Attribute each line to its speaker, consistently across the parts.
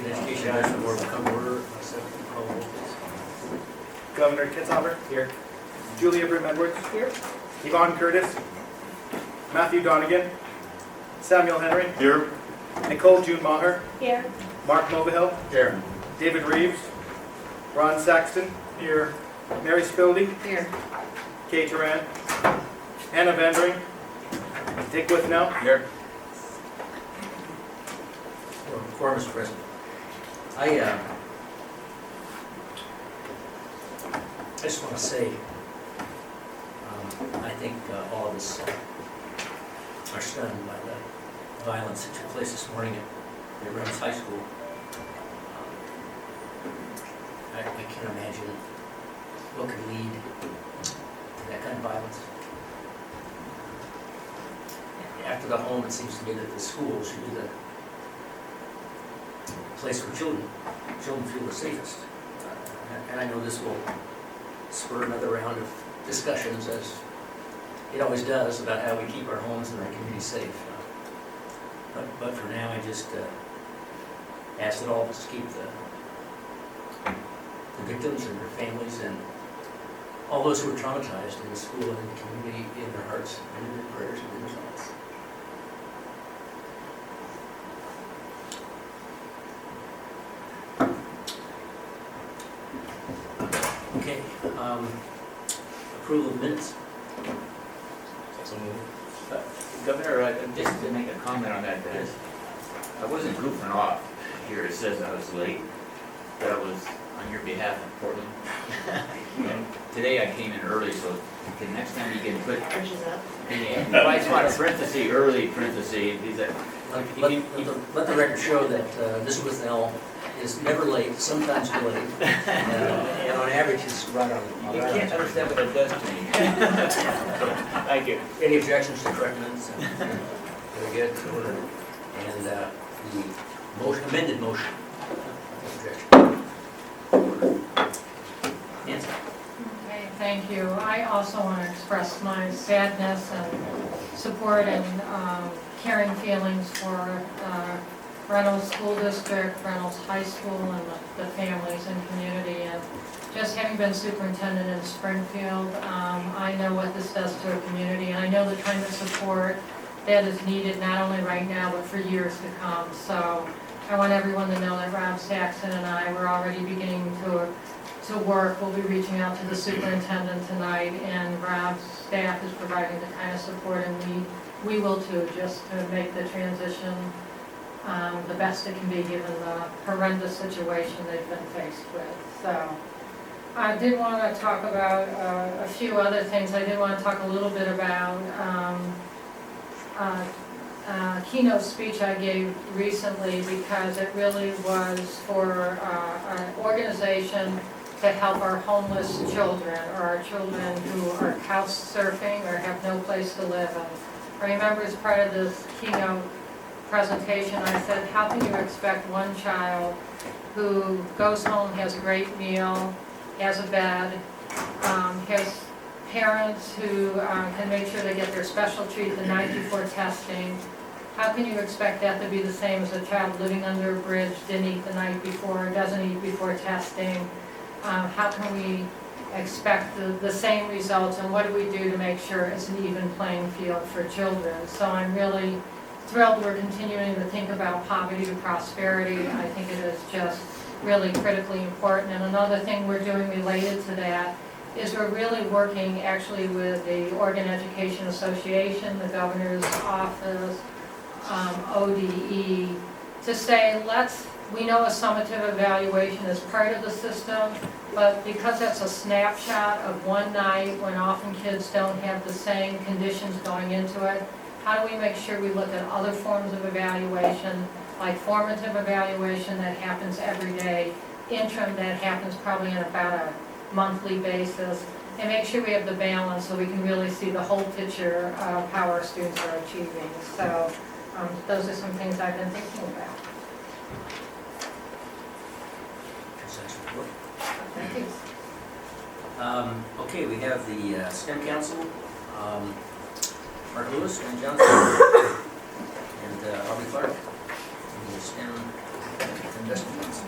Speaker 1: Education National Board will come to order. Call roll, please.
Speaker 2: Governor Kitzhaber. Here. Julia Brim Edwards. Here. Yvonne Curtis. Matthew Donegan. Samuel Henry.
Speaker 3: Here.
Speaker 2: Nicole June Maher.
Speaker 4: Here.
Speaker 2: Mark Movahill.
Speaker 3: Here.
Speaker 2: David Reeves. Ron Saxton. Here. Mary Spildy.
Speaker 4: Here.
Speaker 2: Kay Turan. Anna Vandering. Dick Withnow.
Speaker 3: Here.
Speaker 1: Quorum is present. I just want to say, I think all of us are stunned by the violence that took place this morning at Reynolds High School. I can't imagine what could lead to that kind of violence. After the home, it seems to me that the school should be the place where children feel the safest. And I know this will spur another round of discussions, as it always does, about how we keep our homes and our communities safe. But for now, I just ask that all of us keep the victims and their families and all those who are traumatized in the school and in the community in their hearts and in their prayers and in their thoughts. Okay, approval of minutes.
Speaker 3: Governor, just to make a comment on that, I wasn't goofing off. Here it says I was late. That was on your behalf in Portland. And today I came in early, so next time you can put, if I spot a parenthesis, early parenthesis, is that,
Speaker 1: Let the record show that Ms. Withnell is never late, sometimes delayed, and on average is right on.
Speaker 3: you can't understand what it does to me. Thank you.
Speaker 1: Any objections to correct minutes? Very good. Order. And the motion, amended motion. No objection. Order. Nancy.
Speaker 4: Okay, thank you. I also want to express my sadness and support and caring feelings for Reynolds School District, Reynolds High School, and the families and community. And just having been superintendent in Springfield, I know what this does to a community, and I know the kind of support that is needed not only right now, but for years to come. So I want everyone to know that Rob Saxon and I were already beginning to work. We'll be reaching out to the superintendent tonight, and Rob's staff is providing the kind of support, and we will too, just to make the transition the best it can be given the horrendous situation they've been faced with. So I did want to talk about a few other things. I did want to talk a little bit about keynote speech I gave recently, because it really was for an organization to help our homeless children, or our children who are couch surfing or have no place to live. And I remember as part of this keynote presentation, I said, how can you expect one child who goes home, has a great meal, has a bed, has parents who can make sure they get their special treat the night before testing, how can you expect that to be the same as a child living under a bridge, didn't eat the night before, doesn't eat before testing? How can we expect the same results, and what do we do to make sure it's an even playing field for children? So I'm really thrilled we're continuing to think about poverty to prosperity. I think it is just really critically important. And another thing we're doing related to that is we're really working actually with the Oregon Education Association, the governor's office, ODE, to say we know a summative evaluation is part of the system, but because that's a snapshot of one night when often kids don't have the same conditions going into it, how do we make sure we look at other forms of evaluation, like formative evaluation that happens every day, interim that happens probably on about a monthly basis, and make sure we have the balance so we can really see the whole picture of how our students are achieving. So those are some things I've been thinking about. Thank you.
Speaker 1: Okay, we have the STEM Council, Mark Lewis, Wayne Johnson, and Aubrey Clark. STEM investments.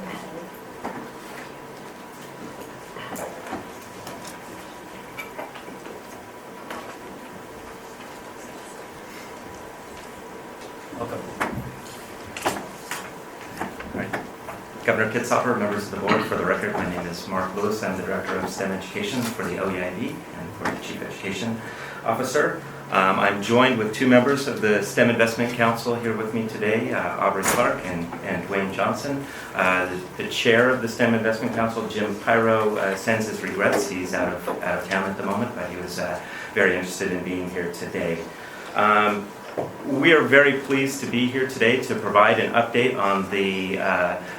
Speaker 1: Welcome.
Speaker 5: Governor Kitzhaber, members of the board, for the record, my name is Mark Lewis. I'm the Director of STEM Education for the OEIB and for the Chief Education Officer. I'm joined with two members of the STEM Investment Council here with me today, Aubrey Clark and Dwayne Johnson. The chair of the STEM Investment Council, Jim Pyro, sends his regrets. He's out of town at the moment, but he was very interested in being here today. We are very pleased to be here today to provide an update on the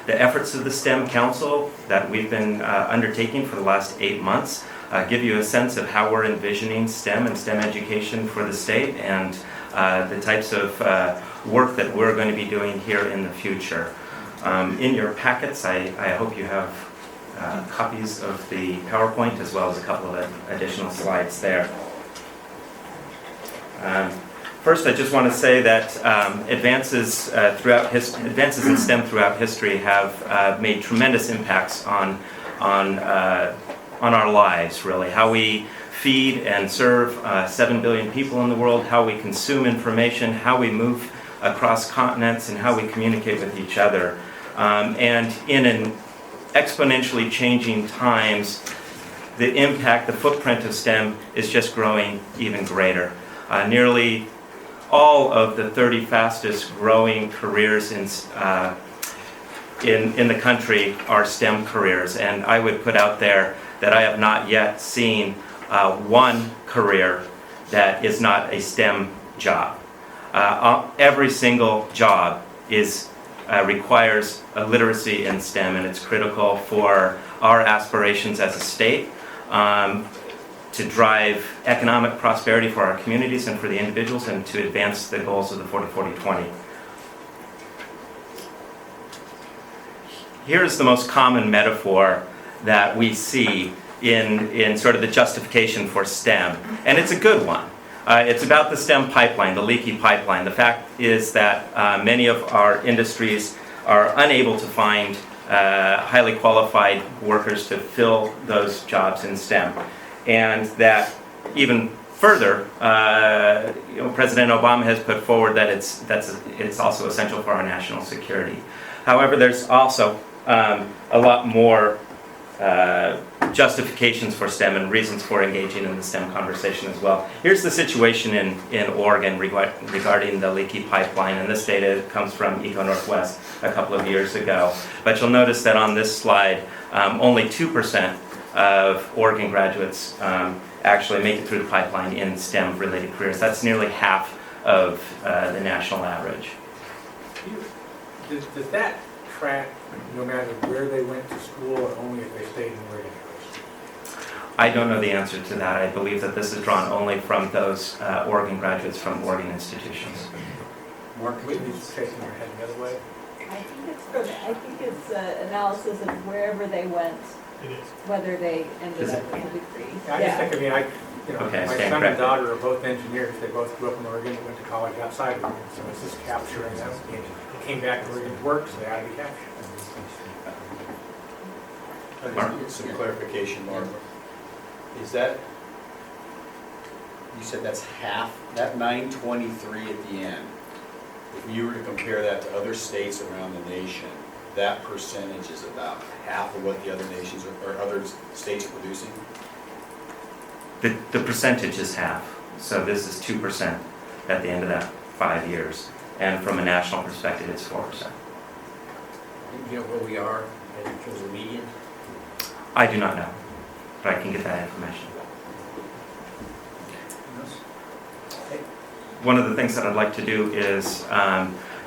Speaker 5: efforts of the STEM Council that we've been undertaking for the last 8 months, give you a sense of how we're envisioning STEM and STEM education for the state and the types of work that we're going to be doing here in the future. In your packets, I hope you have copies of the PowerPoint as well as a couple of additional slides there. First, I just want to say that advances in STEM throughout history have made tremendous impacts on our lives, really. How we feed and serve 7 billion people in the world, how we consume information, how we move across continents, and how we communicate with each other. And in an exponentially changing times, the impact, the footprint of STEM is just growing even greater. Nearly all of the 30 fastest growing careers in the country are STEM careers, and I would put out there that I have not yet seen one career that is not a STEM job. Every single job requires a literacy in STEM, and it's critical for our aspirations as a state to drive economic prosperity for our communities and for the individuals, and to advance the goals of the 40-40-20. Here's the most common metaphor that we see in sort of the justification for STEM, and it's a good one. It's about the STEM pipeline, the leaky pipeline. The fact is that many of our industries are unable to find highly qualified workers to fill those jobs in STEM. And that even further, President Obama has put forward that it's also essential for our national security. However, there's also a lot more justifications for STEM and reasons for engaging in the STEM conversation as well. Here's the situation in Oregon regarding the leaky pipeline, and this data comes from Eco Northwest a couple of years ago. But you'll notice that on this slide, only 2% of Oregon graduates actually make it through the pipeline in STEM-related careers. That's nearly half of the national average.
Speaker 2: Does that track no matter where they went to school or only if they stayed in Oregon?
Speaker 5: I don't know the answer to that. I believe that this is drawn only from those Oregon graduates from Oregon institutions.
Speaker 2: Mark, Whitney's shaking her head the other way.
Speaker 6: I think it's analysis of wherever they went, whether they ended up with a degree.
Speaker 2: I just think,
Speaker 5: Okay,
Speaker 2: my
Speaker 5: stand
Speaker 2: son and
Speaker 5: corrected.
Speaker 2: daughter are both engineers. They both grew up in Oregon and went to college outside Oregon. So it's just capturing them. They came back to Oregon to work, so they had to be captured.
Speaker 5: Mark?
Speaker 7: Some clarification, Mark. Is that, you said that's half, that 923 at the end, if you were to compare that to other states around the nation, that percentage is about half of what the other nations or other states are producing?
Speaker 5: The percentage is half. So this is 2% at the end of that 5 years. And from a national perspective, it's 4%.
Speaker 1: You know where we are in terms of median?
Speaker 5: I do not know, but I can get that information. One of the things that I'd like to do is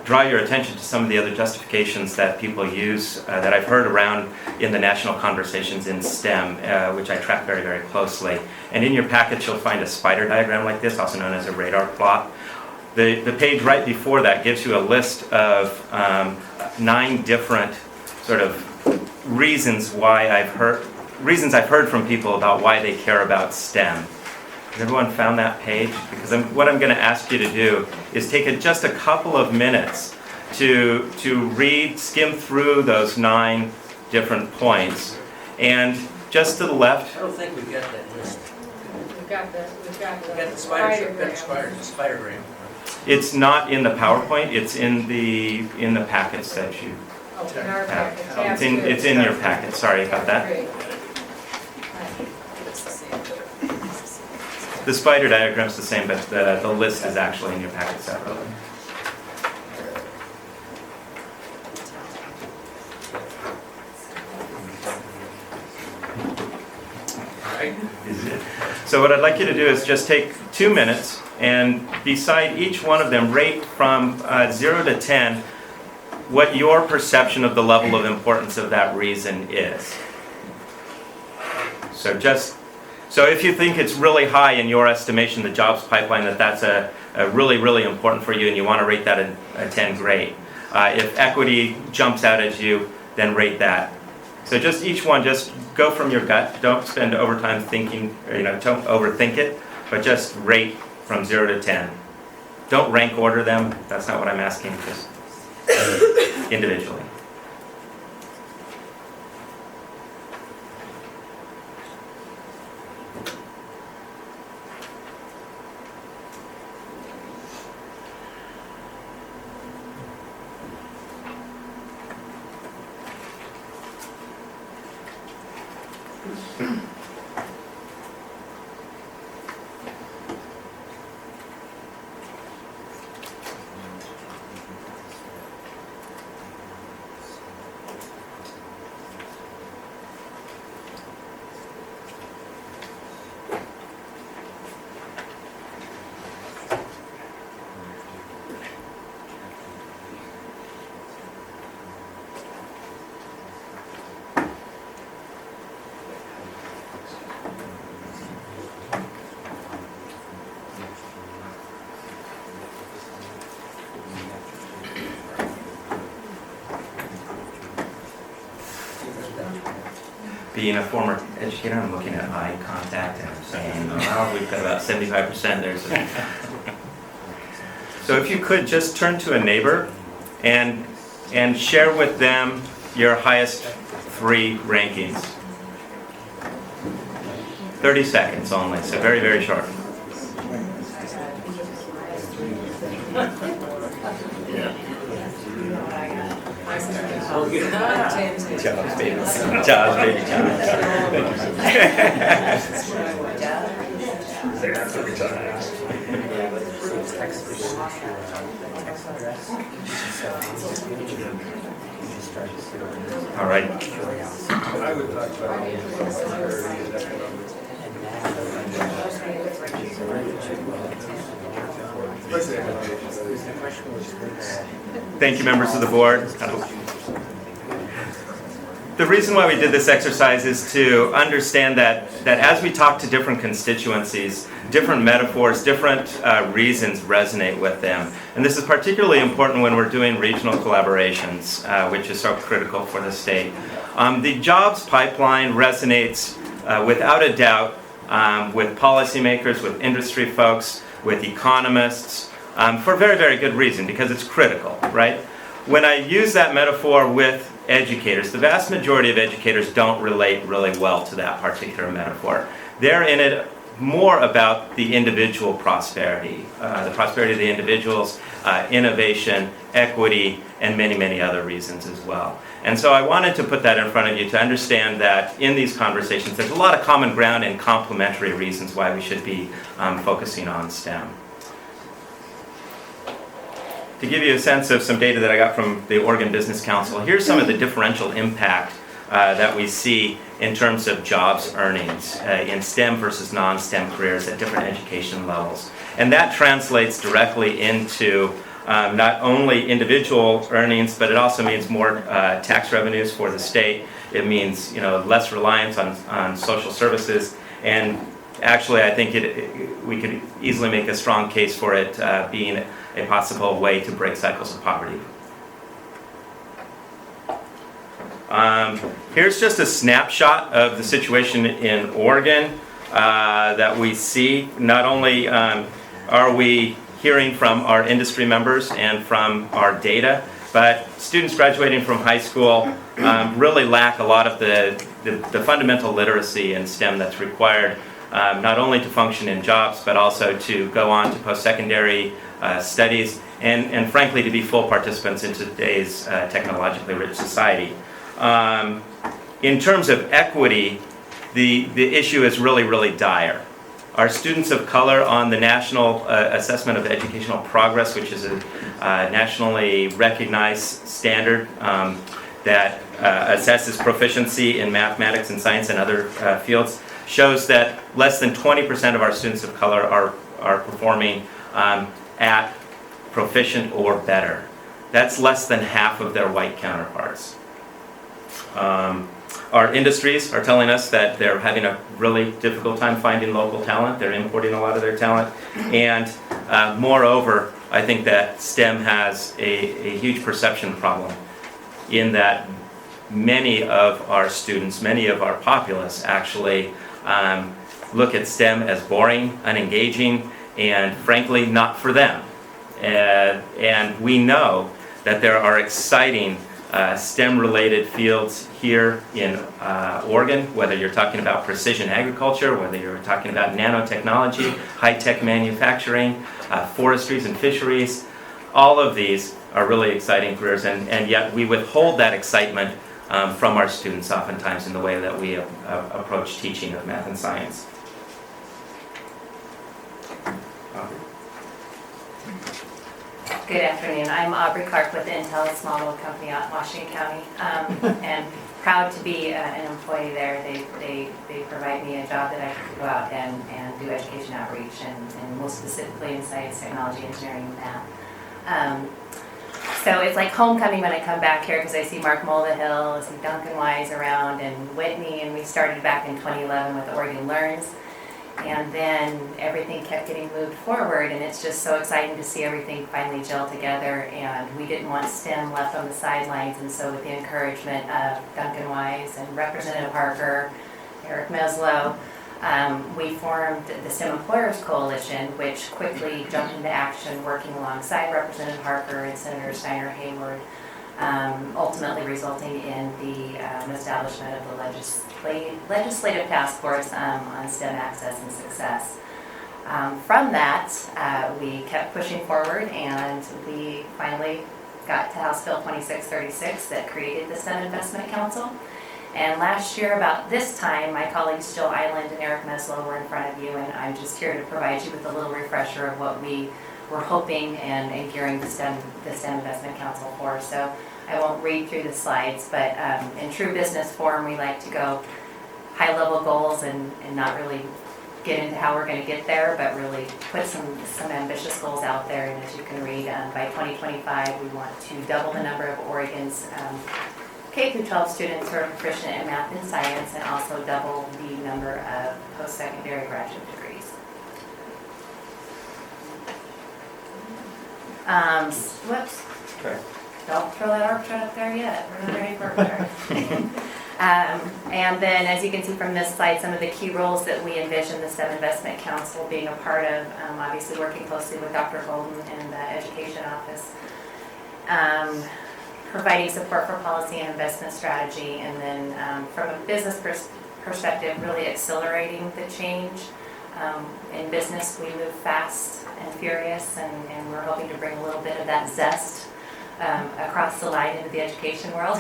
Speaker 5: draw your attention to some of the other justifications that people use that I've heard around in the national conversations in STEM, which I track very, very closely. And in your package, you'll find a spider diagram like this, also known as a radar plot. The page right before that gives you a list of 9 different sort of reasons I've heard from people about why they care about STEM. Has everyone found that page? Because what I'm going to ask you to do is take just a couple of minutes to skim through those 9 different points. And just to the left,
Speaker 1: I don't think we've got that list.
Speaker 4: We've got the
Speaker 1: We've got the spidergram.
Speaker 5: it's not in the PowerPoint, it's in the packets that you
Speaker 4: Oh, in our
Speaker 5: have.
Speaker 4: packet.
Speaker 5: It's in your packet, sorry about that.
Speaker 4: Great.
Speaker 5: The spider diagram's the same, but the list is actually in your packet separately. So what I'd like you to do is just take 2 minutes and beside each one of them rate from 0 to 10 what your perception of the level of importance of that reason is. So if you think it's really high in your estimation, the jobs pipeline, that's a really, really important for you and you want to rate that a 10, great. If equity jumps out at you, then rate that. So just each one, just go from your gut. Don't spend overtime thinking, don't overthink it, but just rate from 0 to 10. Don't rank order them. That's not what I'm asking, just individually. Being a former educator, I'm looking at eye contact and I'm saying, oh, we've got about 75% there. So if you could just turn to a neighbor and share with them your highest 3 rankings. 30 seconds only, so very, very short. Jobs, baby. Jobs, baby. All right.
Speaker 8: I would talk
Speaker 5: Thank you, members of the board. The reason why we did this exercise is to understand that as we talk to different constituencies, different metaphors, different reasons resonate with them. And this is particularly important when we're doing regional collaborations, which is so critical for the state. The jobs pipeline resonates without a doubt with policymakers, with industry folks, with economists, for a very, very good reason, because it's critical, right? When I use that metaphor with educators, the vast majority of educators don't relate really well to that particular metaphor. They're in it more about the individual prosperity, the prosperity of the individuals, innovation, equity, and many, many other reasons as well. And so I wanted to put that in front of you to understand that in these conversations, there's a lot of common ground and complementary reasons why we should be focusing on STEM. To give you a sense of some data that I got from the Oregon Business Council, here's some of the differential impact that we see in terms of jobs earnings in STEM versus non-STEM careers at different education levels. And that translates directly into not only individual earnings, but it also means more tax revenues for the state. It means less reliance on social services, and actually I think we could easily make a strong case for it being a possible way to break cycles of poverty. Here's just a snapshot of the situation in Oregon that we see. Not only are we hearing from our industry members and from our data but students graduating from high school really lack a lot of the fundamental literacy in STEM that's required not only to function in jobs, but also to go on to post-secondary studies and frankly to be full participants in today's technologically rich society. In terms of equity, the issue is really, really dire. Our students of color on the National Assessment of Educational Progress, which is a nationally recognized standard that assesses proficiency in mathematics and science and other fields, shows that less than 20% of our students of color are performing at proficient or better. That's less than half of their white counterparts. Our industries are telling us that they're having a really difficult time finding local talent. They're importing a lot of their talent. And moreover, I think that STEM has a huge perception problem in that many of our students, many of our populace actually look at STEM as boring, unengaging, and frankly not for them. And we know that there are exciting STEM-related fields here in Oregon, whether you're talking about precision agriculture, whether you're talking about nanotechnology, high-tech manufacturing, forestries and fisheries. All of these are really exciting careers, and yet we withhold that excitement from our students oftentimes in the way that we approach teaching of math and science.
Speaker 9: Good afternoon. I'm Aubrey Clark with Intel, a small little company out in Washington County, and proud to be an employee there. They provide me a job that I can go out and do education outreach, and most specifically in science, technology, engineering, and math. So it's like homecoming when I come back here because I see Mark Mulvihill, I see Duncan Wise around, and Whitney, and we started back in 2011 with Oregon Learns. And then everything kept getting moved forward, and it's just so exciting to see everything finally gel together. And we didn't want STEM left on the sidelines, and so with the encouragement of Duncan Wise and Representative Harker, Eric Meslow, we formed the STEM Employers Coalition, which quickly jumped into action, working alongside Representative Harker and Senator Steiner Hayward, ultimately resulting in the establishment of the legislative task force on STEM access and success. From that, we kept pushing forward, and we finally got to House Bill 2636 that created the STEM Investment Council. And last year, about this time, my colleagues Jill Island and Eric Meslow were in front of you, and I'm just here to provide you with a little refresher of what we were hoping and gearing the STEM Investment Council for. So I won't read through the slides, but in true business form, we like to go high-level goals and not really get into how we're going to get there, but really put some ambitious goals out there. And as you can read, by 2025, we want to double the number of Oregon's K-12 students who are proficient in math and science, and also double the number of post-secondary graduate degrees. Whoops.
Speaker 5: Okay.
Speaker 9: Don't throw that org chart up there yet. We're not ready for org chart. And then, as you can see from this slide, some of the key roles that we envision the STEM Investment Council being a part of, obviously working closely with Dr. Golden and the Education Office, providing support for policy and investment strategy, and then from a business perspective, really accelerating the change. In business, we move fast and furious, and we're hoping to bring a little bit of that zest across the line into the education world.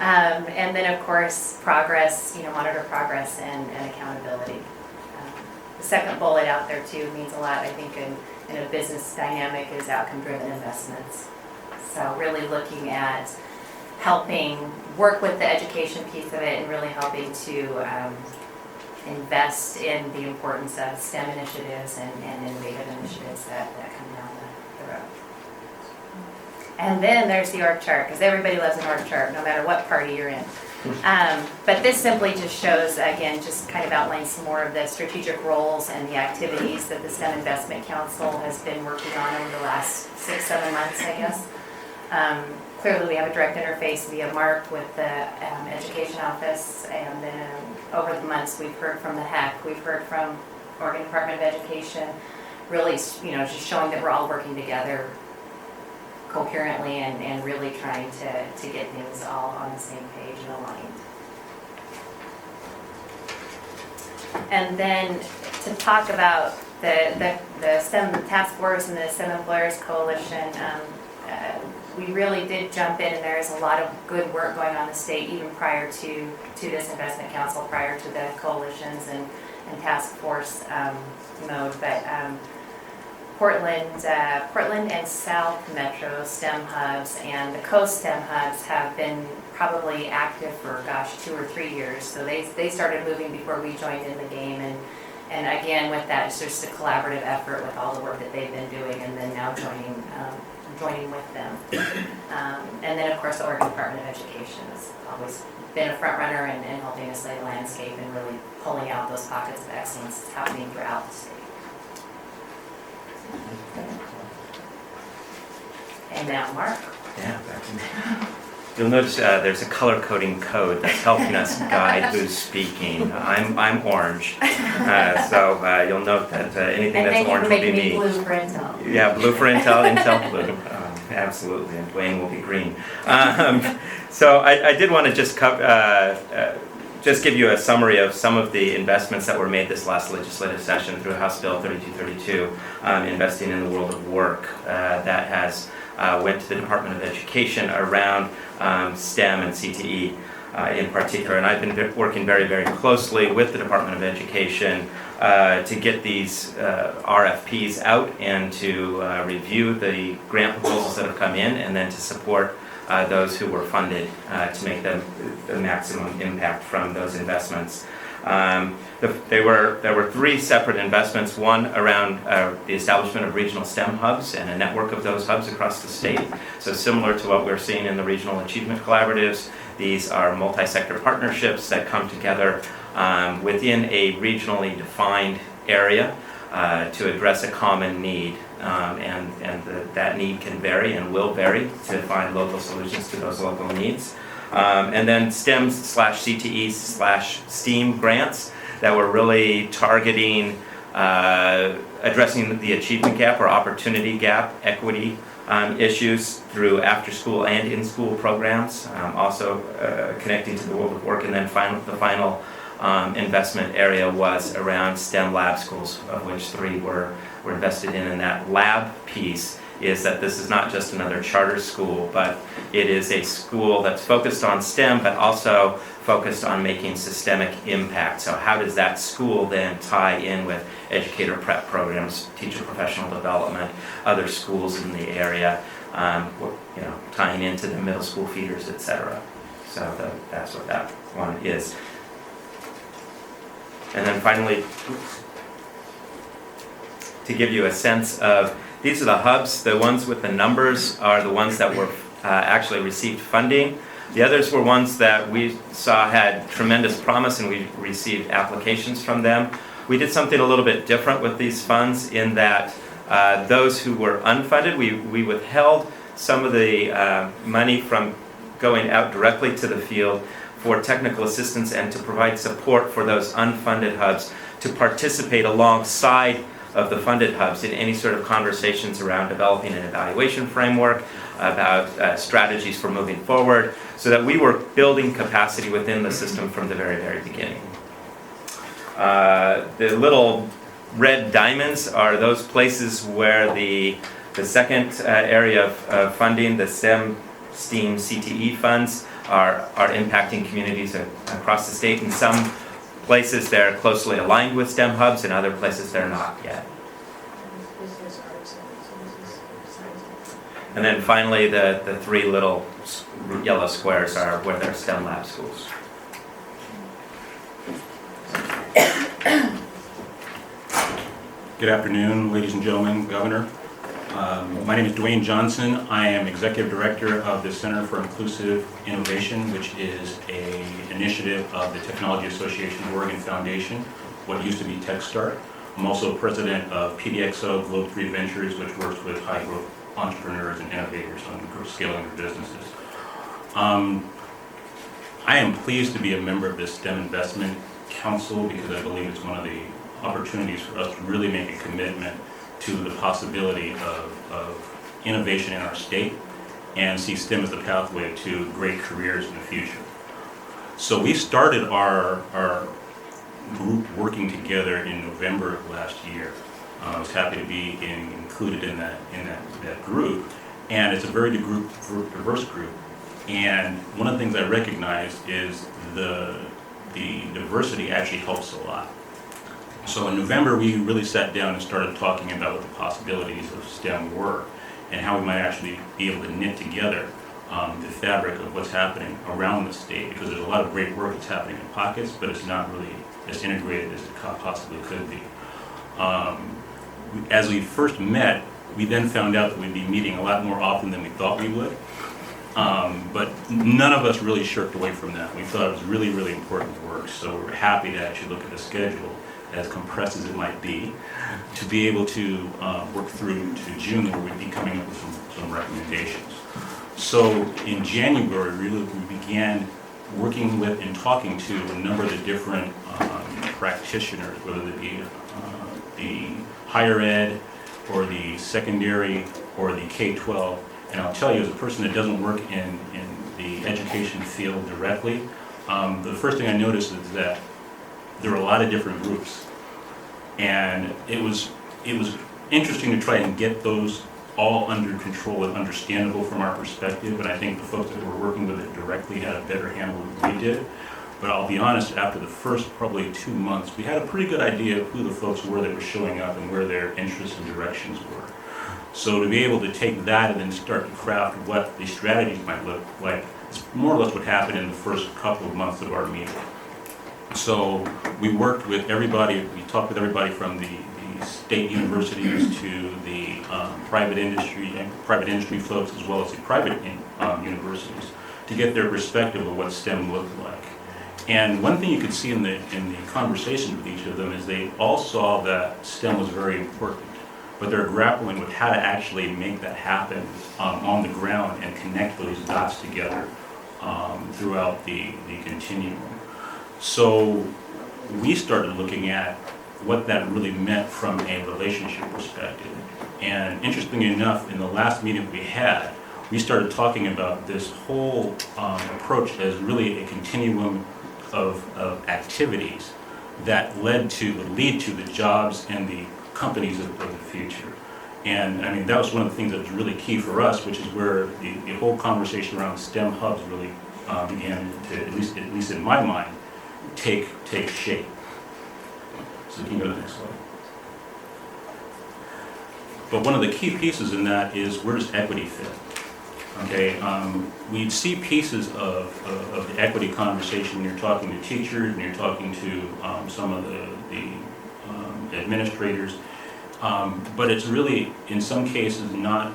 Speaker 9: And then, of course, progress, monitor progress and accountability. The second bullet out there, too, means a lot, I think, in a business dynamic is outcome-driven investments. So really looking at helping work with the education piece of it and really helping to invest in the importance of STEM initiatives and innovative initiatives that come down the road. And then there's the org chart, because everybody loves an org chart, no matter what party you're in. But this simply just shows, again, just kind of outlines some more of the strategic roles and the activities that the STEM Investment Council has been working on over the last 6-7 months, I guess. Clearly, we have a direct interface via Mark with the Education Office, and then over the months, we've heard from the HEC, we've heard from Oregon Department of Education, really, just showing that we're all working together coherently and really trying to get things all on the same page and aligned. And then to talk about the STEM task force and the STEM Employers Coalition, we really did jump in, and there is a lot of good work going on in the state even prior to this investment council, prior to the coalitions and task force mode. But Portland and South Metro STEM hubs and the Coast STEM hubs have been probably active for, 2 or 3 years. So they started moving before we joined in the game. And again, with that, it's just a collaborative effort with all the work that they've been doing, and then now joining with them. And then, of course, the Oregon Department of Education has always been a front runner in helping us lay the landscape and really pulling out those pockets of excellence happening throughout the state. And now, Mark.
Speaker 5: Yeah, back to me. You'll notice there's a color coding code that's helping us guide who's speaking. I'm orange, so you'll note that anything that's orange will be
Speaker 9: And then
Speaker 5: me.
Speaker 9: you can make me blue for Intel.
Speaker 5: Yeah, blue for Intel blue. Absolutely, and Dwayne will be green. So I did want to just give you a summary of some of the investments that were made this last legislative session through House Bill 3232, investing in the world of work. That has went to the Department of Education around STEM and CTE in particular. And I've been working very, very closely with the Department of Education to get these RFPs out and to review the grant proposals that have come in, and then to support those who were funded to make them the maximum impact from those investments. There were 3 separate investments, one around the establishment of regional STEM hubs and a network of those hubs across the state. So similar to what we're seeing in the regional achievement collaboratives, these are multi-sector partnerships that come together within a regionally defined area to address a common need. That need can vary and will vary to find local solutions to those local needs. And then STEM/CTE/STEAM grants that were really targeting addressing the achievement gap or opportunity gap, equity issues through after-school and in-school programs, also connecting to the world of work. And then the final investment area was around STEM lab schools, of which 3 were invested in. And that lab piece is that this is not just another charter school, but it is a school that's focused on STEM, but also focused on making systemic impact. So how does that school then tie in with educator prep programs, teacher professional development, other schools in the area, tying into the middle school feeders, etc. So that's what that one is. And then finally, to give you a sense of, these are the hubs. The ones with the numbers are the ones that were actually received funding. The others were ones that we saw had tremendous promise, and we received applications from them. We did something a little bit different with these funds in that those who were unfunded, we withheld some of the money from going out directly to the field for technical assistance and to provide support for those unfunded hubs to participate alongside of the funded hubs in any sort of conversations around developing an evaluation framework, about strategies for moving forward, so that we were building capacity within the system from the very, very beginning. The little red diamonds are those places where the second area of funding, the STEM, STEAM, CTE funds, are impacting communities across the state. In some places they're closely aligned with STEM hubs, and other places they're not yet. And then finally, the 3 little yellow squares are where they're STEM lab schools.
Speaker 10: Good afternoon, ladies and gentlemen, Governor. My name is Dwayne Johnson. I am Executive Director of the Center for Inclusive Innovation, which is an initiative of the Technology Association of Oregon Foundation, what used to be TechStart. I'm also President of PDXO Globe 3 Ventures, which works with high-growth entrepreneurs and innovators on scaling their businesses. I am pleased to be a member of this STEM Investment Council because I believe it's one of the opportunities for us to really make a commitment to the possibility of innovation in our state and see STEM as the pathway to great careers in the future. So we started our group working together in November of last year. I was happy to be included in that group, and it's a very diverse group. And one of the things I recognize is the diversity actually helps a lot. So in November, we really sat down and started talking about what the possibilities of STEM were and how we might actually be able to knit together the fabric of what's happening around the state, because there's a lot of great work that's happening in pockets, but it's not really as integrated as it possibly could be. As we first met, we then found out that we'd be meeting a lot more often than we thought we would. But none of us really shirked away from that. We thought it was really, really important work, so we're happy to actually look at the schedule, as compressed as it might be, to be able to work through to June, where we'd be coming up with some recommendations. So in January, we began working with and talking to a number of the different practitioners, whether it be the higher ed or the secondary or the K-12. And I'll tell you, as a person that doesn't work in the education field directly, the first thing I noticed is that there were a lot of different groups. And it was interesting to try and get those all under control and understandable from our perspective. And I think the folks that were working with it directly had a better handle than we did. But I'll be honest, after the first probably 2 months, we had a pretty good idea of who the folks were that were showing up and where their interests and directions were. So to be able to take that and then start to craft what the strategies might look like, is more or less what happened in the first couple of months of our meeting. So we worked with everybody, we talked with everybody from the state universities to the private industry folks, as well as the private universities, to get their perspective of what STEM looked like. And one thing you could see in the conversations with each of them is they all saw that STEM was very important, but they're grappling with how to actually make that happen on the ground and connect those dots together throughout the continuum. So we started looking at what that really meant from a relationship perspective. And interestingly enough, in the last meeting we had, we started talking about this whole approach as really a continuum of activities that lead to the jobs and the companies of the future. And I mean, that was one of the things that was really key for us, which is where the whole conversation around STEM hubs really began to, at least in my mind, take shape. So can you go to the next slide? But one of the key pieces in that is, where does equity fit? Okay, we see pieces of the equity conversation when you're talking to teachers, when you're talking to some of the administrators, but it's really, in some cases, not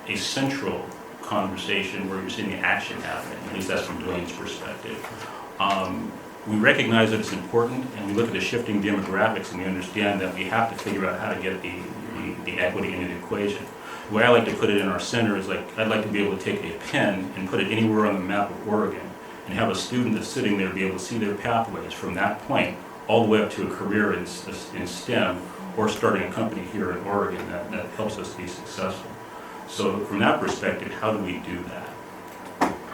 Speaker 10: a central conversation where you're seeing the action happening. At least that's from Dwayne's perspective. We recognize that it's important, and we look at the shifting demographics, and we understand that we have to figure out how to get the equity into the equation. The way I like to put it in our center is like, I'd like to be able to take a pen and put it anywhere on the map of Oregon and have a student that's sitting there be able to see their pathways from that point all the way up to a career in STEM or starting a company here in Oregon that helps us be successful. So from that perspective, how do we do that?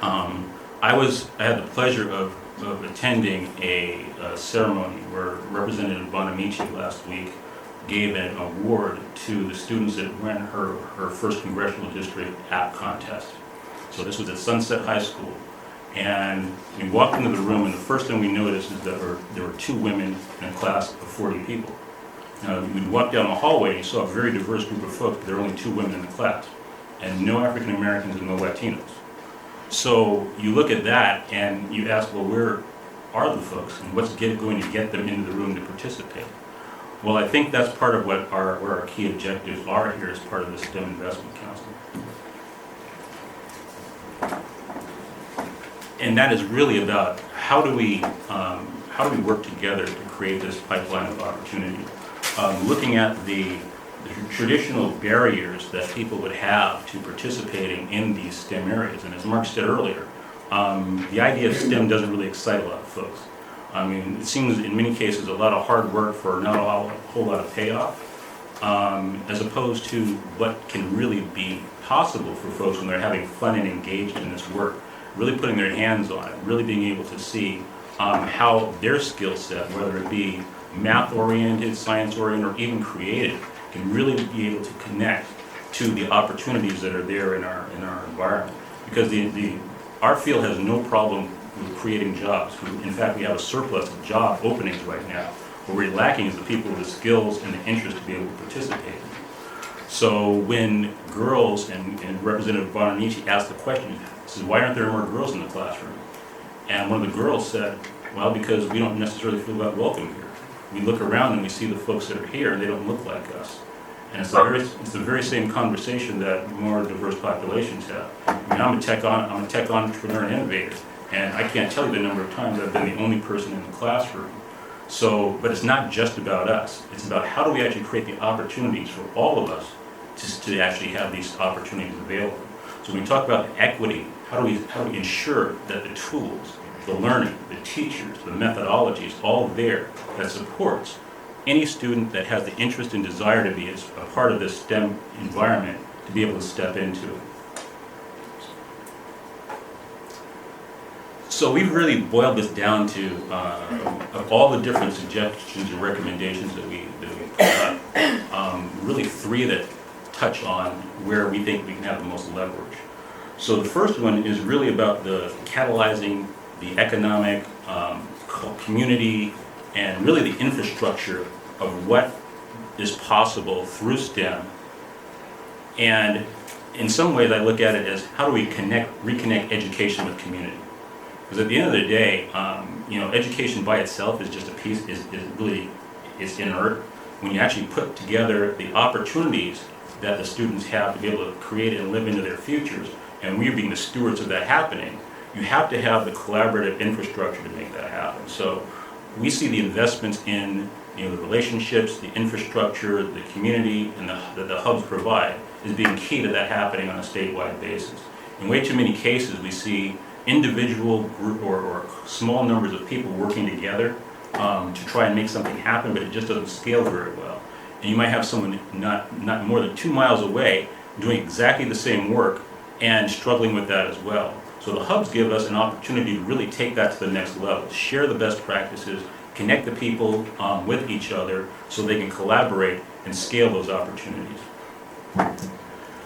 Speaker 10: I had the pleasure of attending a ceremony where Representative Bonamici last week gave an award to the students that ran her first congressional district app contest. So this was at Sunset High School. And we walked into the room, and the first thing we noticed is that there were 2 women in a class of 40 people. Now, we walked down the hallway and you saw a very diverse group of folks, but there were only 2 women in the class, and no African Americans and no Latinos. So you look at that and you ask, well, where are the folks, and what's going to get them into the room to participate? Well, I think that's part of what our key objectives are here as part of the STEM Investment Council. And that is really about how do we work together to create this pipeline of opportunity. Looking at the traditional barriers that people would have to participating in these STEM areas. And as Mark said earlier, the idea of STEM doesn't really excite a lot of folks. I mean, it seems in many cases a lot of hard work for not a whole lot of payoff. as opposed to what can really be possible for folks when they're having fun and engaged in this work, really putting their hands on it, really being able to see how their skill set, whether it be math-oriented, science-oriented, or even creative, can really be able to connect to the opportunities that are there in our environment. Because our field has no problem with creating jobs. In fact, we have a surplus of job openings right now. What we're lacking is the people with the skills and the interest to be able to participate. So when girls and Representative Bonamici asked the question, says, why aren't there more girls in the classroom? And one of the girls said, well, because we don't necessarily feel that welcome here. We look around and we see the folks that are here and they don't look like us. And it's the very same conversation that more diverse populations have. I mean, I'm a tech entrepreneur and innovator, and I can't tell you the number of times I've been the only person in the classroom. So, but it's not just about us. It's about how do we actually create the opportunities for all of us to actually have these opportunities available. So when we talk about equity, how do we ensure that the tools, the learning, the teachers, the methodologies, all there that supports any student that has the interest and desire to be a part of this STEM environment to be able to step into it. So we've really boiled this down to, of all the different suggestions and recommendations that we put up, really 3 that touch on where we think we can have the most leverage. So the first one is really about the catalyzing the economic, community, and really the infrastructure of what is possible through STEM. And in some ways I look at it as how do we reconnect education with community? Because at the end of the day, education by itself is just a piece, is really inert. When you actually put together the opportunities that the students have to be able to create and live into their futures, and we're being the stewards of that happening, you have to have the collaborative infrastructure to make that happen. So we see the investments in the relationships, the infrastructure, the community, and that the hubs provide is being key to that happening on a statewide basis. In way too many cases, we see individual group or small numbers of people working together to try and make something happen, but it just doesn't scale very well. And you might have someone not more than 2 miles away doing exactly the same work and struggling with that as well. So the hubs give us an opportunity to really take that to the next level, share the best practices, connect the people with each other so they can collaborate and scale those opportunities.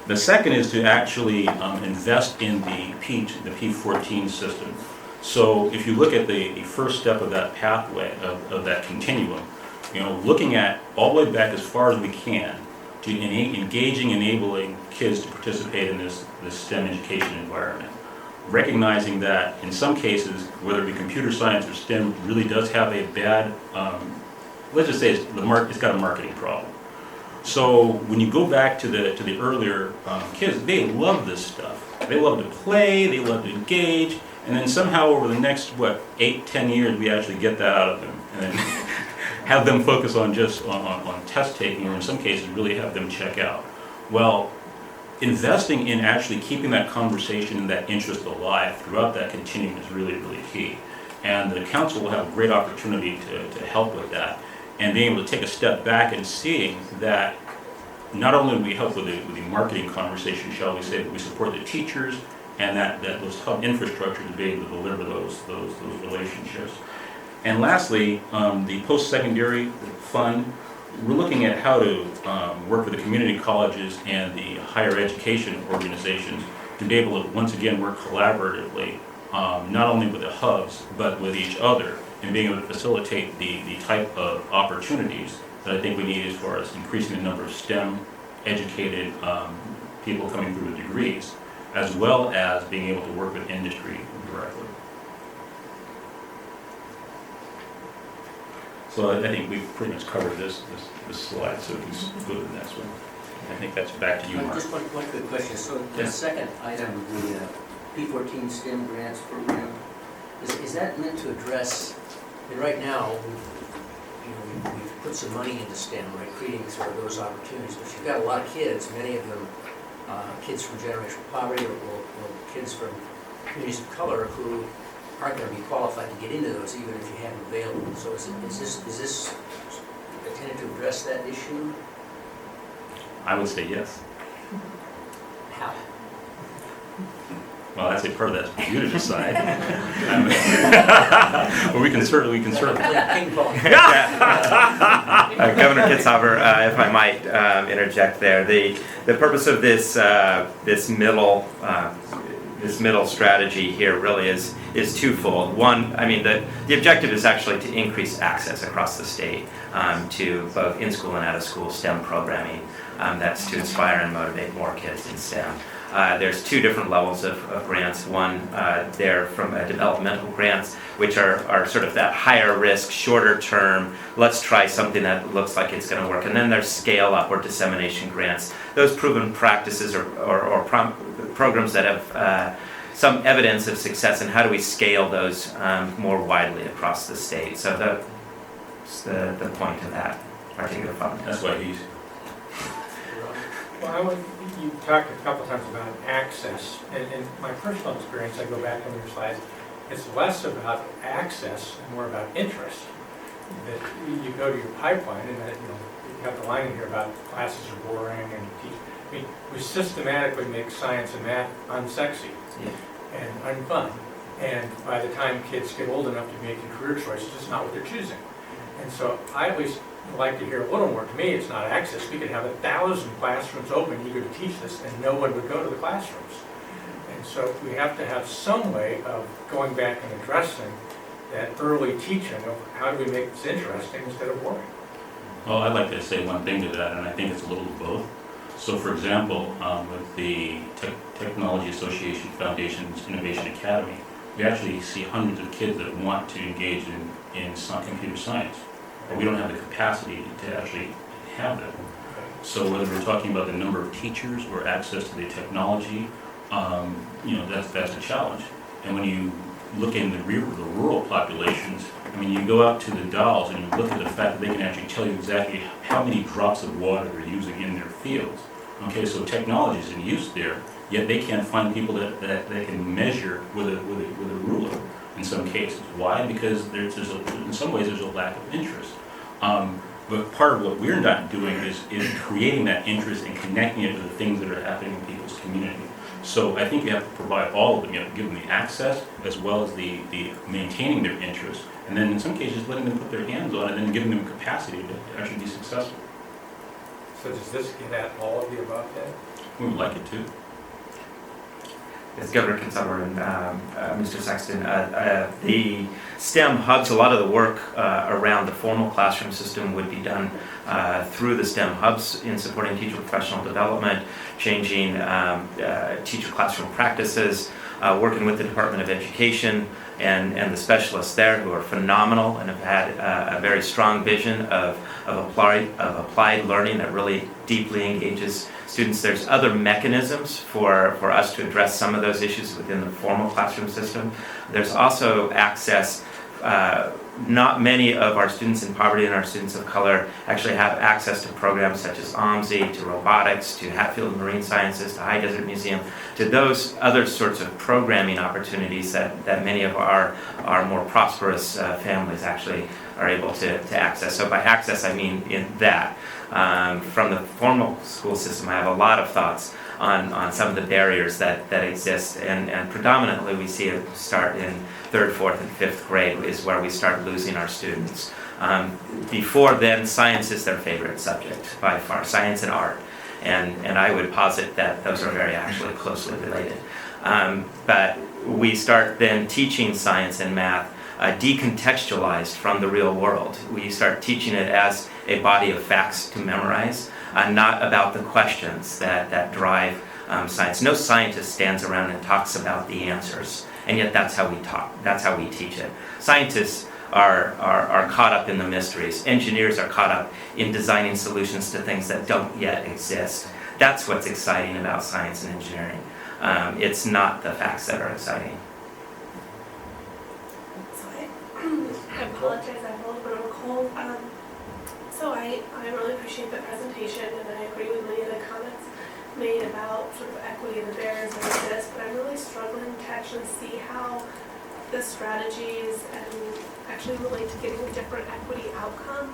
Speaker 10: The second is to actually invest in the P14 system. So if you look at the first step of that pathway, of that continuum, looking at all the way back as far as we can to enabling kids to participate in this STEM education environment. Recognizing that in some cases, whether it be computer science or STEM, really does have a bad, let's just say it's got a marketing problem. So when you go back to the earlier kids, they love this stuff. They love to play, they love to engage, and then somehow over the next, 8-10 years, we actually get that out of them. And then have them focus on just on test taking, or in some cases really have them check out. Well, investing in actually keeping that conversation and that interest alive throughout that continuum is really, really key. And the council will have a great opportunity to help with that, and being able to take a step back and seeing that not only do we help with the marketing conversation, shall we say, but we support the teachers and that those hub infrastructure to be able to deliver those relationships. And lastly, the post-secondary fund, we're looking at how to work with the community colleges and the higher education organizations to be able to once again work collaboratively, not only with the hubs, but with each other, and being able to facilitate the type of opportunities that I think we need as far as increasing the number of STEM educated people coming through with degrees, as well as being able to work with industry directly. So I think we've pretty much covered this slide, so we can just go to the next one. I think that's back to you, Mark.
Speaker 1: Just one quick question. So the second item, the P14 STEM grants program, is that meant to address, and right now, we've put some money into STEM, right, creating sort of those opportunities, but you've got a lot of kids, many of them kids from generational poverty or kids from communities of color who aren't going to be qualified to get into those even if you have them available. So is this intended to address that issue?
Speaker 10: I would say yes.
Speaker 1: How?
Speaker 10: Well, that's a part of that for you to decide. Well, we can certainly.
Speaker 1: Ping pong.
Speaker 5: Governor Kitzhaber, if I might interject there, the purpose of this middle strategy here really is twofold. One, I mean, the objective is actually to increase access across the state to both in-school and out-of-school STEM programming. That's to inspire and motivate more kids in STEM. There's two different levels of grants. One, they're from developmental grants, which are sort of that higher risk, shorter term, let's try something that looks like it's going to work. And then there's scale up or dissemination grants. Those proven practices or programs that have some evidence of success, and how do we scale those more widely across the state. So that's the point of that particular fund.
Speaker 10: That's why he's.
Speaker 2: Well, you talked a couple times about access, and in my personal experience, I go back on your slides, it's less about access and more about interest. That you go to your pipeline, and that, you have the line in here about classes are boring, and I mean, we systematically make science and math unsexy and unfun, and by the time kids get old enough to be making career choices, it's not what they're choosing. And so I at least like to hear a little more. To me, it's not access. We could have 1,000 classrooms open, eager to teach this, and no one would go to the classrooms. And so we have to have some way of going back and addressing that early teaching of how do we make this interesting instead of boring.
Speaker 10: Well, I'd like to say one thing to that, and I think it's a little of both. So, for example, with the Technology Association Foundation's Innovation Academy, we actually see hundreds of kids that want to engage in computer science. But we don't have the capacity to actually have them. So whether we're talking about the number of teachers or access to the technology, that's a challenge. And when you look in the rural populations, I mean, you go out to the dolls and you look at the fact that they can actually tell you exactly how many drops of water they're using in their fields. Okay, so technology is in use there, yet they can't find people that can measure with a ruler in some cases. Why? Because in some ways there's a lack of interest. But part of what we're not doing is creating that interest and connecting it to the things that are happening in people's community. So I think you have to provide all of them. You have to give them the access as well as the maintaining their interest, and then in some cases letting them put their hands on it and giving them capacity to actually be successful.
Speaker 2: So does this get at all of the above then?
Speaker 10: We would like it to.
Speaker 5: As Governor Kitzhaber and Mr. Sexton, the STEM hubs, a lot of the work around the formal classroom system would be done through the STEM hubs in supporting teacher professional development, changing teacher classroom practices, working with the Department of Education and the specialists there who are phenomenal and have had a very strong vision of applied learning that really deeply engages students. There's other mechanisms for us to address some of those issues within the formal classroom system. There's also access. Not many of our students in poverty and our students of color actually have access to programs such as OMSI, to robotics, to Hatfield Marine Sciences, to High Desert Museum, to those other sorts of programming opportunities that many of our more prosperous families actually are able to access. So by access, I mean in that. From the formal school system, I have a lot of thoughts on some of the barriers that exist, and predominantly we see it start in 3rd, 4th, and 5th grade is where we start losing our students. Before then, science is their favorite subject by far, science and art, and I would posit that those are very actually closely related. But we start then teaching science and math decontextualized from the real world. We start teaching it as a body of facts to memorize, not about the questions that drive science. No scientist stands around and talks about the answers, and yet that's how we talk. That's how we teach it. Scientists are caught up in the mysteries. Engineers are caught up in designing solutions to things that don't yet exist. That's what's exciting about science and engineering. It's not the facts that are exciting.
Speaker 11: I apologize, I have a little bit of a cold. So I really appreciate the presentation, and I agree with many of the comments made about sort of equity and the barriers that exist, but I'm really struggling to actually see how the strategies actually relate to getting a different equity outcome.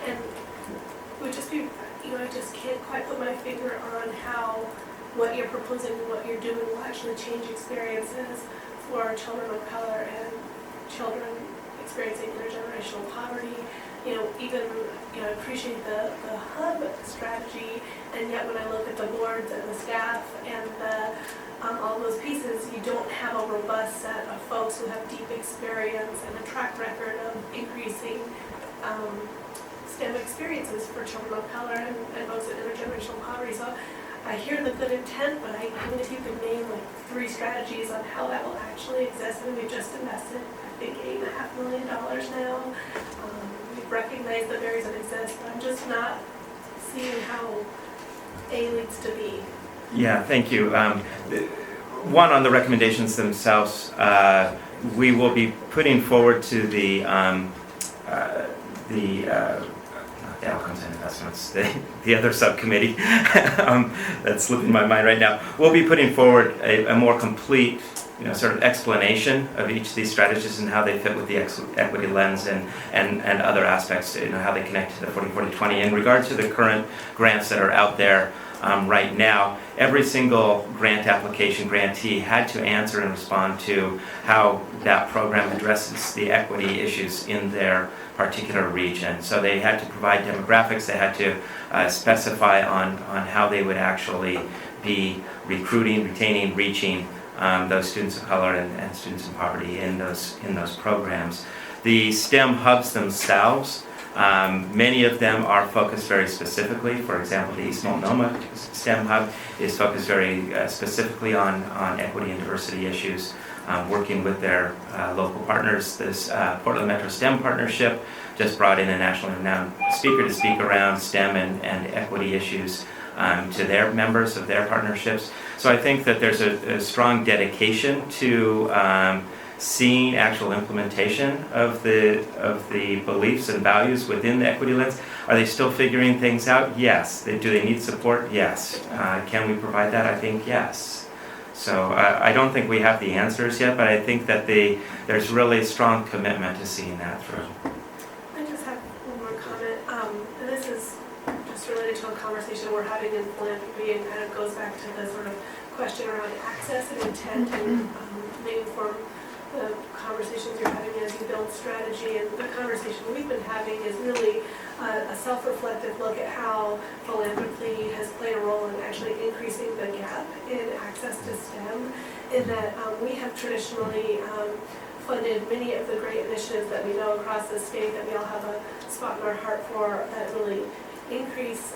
Speaker 11: And it would just be, I just can't quite put my finger on how what you're proposing and what you're doing will actually change experiences for children of color and children experiencing intergenerational poverty. I appreciate the hub strategy, and yet when I look at the boards and the staff and all those pieces, you don't have a robust set of folks who have deep experience and a track record of increasing STEM experiences for children of color and folks in intergenerational poverty. So I hear the good intent, but even if you could name like 3 strategies on how that will actually exist. I mean, we've just invested, I think, $8.5 million now. We've recognized the barriers that exist, but I'm just not seeing how A leads to B.
Speaker 5: Yeah, thank you. One, on the recommendations themselves, we will be putting forward to the outcomes and investments, the other subcommittee that's slipping my mind right now. We'll be putting forward a more complete, sort of explanation of each of these strategies and how they fit with the equity lens and other aspects, how they connect to the 40-40-20. In regard to the current grants that are out there right now, every single grant application grantee had to answer and respond to how that program addresses the equity issues in their particular region. So they had to provide demographics, they had to specify on how they would actually be recruiting, retaining, reaching those students of color and students in poverty in those programs. The STEM hubs themselves, many of them are focused very specifically. For example, the East Multnomah STEM Hub is focused very specifically on equity and diversity issues, working with their local partners. This Portland Metro STEM Partnership just brought in a nationally renowned speaker to speak around STEM and equity issues to their members of their partnerships. So I think that there's a strong dedication to seeing actual implementation of the beliefs and values within the equity lens. Are they still figuring things out? Yes. Do they need support? Yes. Can we provide that? I think yes. So I don't think we have the answers yet, but I think that there's really a strong commitment to seeing that through.
Speaker 11: I just have one more comment, and this is just related to a conversation we're having in philanthropy, and kind of goes back to the sort of question around access and intent, and may inform the conversations you're having as you build strategy. And the conversation we've been having is really a self-reflective look at how philanthropy has played a role in actually increasing the gap in access to STEM, in that we have traditionally funded many of the great initiatives that we know across the state that we all have a spot in our heart for, that really increase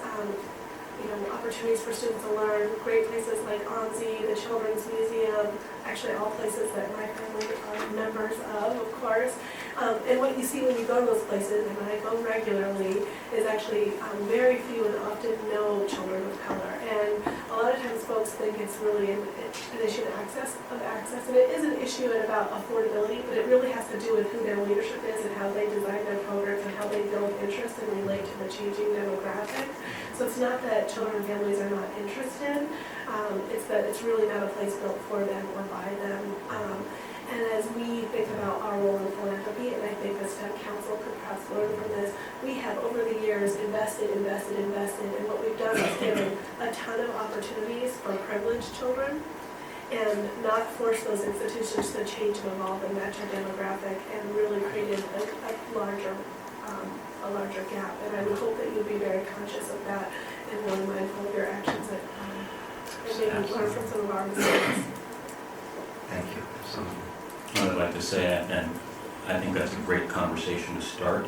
Speaker 11: opportunities for students to learn. Great places like ONSI, the Children's Museum, actually all places that my family are members of course. And what you see when you go to those places, and I go regularly, is actually very few and often no children of color. And a lot of times folks think it's really an issue of access, and it is an issue about affordability, but it really has to do with who their leadership is and how they design their programs and how they build interest and relate to the changing demographic. So it's not that children and families are not interested, it's that it's really not a place built for them or by them. And as we think about our role in philanthropy, and I think the STEM Council could perhaps learn from this, we have over the years invested, and what we've done is given a ton of opportunities for privileged children, and not force those institutions to change and evolve and match our demographic, and really created a larger gap. And I would hope that you'd be very conscious of that and really mindful of your actions and maybe learn from some of our mistakes.
Speaker 5: Thank you.
Speaker 10: I'd like to say, and I think that's a great conversation to start,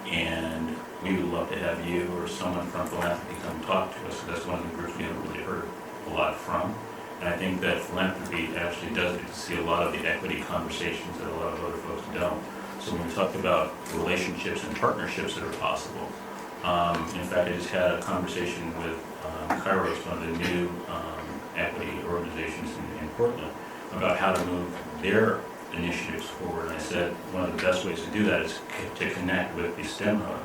Speaker 10: and we would love to have you or someone from philanthropy come talk to us. That's one of the groups we haven't really heard a lot from. And I think that philanthropy actually does get to see a lot of the equity conversations that a lot of other folks don't. So when we talk about relationships and partnerships that are possible, in fact, I just had a conversation with Kairos, one of the new equity organizations in Portland, about how to move their initiatives forward. And I said one of the best ways to do that is to connect with the STEM hub,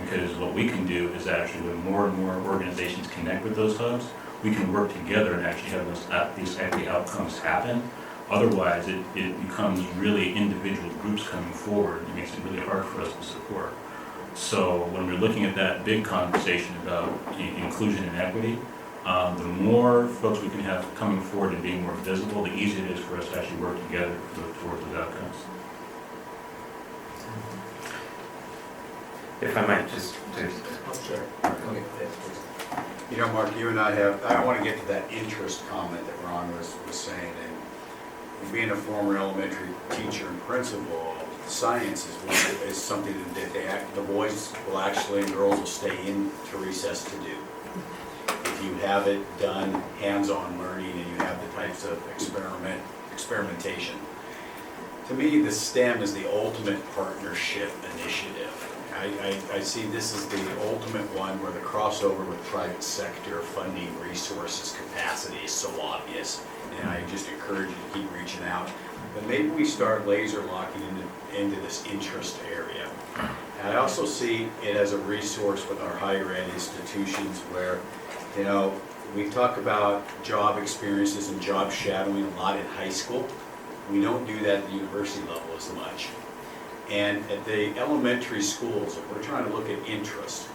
Speaker 10: because what we can do is actually, when more and more organizations connect with those hubs, we can work together and actually have these equity outcomes happen. Otherwise, it becomes really individual groups coming forward. It makes it really hard for us to support. So when we're looking at that big conversation about inclusion and equity, the more folks we can have coming forward and being more visible, the easier it is for us to actually work together towards those outcomes.
Speaker 5: If I might just,
Speaker 7: Sure. You know, Mark, you and I want to get to that interest comment that Ron was saying, and being a former elementary teacher and principal, science is something that the boys will actually, and girls will stay in to recess to do. If you have it done hands-on learning and you have the types of experimentation. To me, the STEM is the ultimate partnership initiative. I see this as the ultimate one where the crossover with private sector funding, resources, capacity is so obvious. And I just encourage you to keep reaching out. But maybe we start laser locking into this interest area. And I also see it as a resource with our higher ed institutions where, you know, we talk about job experiences and job shadowing a lot in high school. We don't do that at the university level as much. And at the elementary schools, if we're trying to look at interest,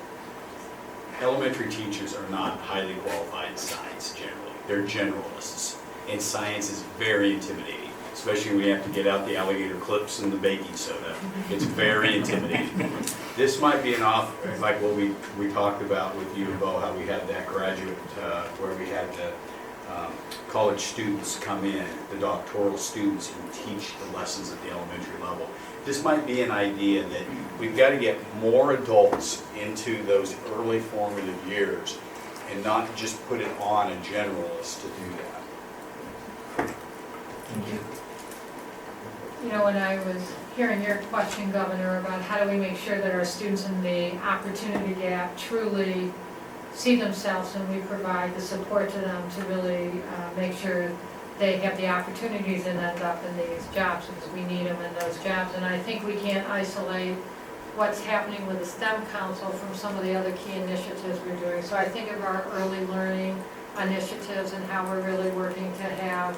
Speaker 7: elementary teachers are not highly qualified in science generally. They're generalists. And science is very intimidating, especially when you have to get out the alligator clips and the baking soda. It's very intimidating. This might be like what we talked about with U of O, how we had that graduate, where we had the college students come in, the doctoral students, and teach the lessons at the elementary level. This might be an idea that we've got to get more adults into those early formative years and not just put it on a generalist to do that.
Speaker 5: thank you.
Speaker 4: You know, when I was hearing your question, Governor, about how do we make sure that our students in the opportunity gap truly see themselves and we provide the support to them to really make sure they have the opportunities and end up in these jobs because we need them in those jobs. And I think we can't isolate what's happening with the STEM Council from some of the other key initiatives we're doing. So I think of our early learning initiatives and how we're really working to have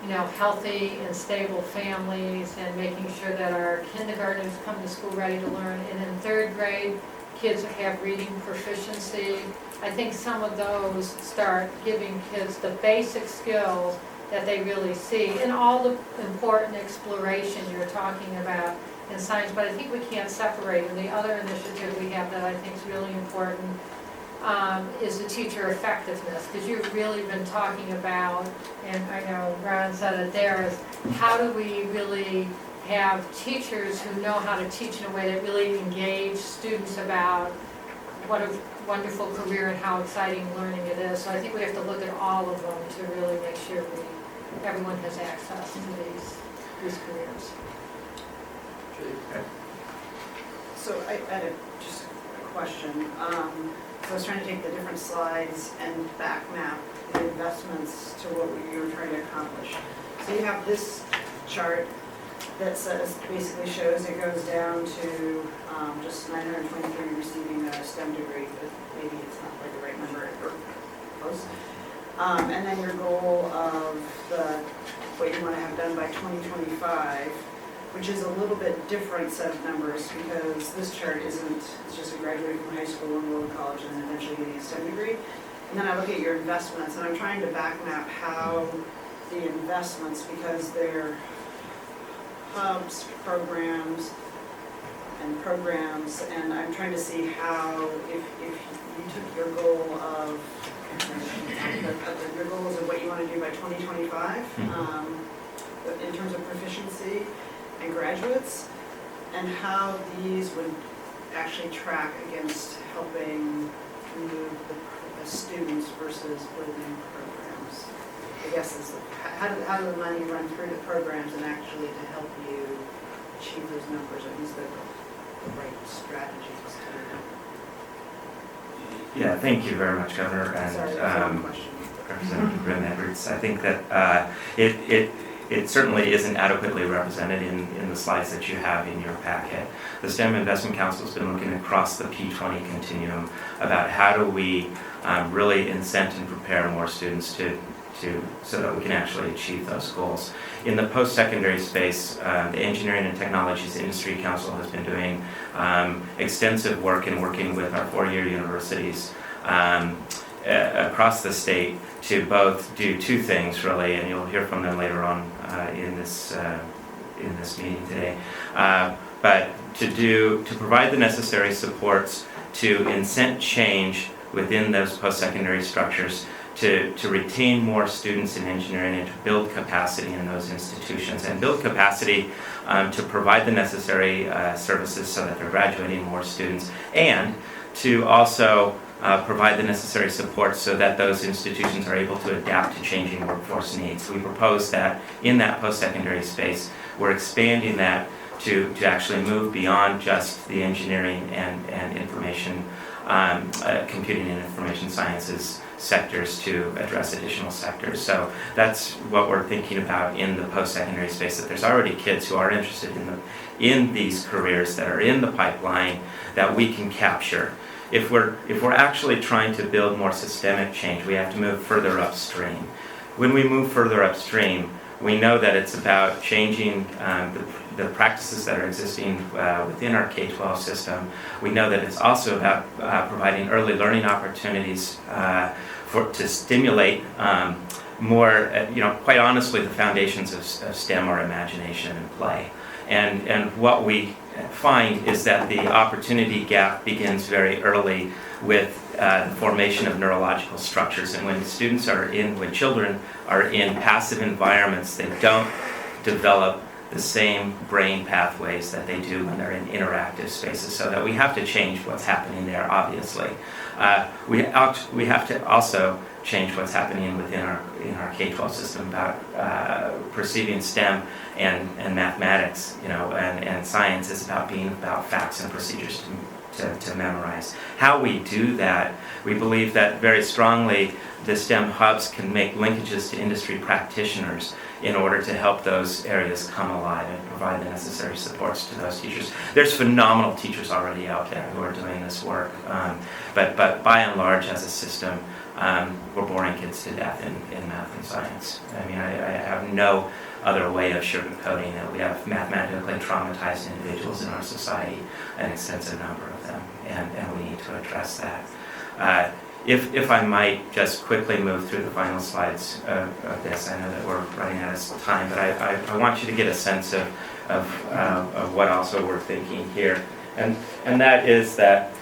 Speaker 4: you know, healthy and stable families and making sure that our kindergartners come to school ready to learn. And in third grade, kids have reading proficiency. I think some of those start giving kids the basic skills that they really see and all the important exploration you're talking about in science, but I think we can't separate them. The other initiative we have that I think is really important is the teacher effectiveness, because you've really been talking about, and I know Ron said it there, is how do we really have teachers who know how to teach in a way that really engage students about what a wonderful career and how exciting learning it is. So I think we have to look at all of them to really make sure everyone has access to these careers.
Speaker 12: So I had just a question. So I was trying to take the different slides and back map the investments to what we were trying to accomplish. So you have this chart that says, basically shows it goes down to just 923 receiving a STEM degree, but maybe it's not like the right number or close. And then your goal of what you want to have done by 2025, which is a little bit different set of numbers because this chart isn't, it's just a graduating from high school and going to college and then eventually getting a STEM degree. And then I look at your investments and I'm trying to back map how the investments, because they're hubs, programs, and I'm trying to see how, if you took your goal of, your goals of what you want to do by 2025, in terms of proficiency and graduates, and how these would actually track against helping move the students versus building programs. I guess is how do the money run through the programs and actually to help you achieve those numbers? Are these the right strategies to?
Speaker 5: Yeah, thank you very much, Governor,
Speaker 12: Sorry, that's
Speaker 5: and
Speaker 12: one question.
Speaker 5: Representative Grim Edwards. I think that it certainly isn't adequately represented in the slides that you have in your packet. The STEM Investment Council has been looking across the P20 continuum about how do we really incent and prepare more students to so that we can actually achieve those goals. In the post-secondary space, the Engineering and Technologies Industry Council has been doing extensive work in working with our four-year universities across the state to both do two things really, and you'll hear from them later on in this meeting today. But to provide the necessary supports to incent change within those post-secondary structures, to retain more students in engineering and to build capacity in those institutions, and build capacity to provide the necessary services so that they're graduating more students, and to also provide the necessary support so that those institutions are able to adapt to changing workforce needs. We propose that in that post-secondary space, we're expanding that to actually move beyond just the engineering and information, computing and information sciences sectors to address additional sectors. So that's what we're thinking about in the post-secondary space, that there's already kids who are interested in these careers that are in the pipeline that we can capture. If we're actually trying to build more systemic change, we have to move further upstream. When we move further upstream, we know that it's about changing the practices that are existing within our K-12 system. We know that it's also about providing early learning opportunities to stimulate more, quite honestly, the foundations of STEM or imagination and play. And what we find is that the opportunity gap begins very early with the formation of neurological structures. And when children are in passive environments, they don't develop the same brain pathways that they do when they're in interactive spaces. So that we have to change what's happening there, obviously. We have to also change what's happening within our K-12 system about perceiving STEM and mathematics, and science is about being about facts and procedures to memorize. How we do that, we believe that very strongly the STEM hubs can make linkages to industry practitioners in order to help those areas come alive and provide the necessary supports to those teachers. There's phenomenal teachers already out there who are doing this work, but by and large as a system, we're boring kids to death in math and science. I mean, I have no other way of sugarcoating it. We have mathematically traumatized individuals in our society, an extensive number of them, and we need to address that. If I might just quickly move through the final slides of this, I know that we're running out of time, but I want you to get a sense of what also we're thinking here, and that is that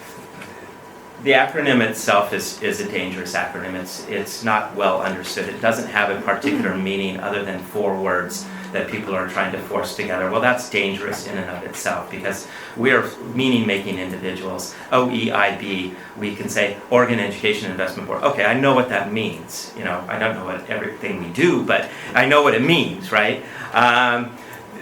Speaker 5: the acronym itself is a dangerous acronym. It's not well understood. It doesn't have a particular meaning other than 4 words that people are trying to force together. Well, that's dangerous in and of itself because we are meaning-making individuals. OEIB, we can say Oregon Education Investment Board. Okay, I know what that means. I don't know what everything we do, but I know what it means, right?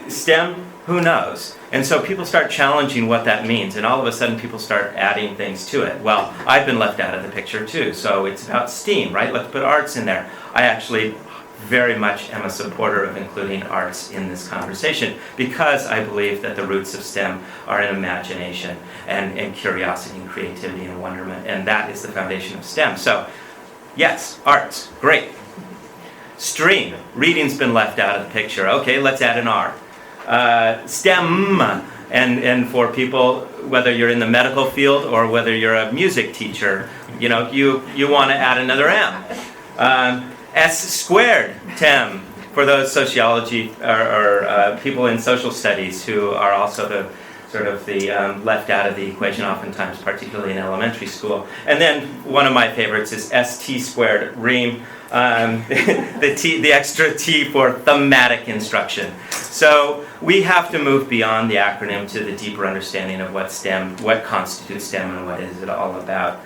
Speaker 5: STEM, who knows? And so people start challenging what that means, and all of a sudden people start adding things to it. Well, I've been left out of the picture too, so it's about STEAM, right? Let's put arts in there. I actually very much am a supporter of including arts in this conversation because I believe that the roots of STEM are in imagination and curiosity and creativity and wonderment, and that is the foundation of STEM. So, yes, arts, great. STREAM, reading's been left out of the picture. Okay, let's add an R. STEM, and for people, whether you're in the medical field or whether you're a music teacher, you want to add another M. S squared, TEM, for those sociology or people in social studies who are also the left out of the equation oftentimes, particularly in elementary school. And then one of my favorites is ST squared, REAM, the extra T for thematic instruction. So we have to move beyond the acronym to the deeper understanding of what constitutes STEM and what is it all about.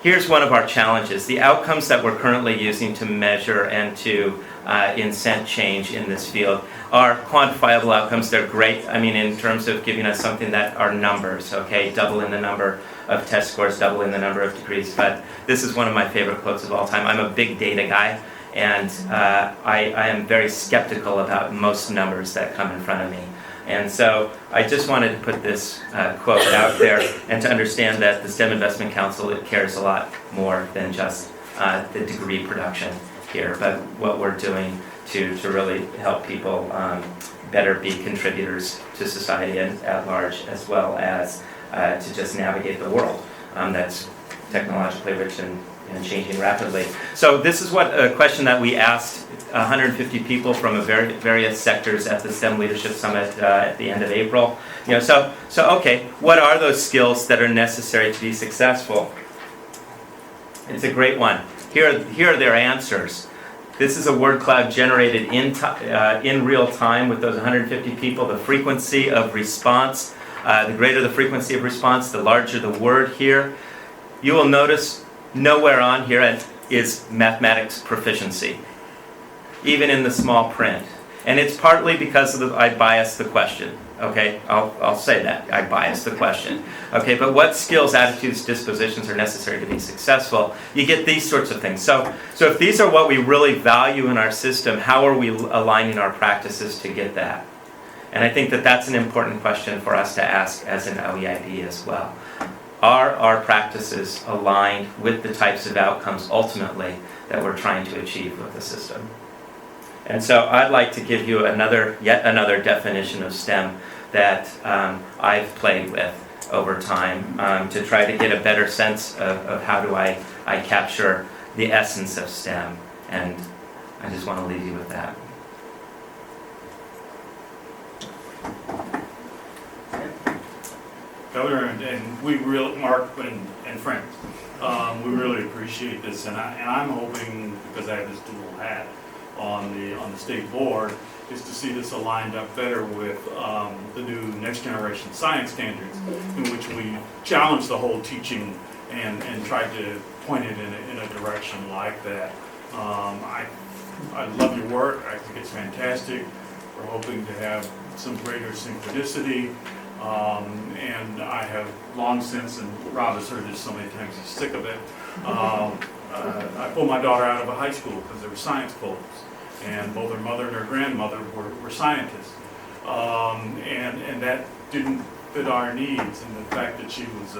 Speaker 5: Here's one of our challenges. The outcomes that we're currently using to measure and to incent change in this field are quantifiable outcomes. They're great, in terms of giving us something that are numbers, okay? Double in the number of test scores, double in the number of degrees. But this is one of my favorite quotes of all time. I'm a big data guy, and I am very skeptical about most numbers that come in front of me. And so I just wanted to put this quote out there and to understand that the STEM Investment Council, it cares a lot more than just the degree production. here, but what we're doing to really help people better be contributors to society at large, as well as to just navigate the world that's technologically rich and changing rapidly. So this is a question that we asked 150 people from various sectors at the STEM Leadership Summit at the end of April. So okay, what are those skills that are necessary to be successful? It's a great one. Here are their answers. This is a word cloud generated in real time with those 150 people. The frequency of response, the greater the frequency of response, the larger the word here. You will notice nowhere on here is mathematics proficiency, even in the small print. And it's partly because I biased the question, okay? I'll say that, I biased the question. Okay, but what skills, attitudes, dispositions are necessary to be successful? You get these sorts of things. So if these are what we really value in our system, how are we aligning our practices to get that? And I think that that's an important question for us to ask as an OEIB as well. Are our practices aligned with the types of outcomes ultimately that we're trying to achieve with the system? And so I'd like to give you yet another definition of STEM that I've played with over time to try to get a better sense of how do I capture the essence of STEM. And I just want to leave you with that.
Speaker 13: Governor, and we really, Mark and friends, we really appreciate this, and I'm hoping, because I have this dual hat on the state board, is to see this aligned up better with the new next generation science standards, in which we challenge the whole teaching and try to point it in a direction like that. I love your work. I think it's fantastic. We're hoping to have some greater synchronicity. And I have long since, and Rob has heard this so many times, he's sick of it. I pulled my daughter out of a high school because they were science clubs, and both her mother and her grandmother were scientists. And that didn't fit our needs, and the fact that she was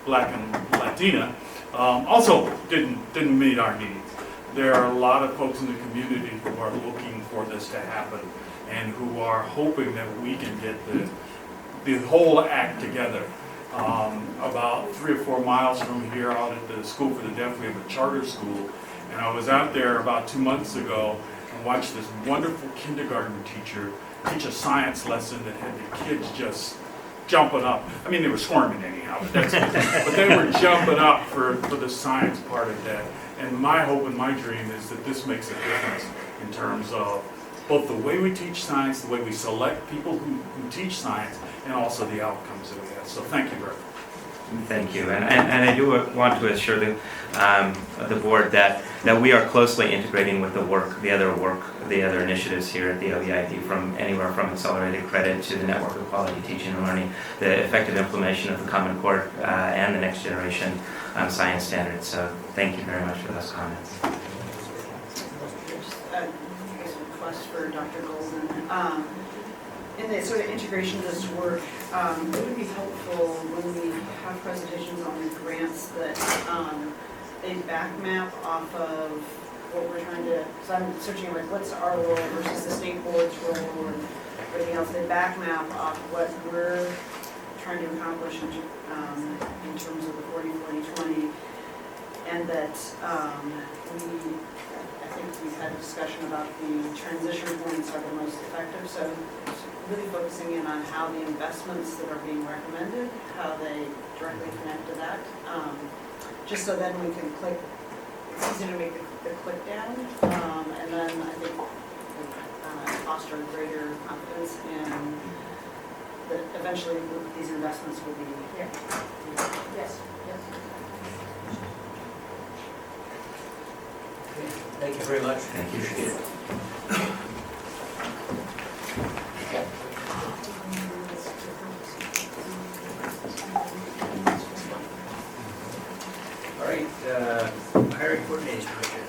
Speaker 13: black and Latina also didn't meet our needs. There are a lot of folks in the community who are looking for this to happen, and who are hoping that we can get the whole act together. About 3 or 4 miles from here, out at the School for the Deaf, we have a charter school, and I was out there about 2 months ago and watched this wonderful kindergarten teacher teach a science lesson that had the kids just jumping up. I mean, they were squirming anyhow, but they were jumping up for the science part of that. And my hope and my dream is that this makes a difference in terms of both the way we teach science, the way we select people who teach science, and also the outcomes that we have. So thank you very much.
Speaker 5: Thank you. And I do want to assure the board that we are closely integrating with the other initiatives here at the OEID, from anywhere from accelerated credit to the network of quality teaching and learning, the effective implementation of the Common Core and the next generation science standards. So thank you very much for those comments.
Speaker 12: Request for Dr. Golden. In the sort of integration of this work, it would be helpful when we have presentations on the grants that they back map off of what we're trying to, because I'm searching like what's our role versus the state board's role and everything else. They back map off what we're trying to accomplish in terms of the 40-40-20, and that I think we've had a discussion about the transition points are the most effective, so really focusing in on how the investments that are being recommended, how they directly connect to that, just so then we can click, it's easy to make the click down, and then I think foster greater confidence in that eventually these investments will be. Yeah. Yes. Yes.
Speaker 1: Thank you very much.
Speaker 5: Thank you.
Speaker 1: All right, hiring coordination project.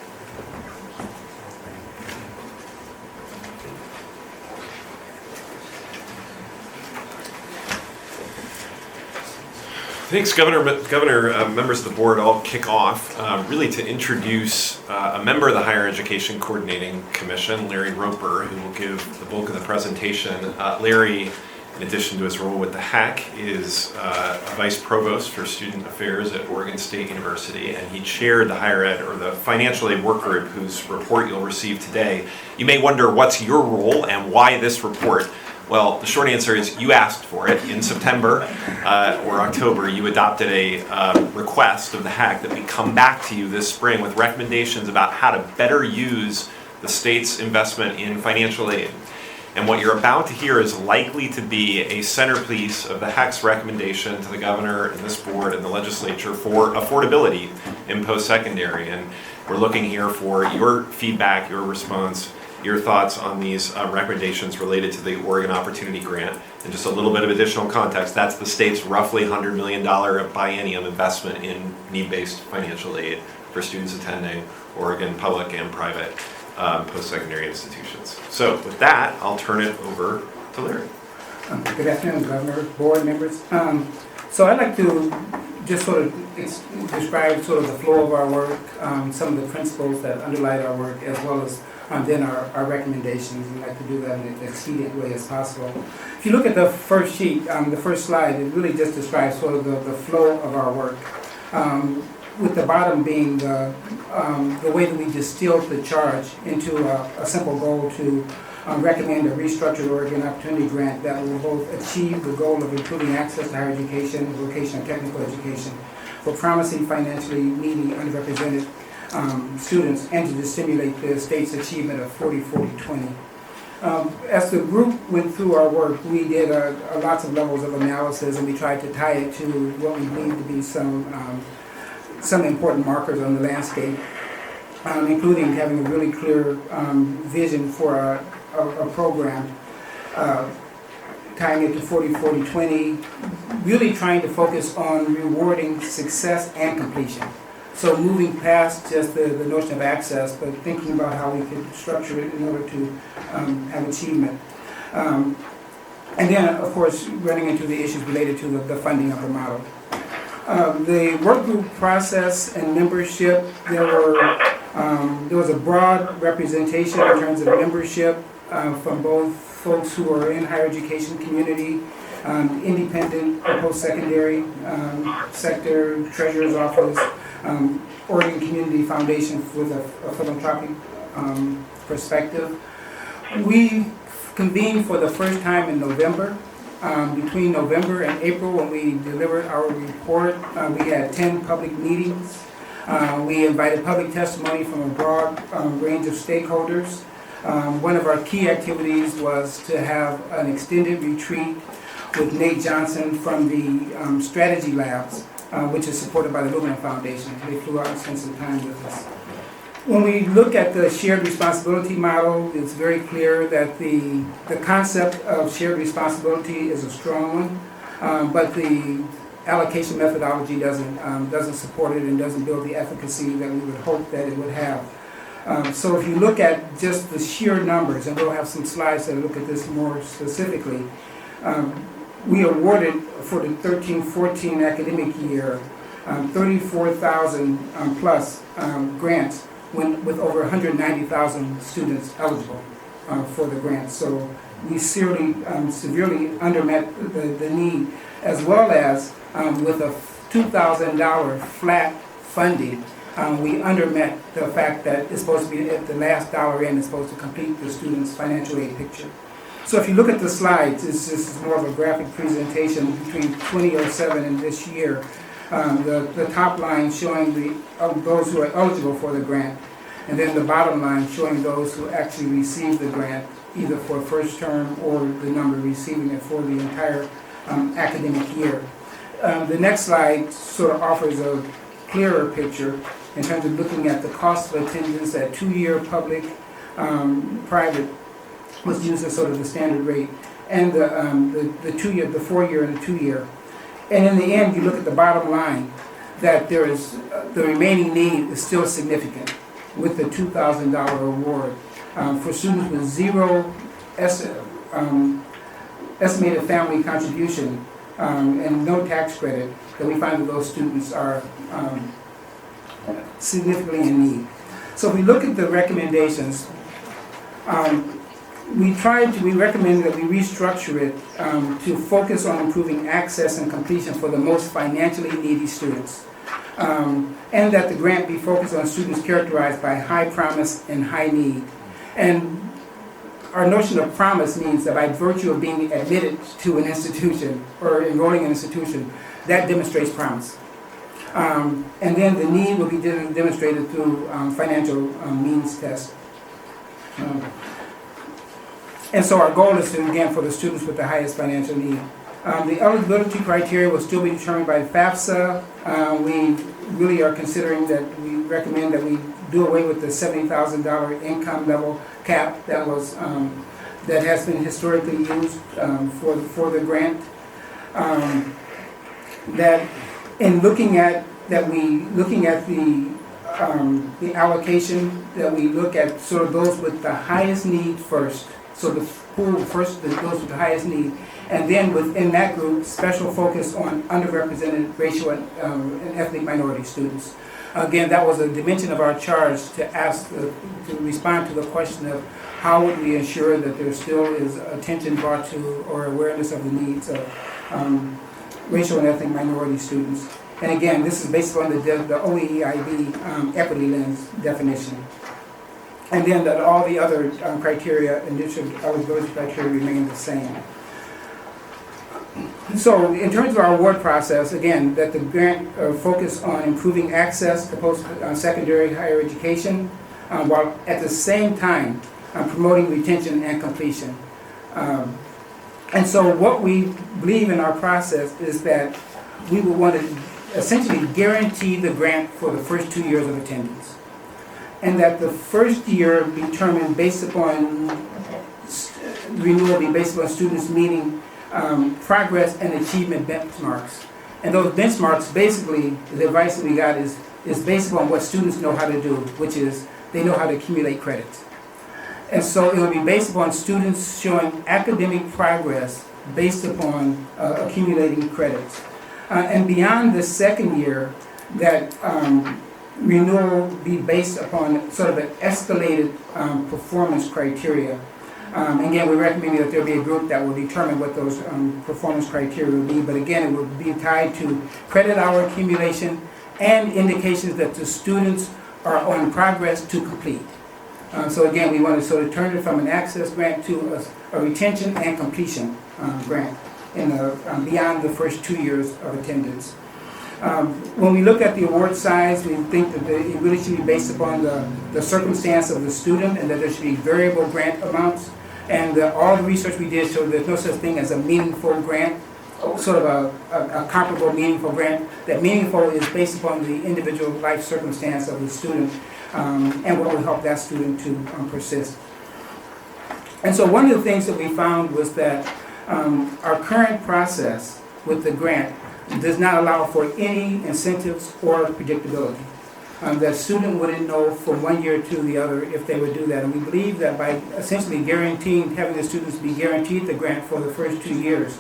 Speaker 14: Thanks, Governor. Members of the board, I'll kick off really to introduce a member of the Higher Education Coordinating Commission, Larry Roper, who will give the bulk of the presentation. Larry, in addition to his role with the HAC, is Vice Provost for Student Affairs at Oregon State University, and he chaired the higher ed, or the financial aid work group, whose report you'll receive today. You may wonder, what's your role and why this report? Well, the short answer is you asked for it. In September or October, you adopted a request of the HAC that we come back to you this spring with recommendations about how to better use the state's investment in financial aid. And what you're about to hear is likely to be a centerpiece of the HAC's recommendation to the governor and this board and the legislature for affordability in post-secondary. And we're looking here for your feedback, your response, your thoughts on these recommendations related to the Oregon Opportunity Grant. And just a little bit of additional context, that's the state's roughly $100 million biennium investment in need-based financial aid for students attending Oregon public and private post-secondary institutions. So with that, I'll turn it over to Larry.
Speaker 15: Good afternoon, Governor, board members. So I'd like to just sort of describe sort of the flow of our work, some of the principles that underlie our work, as well as then our recommendations. We'd like to do that in an expedient way as possible. If you look at the first sheet, the first slide, it really just describes sort of the flow of our work. With the bottom being the way that we distilled the charge into a simple goal to recommend a restructured Oregon Opportunity Grant that will both achieve the goal of improving access to higher education, vocational technical education for promising, financially needy, underrepresented students, and to stimulate the state's achievement of 40-40-20. As the group went through our work, we did lots of levels of analysis, and we tried to tie it to what we believe to be some important markers on the landscape, including having a really clear vision for a program, tying it to 40-40-20, really trying to focus on rewarding success and completion. So moving past just the notion of access, but thinking about how we could structure it in order to have achievement. And then, of course, running into the issues related to the funding of the model. The work group process and membership, there was a broad representation in terms of membership from both folks who are in higher education community, independent or post-secondary sector, treasurer's office, Oregon Community Foundation with a philanthropic perspective. We convened for the first time in November. Between November and April, when we delivered our report, we had 10 public meetings. We invited public testimony from a broad range of stakeholders. One of our key activities was to have an extended retreat with Nate Johnson from the Strategy Labs, which is supported by the Lumen Foundation. They flew out and spent some time with us. When we look at the shared responsibility model, it's very clear that the concept of shared responsibility is a strong one, but the allocation methodology doesn't support it and doesn't build the efficacy that we would hope that it would have. So if you look at just the sheer numbers, and we'll have some slides that look at this more specifically, we awarded for the 13-14 academic year 34,000 plus grants with over 190,000 students eligible for the grant. So we severely undermet the need, as well as with a $2,000 flat funding, we undermet the fact that it's supposed to be at the last dollar in, it's supposed to complete the student's financial aid picture. So if you look at the slides, this is more of a graphic presentation between 2007 and this year. The top line showing those who are eligible for the grant, and then the bottom line showing those who actually received the grant, either for first term or the number receiving it for the entire academic year. The next slide sort of offers a clearer picture in terms of looking at the cost of attendance at 2-year public, private was used as sort of the standard rate, and the 2-year, the 4-year and the 2-year. And in the end, you look at the bottom line, that there is the remaining need is still significant with the $2,000 award for students with zero estimated family contribution. and no tax credit, that we find that those students are significantly in need. So if we look at the recommendations, we recommend that we restructure it to focus on improving access and completion for the most financially needy students. And that the grant be focused on students characterized by high promise and high need. And our notion of promise means that by virtue of being admitted to an institution or enrolling in an institution, that demonstrates promise. And then the need will be demonstrated through financial means tests. And so our goal is to, again, for the students with the highest financial need. The eligibility criteria will still be determined by FAFSA. We really are considering that we recommend that we do away with the $70,000 income level cap that was that has been historically used for the grant. That in looking at the allocation, that we look at sort of those with the highest need first. So the pool first, those with the highest need, and then within that group, special focus on underrepresented racial and ethnic minority students. Again, that was a dimension of our charge to to respond to the question of how would we ensure that there still is attention brought to or awareness of the needs of racial and ethnic minority students. And again, this is based on the OEIB equity lens definition. And then that all the other criteria, initial eligibility criteria, remain the same. So in terms of our award process, again, that the grant focus on improving access to post-secondary higher education, while at the same time promoting retention and completion. And so what we believe in our process is that we would want to essentially guarantee the grant for the first 2 years of attendance. And that the first year be determined based upon renewal, be based upon students meeting progress and achievement benchmarks. And those benchmarks, basically, the advice that we got is based upon what students know how to do, which is they know how to accumulate credits. And so it will be based upon students showing academic progress based upon accumulating credits. And beyond the second year, that renewal be based upon sort of an escalated performance criteria. Again, we recommend that there be a group that will determine what those performance criteria will be, but again, it will be tied to credit hour accumulation and indications that the students are on progress to complete. So again, we want to sort of turn it from an access grant to a retention and completion grant beyond the first 2 years of attendance. When we look at the award size, we think that it really should be based upon the circumstance of the student, and that there should be variable grant amounts. And all the research we did showed there's no such thing as a meaningful grant, sort of a comparable meaningful grant. That meaningful is based upon the individual life circumstance of the student and what will help that student to persist. And so one of the things that we found was that our current process with the grant does not allow for any incentives or predictability. That student wouldn't know from 1 year to the other if they would do that. And we believe that by essentially having the students be guaranteed the grant for the first 2 years,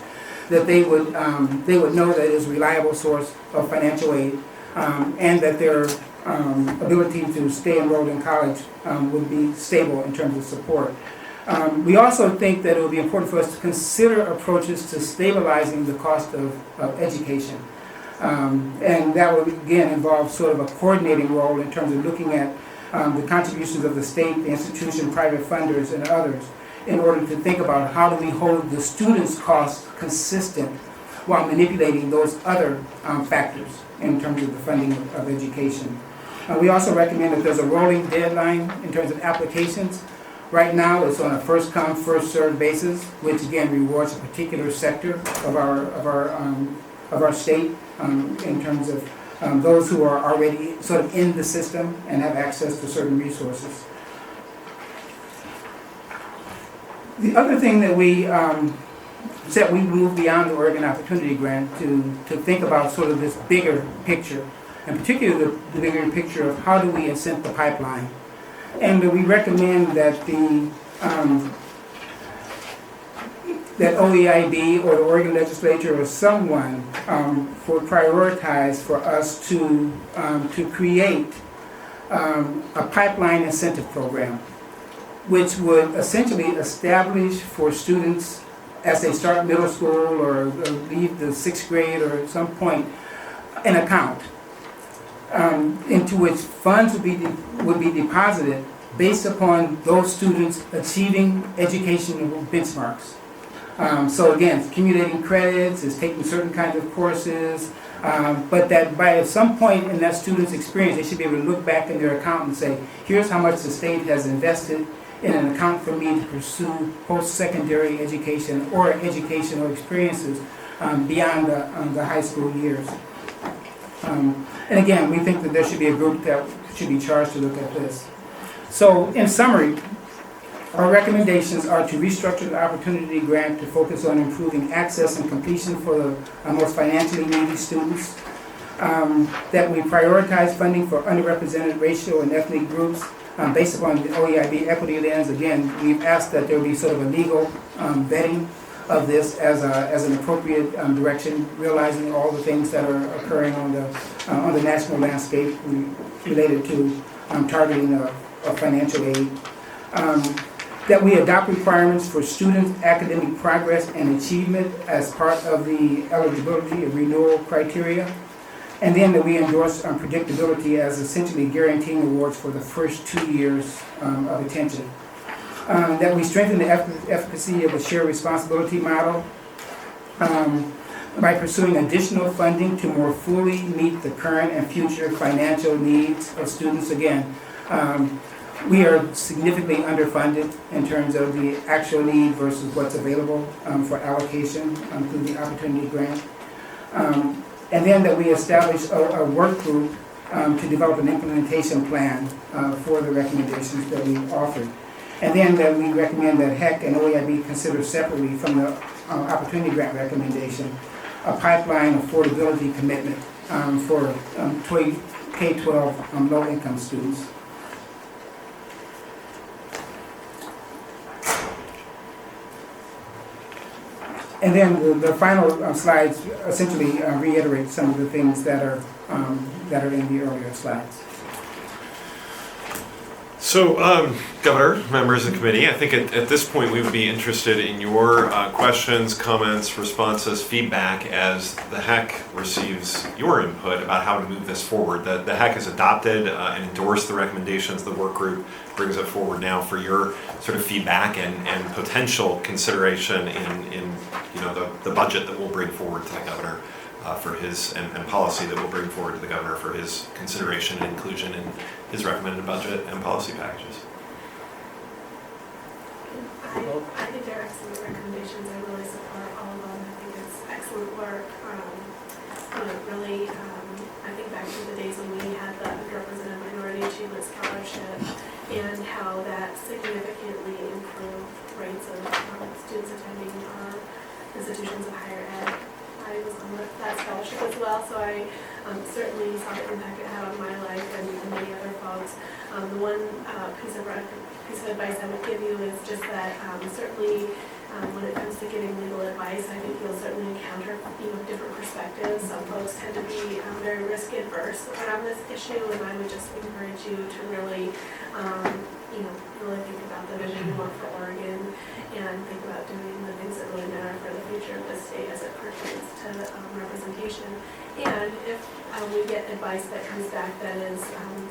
Speaker 15: that they would know that it is a reliable source of financial aid, and that their ability to stay enrolled in college would be stable in terms of support. We also think that it will be important for us to consider approaches to stabilizing the cost of education. And that would, again, involve sort of a coordinating role in terms of looking at the contributions of the state, the institution, private funders, and others, in order to think about how do we hold the students' costs consistent while manipulating those other factors in terms of the funding of education. We also recommend that there's a rolling deadline in terms of applications. Right now, it's on a first-come, first-served basis, which again rewards a particular sector of our state in terms of those who are already sort of in the system and have access to certain resources. The other thing that we said, we moved beyond the Oregon Opportunity Grant to think about sort of this bigger picture, and particularly the bigger picture of how do we incent the pipeline. And we recommend that that OEIB or the Oregon legislature or someone would prioritize for us to create a pipeline incentive program, which would essentially establish for students as they start middle school or leave the 6th grade or at some point an account into which funds would be deposited based upon those students achieving educational benchmarks. So again, it's accumulating credits, it's taking certain kinds of courses, but that by some point in that student's experience, they should be able to look back in their account and say, here's how much the state has invested in an account for me to pursue post-secondary education or educational experiences beyond the high school years. And again, we think that there should be a group that should be charged to look at this. So in summary, our recommendations are to restructure the Opportunity Grant to focus on improving access and completion for the most financially needy students, that we prioritize funding for underrepresented racial and ethnic groups based upon the OEIB equity lens. Again, we've asked that there be sort of a legal vetting of this as an appropriate direction, realizing all the things that are occurring on the national landscape related to targeting of financial aid. That we adopt requirements for student academic progress and achievement as part of the eligibility and renewal criteria. And then that we endorse predictability as essentially guaranteeing awards for the first 2 years of attention. That we strengthen the efficacy of the shared responsibility model by pursuing additional funding to more fully meet the current and future financial needs of students. Again, we are significantly underfunded in terms of the actual need versus what's available for allocation through the Opportunity Grant. And then that we establish a work group to develop an implementation plan for the recommendations that we offered. And then that we recommend that HEC and OEIB consider separately from the Opportunity Grant recommendation a pipeline affordability commitment for K-12 low-income students. And then the final slides essentially reiterate some of the things that are in the earlier slides.
Speaker 14: So, Governor, members of the committee, I think at this point we would be interested in your questions, comments, responses, feedback as the HEC receives your input about how to move this forward. The HEC has adopted and endorsed the recommendations. The work group brings it forward now for your sort of feedback and potential consideration in the budget that we'll bring forward to the governor for his and policy that we'll bring forward to the governor for his consideration and inclusion in his recommended budget and policy packages.
Speaker 11: I think they're excellent recommendations. I really support all of them. I think it's excellent work. Really, I think back to the days when we had the underrepresented minority achievement scholarship and how that significantly improved rates of students attending our institutions of higher ed. I was on that scholarship as well, so I certainly saw the impact it had on my life and many other folks. The one piece of advice I would give you is just that certainly when it comes to getting legal advice, I think you'll certainly encounter different perspectives. Some folks tend to be very risk adverse around this issue, and I would just encourage you to really really think about the vision you want for Oregon and think about doing the things that really matter for the future of the state as it pertains to representation. And if we get advice that comes back that is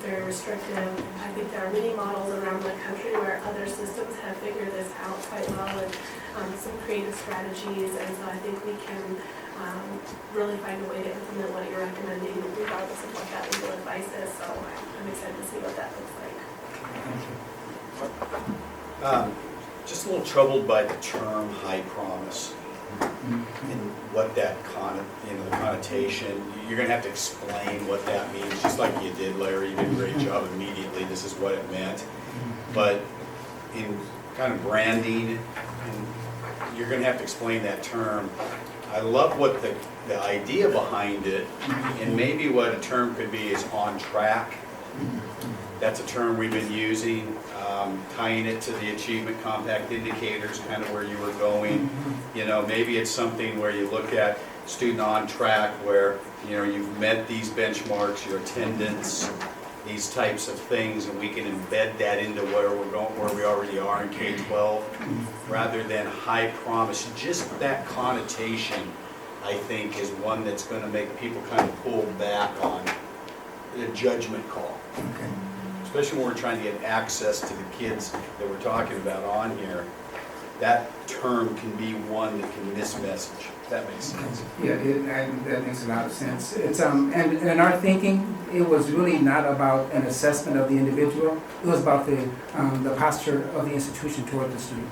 Speaker 11: very restrictive, I think there are many models around the country where other systems have figured this out quite well with some creative strategies, and so I think we can really find a way to implement what you're recommending regardless of what that legal advice is. So I'm excited to see what that looks like.
Speaker 7: Just a little troubled by the term high promise and what that the connotation. You're going to have to explain what that means, just like you did, Larry. You did a great job immediately. This is what it meant. But in kind of branding, you're going to have to explain that term. I love what the idea behind it, and maybe what a term could be is on track. That's a term we've been using. tying it to the achievement compact indicators, kind of where you were going. You know, maybe it's something where you look at student on track where, you know, you've met these benchmarks, your attendance, these types of things, and we can embed that into where we're going, where we already are in K-12, rather than high promise. Just that connotation, I think, is one that's going to make people kind of pull back on the judgment call.
Speaker 15: Okay.
Speaker 7: Especially when we're trying to get access to the kids that we're talking about on here. That term can be one that can mismessage, if that makes sense.
Speaker 15: Yeah, that makes a lot of sense. It's and in our thinking, it was really not about an assessment of the individual. It was about the posture of the institution toward the student.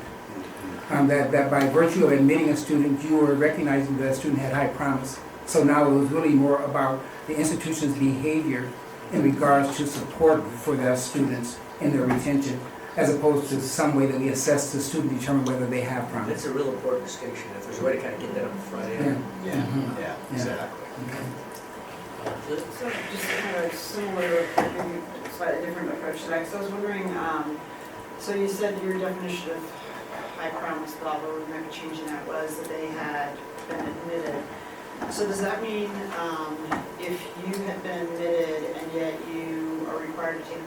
Speaker 15: That by virtue of admitting a student, you were recognizing that a student had high promise. So now it was really more about the institution's behavior in regards to support for their students in their retention, as opposed to some way that we assess the student, determine whether they have promise.
Speaker 1: That's a real important distinction, if there's a way to kind of get that on the front end.
Speaker 7: Yeah, exactly.
Speaker 15: Okay.
Speaker 12: So just kind of similar, maybe slightly different approach to that, because I was wondering, so you said your definition of high promise, blah, blah, we might be changing that, was that they had been admitted. So does that mean if you had been admitted and yet you are required to take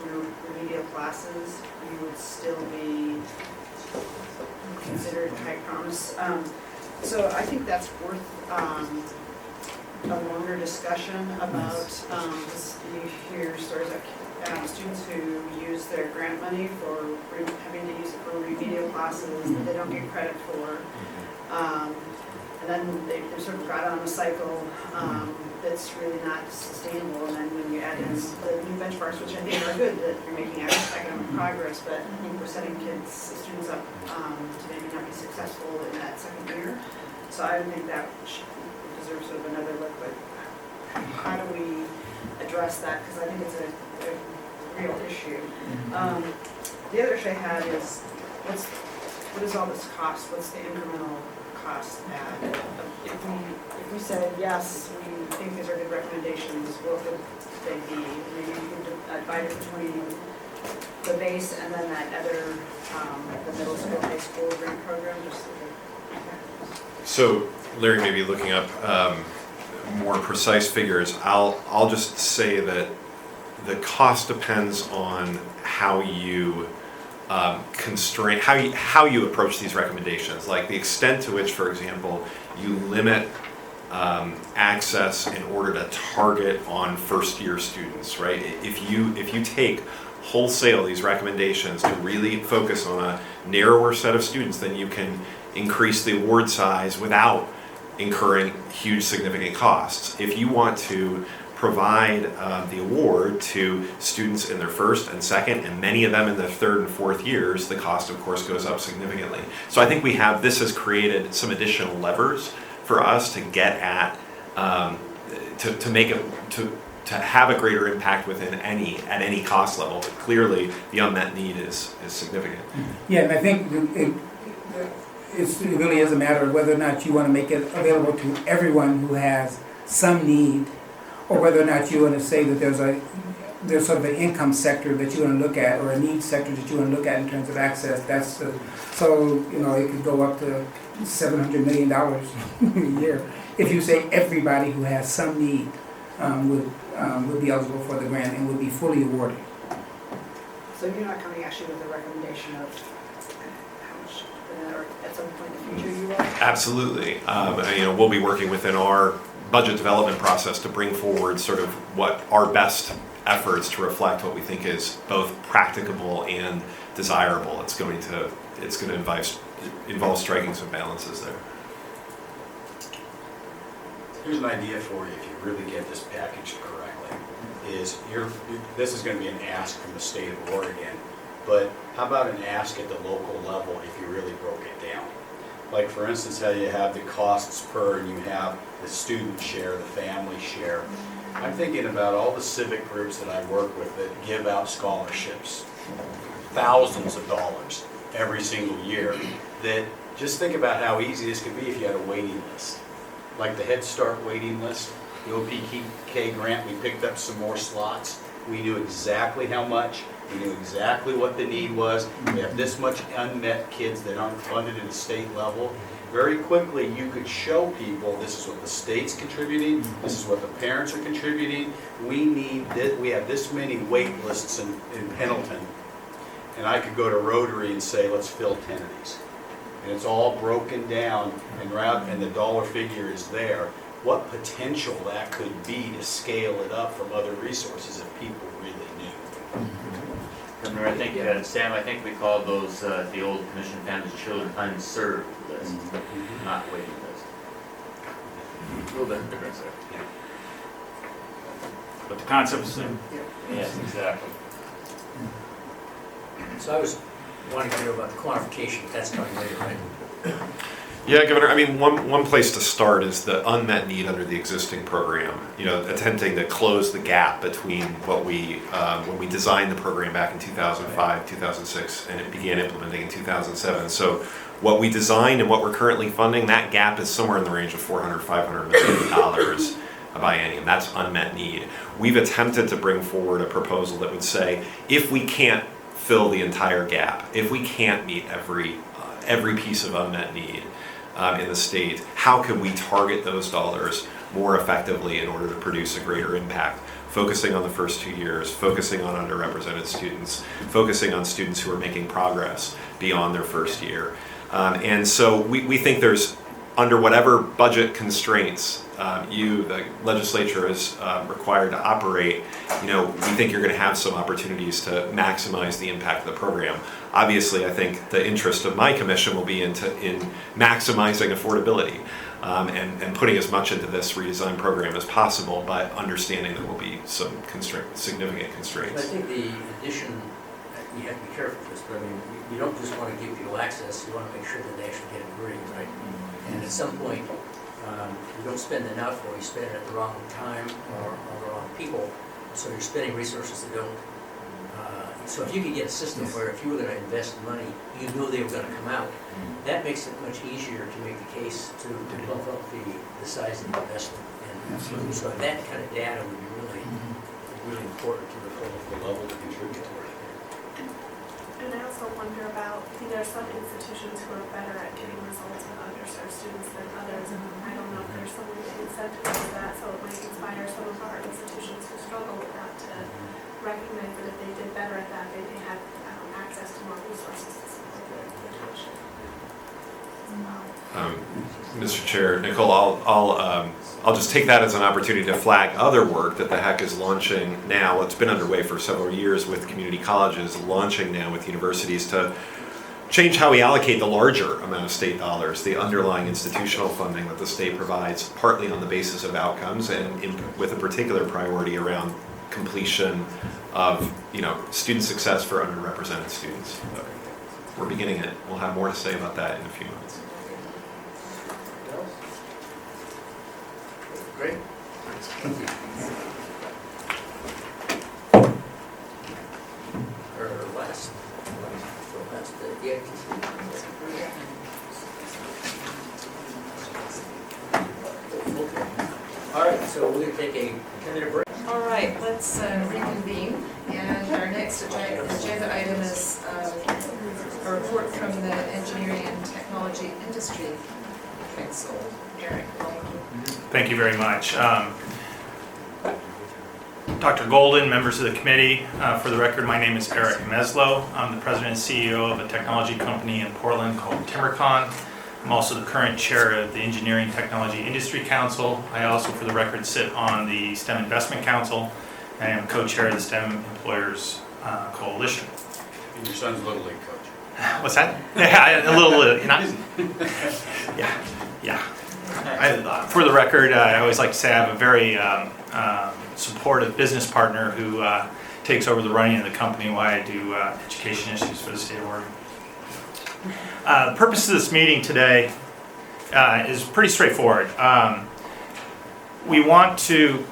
Speaker 12: remedial classes, you would still be considered high promise? So I think that's worth a longer discussion about, you hear stories of students who use their grant money for having to use it for remedial classes that they don't get credit for. And then they're sort of got on a cycle that's really not sustainable. And then when you add in the new benchmarks, which I think are good, that you're making academic progress, but I think we're setting students up to maybe not be successful in that second year. So I would think that deserves sort of another look. But how do we address that? Because I think it's a real issue. The other issue I had is what does all this cost? What's the incremental cost add? If we said, yes, we think these are good recommendations, what would they be? Maybe you could divide it between the base and then that other, the middle school, high school grant program, just
Speaker 14: So Larry may be looking up more precise figures. I'll just say that the cost depends on how you constrain, how you approach these recommendations, like the extent to which, for example, you limit access in order to target on first-year students, right? If you take wholesale these recommendations to really focus on a narrower set of students, then you can increase the award size without incurring huge significant costs. If you want to provide the award to students in their first and second, and many of them in their third and fourth years, the cost of course goes up significantly. So I think this has created some additional levers for us to get at, to make it, to have a greater impact at any cost level. But clearly the unmet need is significant.
Speaker 15: Yeah, and I think it really is a matter of whether or not you want to make it available to everyone who has some need, or whether or not you want to say that there's sort of an income sector that you want to look at, or a need sector that you want to look at in terms of access. So it could go up to $700 million a year if you say everybody who has some need would be eligible for the grant and would be fully awarded.
Speaker 12: So you're not coming actually with a recommendation of how much, or at some point in the future you will?
Speaker 14: Absolutely. We'll be working within our budget development process to bring forward sort of what our best efforts to reflect what we think is both practicable and desirable. It's going to involve striking some balances there.
Speaker 7: Here's an idea for you if you really get this packaged correctly. This is going to be an ask from the state of Oregon, but how about an ask at the local level if you really broke it down? Like for instance, how you have the costs per, and you have the student share, the family share. I'm thinking about all the civic groups that I work with that give out scholarships, thousands of dollars every single year, that just think about how easy this could be if you had a waiting list. Like the Head Start waiting list, the OPK grant, we picked up some more slots. We knew exactly how much We knew exactly what the need was. We have this much unmet kids that aren't funded at a state level. Very quickly, you could show people, this is what the state's contributing, this is what the parents are contributing. We have this many wait lists in Pendleton. And I could go to Rotary and say, let's fill 10 of these. And it's all broken down and the dollar figure is there. What potential that could be to scale it up from other resources if people really knew.
Speaker 3: Governor, I think, Sam, I think we called those, the old Commission Families and Children unserved list, not waiting list. A little bit of difference there.
Speaker 13: But the concept is the same.
Speaker 3: Yes, exactly.
Speaker 1: So I was wanting to know about the quantification, that's coming later, right?
Speaker 14: Yeah, Governor, I mean, one place to start is the unmet need under the existing program. You know, attempting to close the gap between what we, when we designed the program back in 2005, 2006, and it began implementing in 2007. So what we designed and what we're currently funding, that gap is somewhere in the range of $400, $500 million by annum. That's unmet need. We've attempted to bring forward a proposal that would say, if we can't fill the entire gap, if we can't meet every piece of unmet need in the state, how can we target those dollars more effectively in order to produce a greater impact? Focusing on the first 2 years, focusing on underrepresented students, focusing on students who are making progress beyond their first year. And so we think there's, under whatever budget constraints the legislature is required to operate, you know, we think you're going to have some opportunities to maximize the impact of the program. Obviously, I think the interest of my commission will be in maximizing affordability and putting as much into this redesign program as possible, but understanding there will be some significant constraints.
Speaker 1: I think the addition, you have to be careful with this, but I mean, you don't just want to give people access, you want to make sure that they actually get a degree, right? And at some point, you don't spend enough, or you spend it at the wrong time, or on the wrong people, so you're spending resources that don't. So if you could get a system where if you were going to invest money, you knew they were going to come out, that makes it much easier to make the case to bump up the size of the investment. And so that kind of data would be really important to the
Speaker 7: level to contribute to it.
Speaker 11: And I also wonder about, there are some institutions who are better at getting results with underserved students than others, and I don't know if there's some incentive for that, so it might inspire some of our institutions who struggle with that to recognize that if they did better at that, they have access to more resources to support their tuition.
Speaker 14: Mr. Chair, Nicole, I'll just take that as an opportunity to flag other work that the HEC is launching now. It's been underway for several years with community colleges, launching now with universities to change how we allocate the larger amount of state dollars, the underlying institutional funding that the state provides, partly on the basis of outcomes and with a particular priority around completion of, you know, student success for underrepresented students. We're beginning it. We'll have more to say about that in a few months.
Speaker 1: Great. Or last, All right, so we're going to take a 10-minute break.
Speaker 16: All right, let's reconvene, and our next agenda item is a report from the Engineering and Technology Industry Council. Eric,
Speaker 17: thank you very much. Dr. Golden, members of the committee, for the record, my name is Eric Meslow. I'm the president and CEO of a technology company in Portland called Timbercon. I'm also the current chair of the Engineering Technology Industry Council. I also, for the record, sit on the STEM Investment Council, and I am co-chair of the STEM Employers Coalition.
Speaker 7: And your son's Little League coach.
Speaker 17: What's that? Yeah, a little, you know? Yeah. For the record, I always like to say I have a very supportive business partner who takes over the running of the company while I do education issues for the state of Oregon. The purpose of this meeting today is pretty straightforward. We want to...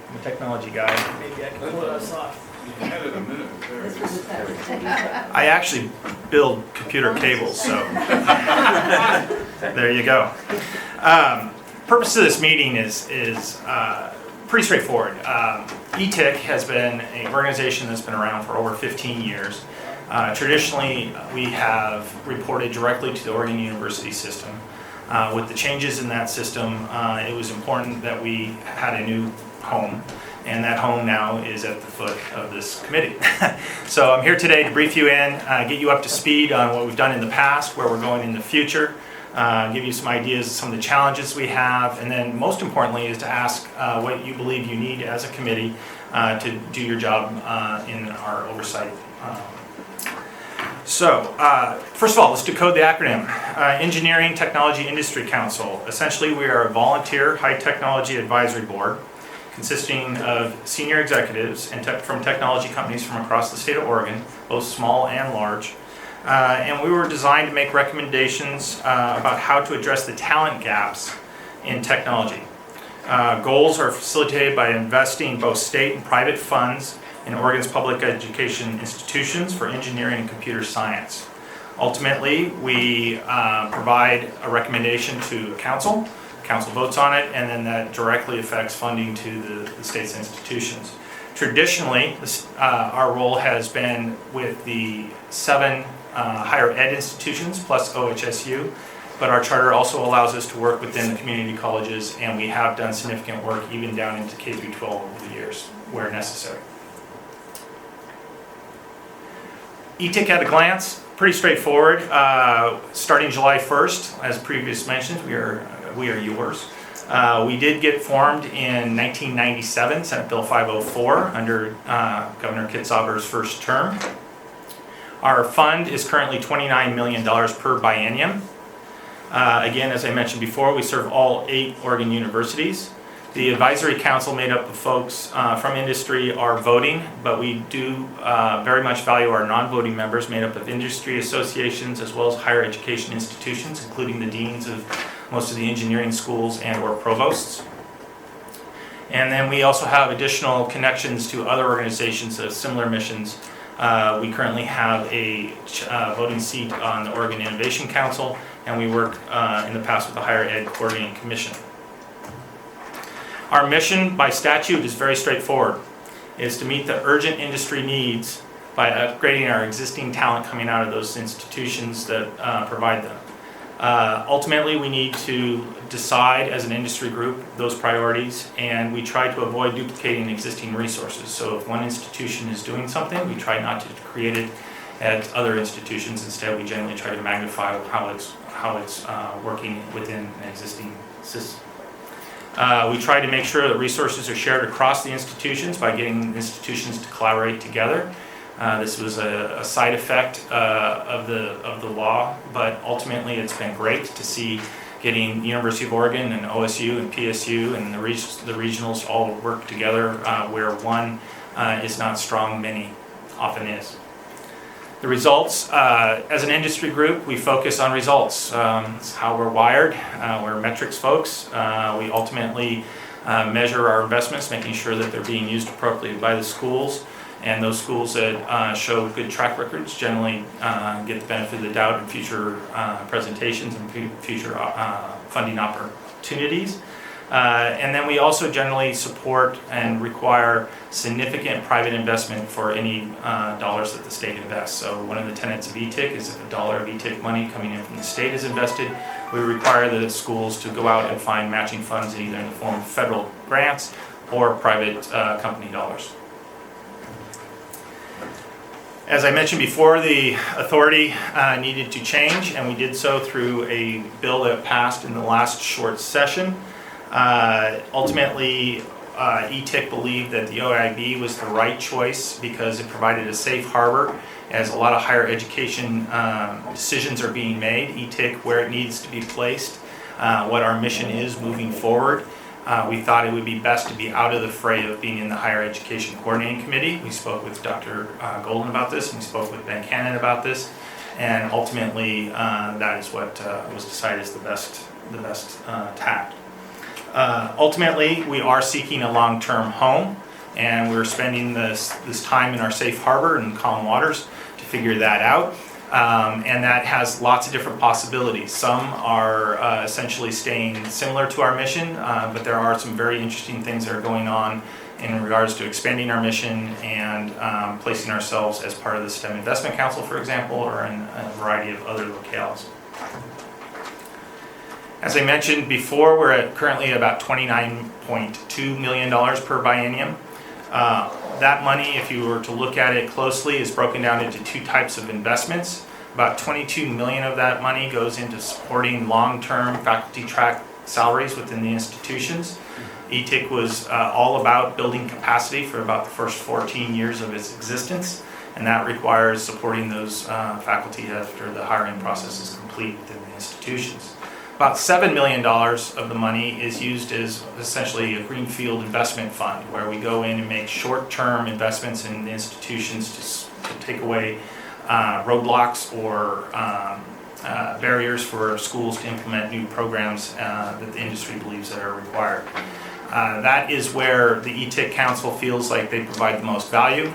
Speaker 17: I'm a technology guy. Maybe I can pull us off.
Speaker 13: You had it a minute there.
Speaker 17: I actually build computer cables, so there you go. Purpose of this meeting is pretty straightforward. ETIC has been an organization that's been around for over 15 years. Traditionally, we have reported directly to the Oregon University system. With the changes in that system, it was important that we had a new home, and that home now is at the foot of this committee. So I'm here today to brief you in, get you up to speed on what we've done in the past, where we're going in the future, give you some ideas of some of the challenges we have, and then most importantly is to ask what you believe you need as a committee to do your job in our oversight. So, first of all, let's decode the acronym. Engineering Technology Industry Council. Essentially, we are a volunteer high technology advisory board consisting of senior executives and from technology companies from across the state of Oregon, both small and large. And we were designed to make recommendations about how to address the talent gaps in technology. Goals are facilitated by investing both state and private funds in Oregon's public education institutions for engineering and computer science. Ultimately, we provide a recommendation to council. Council votes on it, and then that directly affects funding to the state's institutions. Traditionally, our role has been with the 7 higher ed institutions plus OHSU, but our charter also allows us to work within the community colleges, and we have done significant work even down into K through 12 over the years where necessary. ETIC at a glance, pretty straightforward. Starting July 1st, as previously mentioned, we are yours. We did get formed in 1997, Senate Bill 504, under Governor Kitzhaber's first term. Our fund is currently $29 million per biennium. Again, as I mentioned before, we serve all 8 Oregon universities. The advisory council made up of folks from industry are voting, but we do very much value our non-voting members made up of industry associations as well as higher education institutions, including the deans of most of the engineering schools and or provosts. And then we also have additional connections to other organizations that have similar missions. We currently have a voting seat on the Oregon Innovation Council, and we work in the past with the Higher Ed Coordinating Commission. Our mission by statute is very straightforward. It's to meet the urgent industry needs by upgrading our existing talent coming out of those institutions that provide them. Ultimately, we need to decide as an industry group those priorities, and we try to avoid duplicating existing resources. So if one institution is doing something, we try not to create it at other institutions. Instead, we generally try to magnify how it's working within an existing system. We try to make sure that resources are shared across the institutions by getting institutions to collaborate together. This was a side effect of the law, but ultimately it's been great to see getting University of Oregon and OSU and PSU and the regionals all work together where one is not strong, many often is. The results, as an industry group, we focus on results. It's how we're wired. We're metrics folks. We ultimately measure our investments, making sure that they're being used appropriately by the schools. And those schools that show good track records generally get the benefit of the doubt in future presentations and future funding opportunities. And then we also generally support and require significant private investment for any dollars that the state invests. So one of the tenets of ETIC is if $1 of ETIC money coming in from the state is invested, we require the schools to go out and find matching funds either in the form of federal grants or private company dollars. As I mentioned before, the authority needed to change, and we did so through a bill that passed in the last short session. Ultimately, ETIC believed that the OIB was the right choice because it provided a safe harbor as a lot of higher education decisions are being made. ETIC, where it needs to be placed, what our mission is moving forward. We thought it would be best to be out of the fray of being in the Higher Education Coordinating Committee. We spoke with Dr. Golden about this, and we spoke with Ben Cannon about this, and ultimately that is what was decided as the best tact. Ultimately, we are seeking a long-term home, and we're spending this time in our safe harbor and calm waters to figure that out. And that has lots of different possibilities. Some are essentially staying similar to our mission, but there are some very interesting things that are going on in regards to expanding our mission and placing ourselves as part of the STEM Investment Council, for example, or in a variety of other locales. As I mentioned before, we're currently at about $29.2 million per biennium. That money, if you were to look at it closely, is broken down into two types of investments. About $22 million of that money goes into supporting long-term faculty track salaries within the institutions. ETIC was all about building capacity for about the first 14 years of its existence, and that requires supporting those faculty after the hiring process is complete within the institutions. About $7 million of the money is used as essentially a greenfield investment fund, where we go in and make short-term investments in the institutions to take away roadblocks or barriers for schools to implement new programs that the industry believes that are required. That is where the ETIC Council feels like they provide the most value,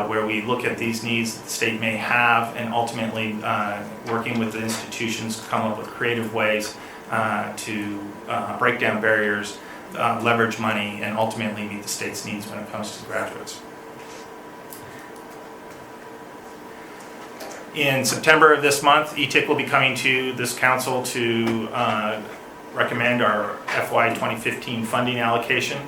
Speaker 17: where we look at these needs that the state may have and ultimately working with the institutions to come up with creative ways to break down barriers, leverage money, and ultimately meet the state's needs when it comes to graduates. In September of this month, ETIC will be coming to this council to recommend our FY 2015 funding allocation.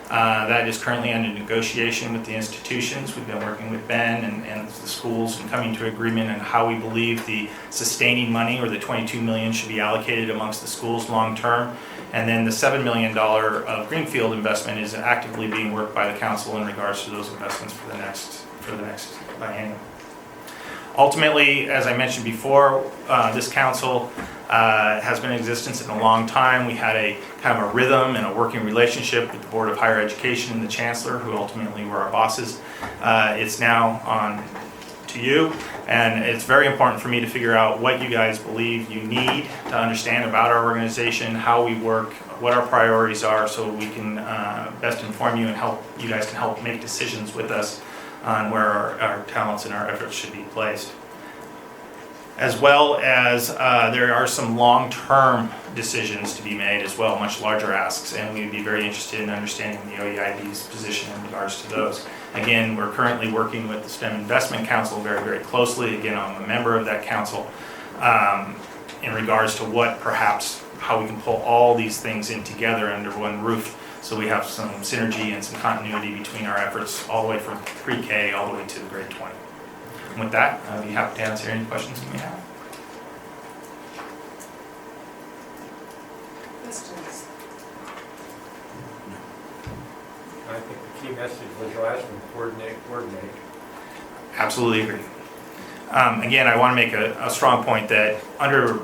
Speaker 17: That is currently under negotiation with the institutions. We've been working with Ben and the schools and coming to agreement on how we believe the sustaining money, or the $22 million, should be allocated amongst the schools long term. And then the $7 million of greenfield investment is actively being worked by the council in regards to those investments for the next biennium. Ultimately, as I mentioned before, this council has been in existence in a long time. We had a kind of a rhythm and a working relationship with the Board of Higher Education and the Chancellor, who ultimately were our bosses. It's now on to you, and it's very important for me to figure out what you guys believe you need to understand about our organization, how we work, what our priorities are, so we can best inform you and help you guys can help make decisions with us on where our talents and our efforts should be placed. As well as there are some long-term decisions to be made as well, much larger asks, and we'd be very interested in understanding the OEID's position in regards to those. Again, we're currently working with the STEM Investment Council very, very closely. Again, I'm a member of that council in regards to how we can pull all these things in together under one roof, so we have some synergy and some continuity between our efforts all the way from pre-K all the way to the grade 20. And with that, I'd be happy to answer any questions you may have.
Speaker 16: Questions?
Speaker 2: I think the key message was your last one, coordinate.
Speaker 17: Absolutely agree. Again, I want to make a strong point that under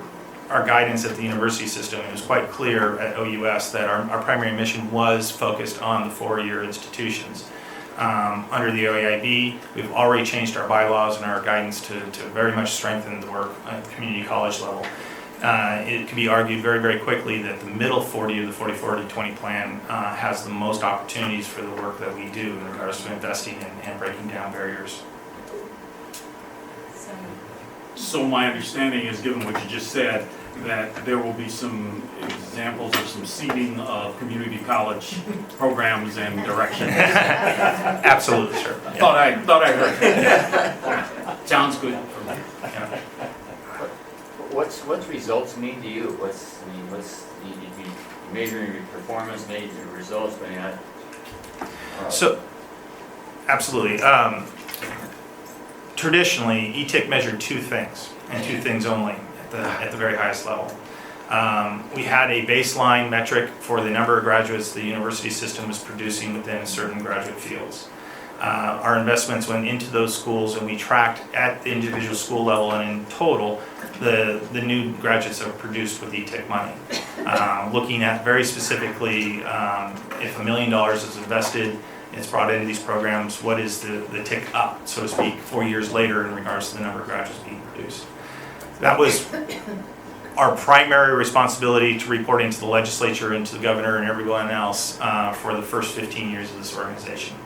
Speaker 17: our guidance at the university system, it was quite clear at OUS that our primary mission was focused on the four-year institutions. Under the OEIB, we've already changed our bylaws and our guidance to very much strengthen the work at the community college level. It can be argued very, very quickly that the middle 40 of the 40-40-20 plan has the most opportunities for the work that we do in regards to investing and breaking down barriers.
Speaker 13: So my understanding is, given what you just said, that there will be some examples of some seeding of community college programs and direction.
Speaker 17: Absolutely, sir.
Speaker 13: Thought I heard. Sounds good for me.
Speaker 17: Yeah.
Speaker 3: What's results mean to you? You measuring your performance, measuring your results, but
Speaker 17: So, absolutely. Traditionally, ETIC measured two things, and two things only at the very highest level. We had a baseline metric for the number of graduates the university system was producing within certain graduate fields. Our investments went into those schools, and we tracked at the individual school level and in total the new graduates that were produced with ETIC money. Looking at very specifically if $1 million is invested, it's brought into these programs, what is the tick up, so to speak, 4 years later in regards to the number of graduates being produced. That was our primary responsibility to reporting to the legislature and to the governor and everyone else for the first 15 years of this organization.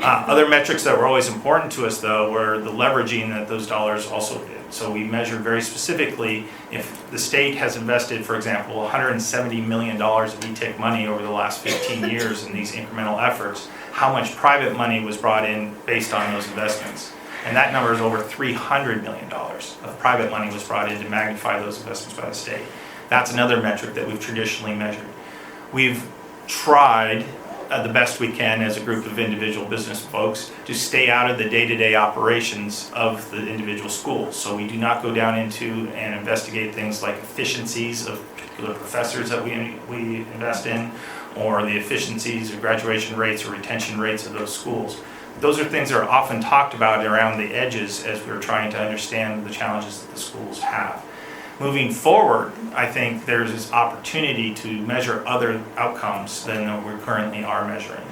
Speaker 17: Other metrics that were always important to us, though, were the leveraging that those dollars also did. So we measured very specifically if the state has invested, for example, $170 million of ETIC money over the last 15 years in these incremental efforts, how much private money was brought in based on those investments. And that number is over $300 million of private money was brought in to magnify those investments by the state. That's another metric that we've traditionally measured. We've tried the best we can as a group of individual business folks to stay out of the day-to-day operations of the individual schools. So we do not go down into and investigate things like efficiencies of particular professors that we invest in, or the efficiencies or graduation rates or retention rates of those schools. Those are things that are often talked about around the edges as we're trying to understand the challenges that the schools have. Moving forward, I think there's this opportunity to measure other outcomes than we currently are measuring.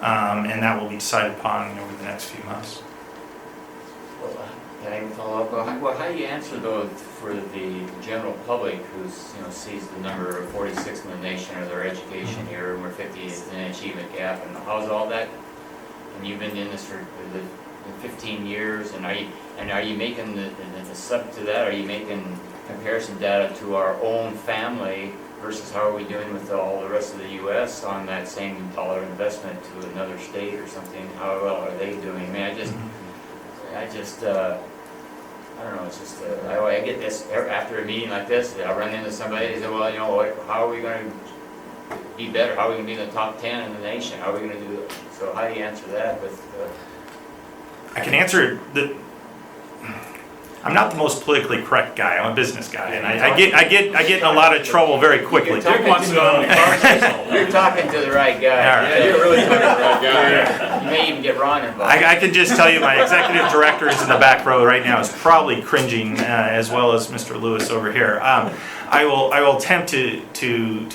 Speaker 17: And that will be decided upon over the next few months.
Speaker 3: Well, can I follow up? Well, how do you answer though for the general public who's, sees the number of 46th in the nation or their education here, and we're 50th in achievement gap, and how's all that? And you've been in this for 15 years, and are you making the sub to that? Are you making comparison data to our own family versus how are we doing with all the rest of the U.S. on that same dollar investment to another state or something? How well are they doing? I mean, I don't know, it's just, I get this, after a meeting like this, I run into somebody and say, well, how are we going to be better? How are we going to be in the top 10 in the nation? How are we going to do it? So how do you answer that with...
Speaker 17: I can answer I'm not the most politically correct guy. I'm a business guy, and I get in a lot of trouble very quickly.
Speaker 3: You're talking to the right guy.
Speaker 17: Right.
Speaker 3: Yeah, you're really talking to the right guy. You may even get Ron involved.
Speaker 17: I can just tell you my executive director is in the back row right now is probably cringing as well as Mr. Lewis over here. I will attempt to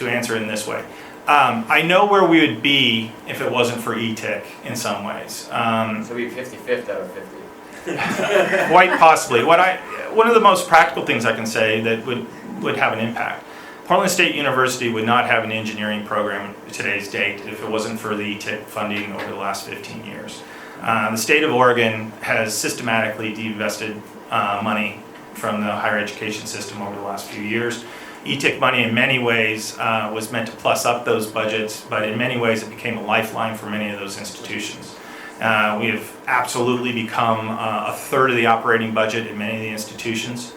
Speaker 17: answer in this way. I know where we would be if it wasn't for ETIC in some ways.
Speaker 3: So we'd be 55th out of 50.
Speaker 17: Quite possibly. One of the most practical things I can say that would have an impact. Portland State University would not have an engineering program at today's date if it wasn't for the ETIC funding over the last 15 years. The state of Oregon has systematically divested money from the higher education system over the last few years. ETIC money in many ways was meant to plus up those budgets, but in many ways it became a lifeline for many of those institutions. We have absolutely become a third of the operating budget in many of the institutions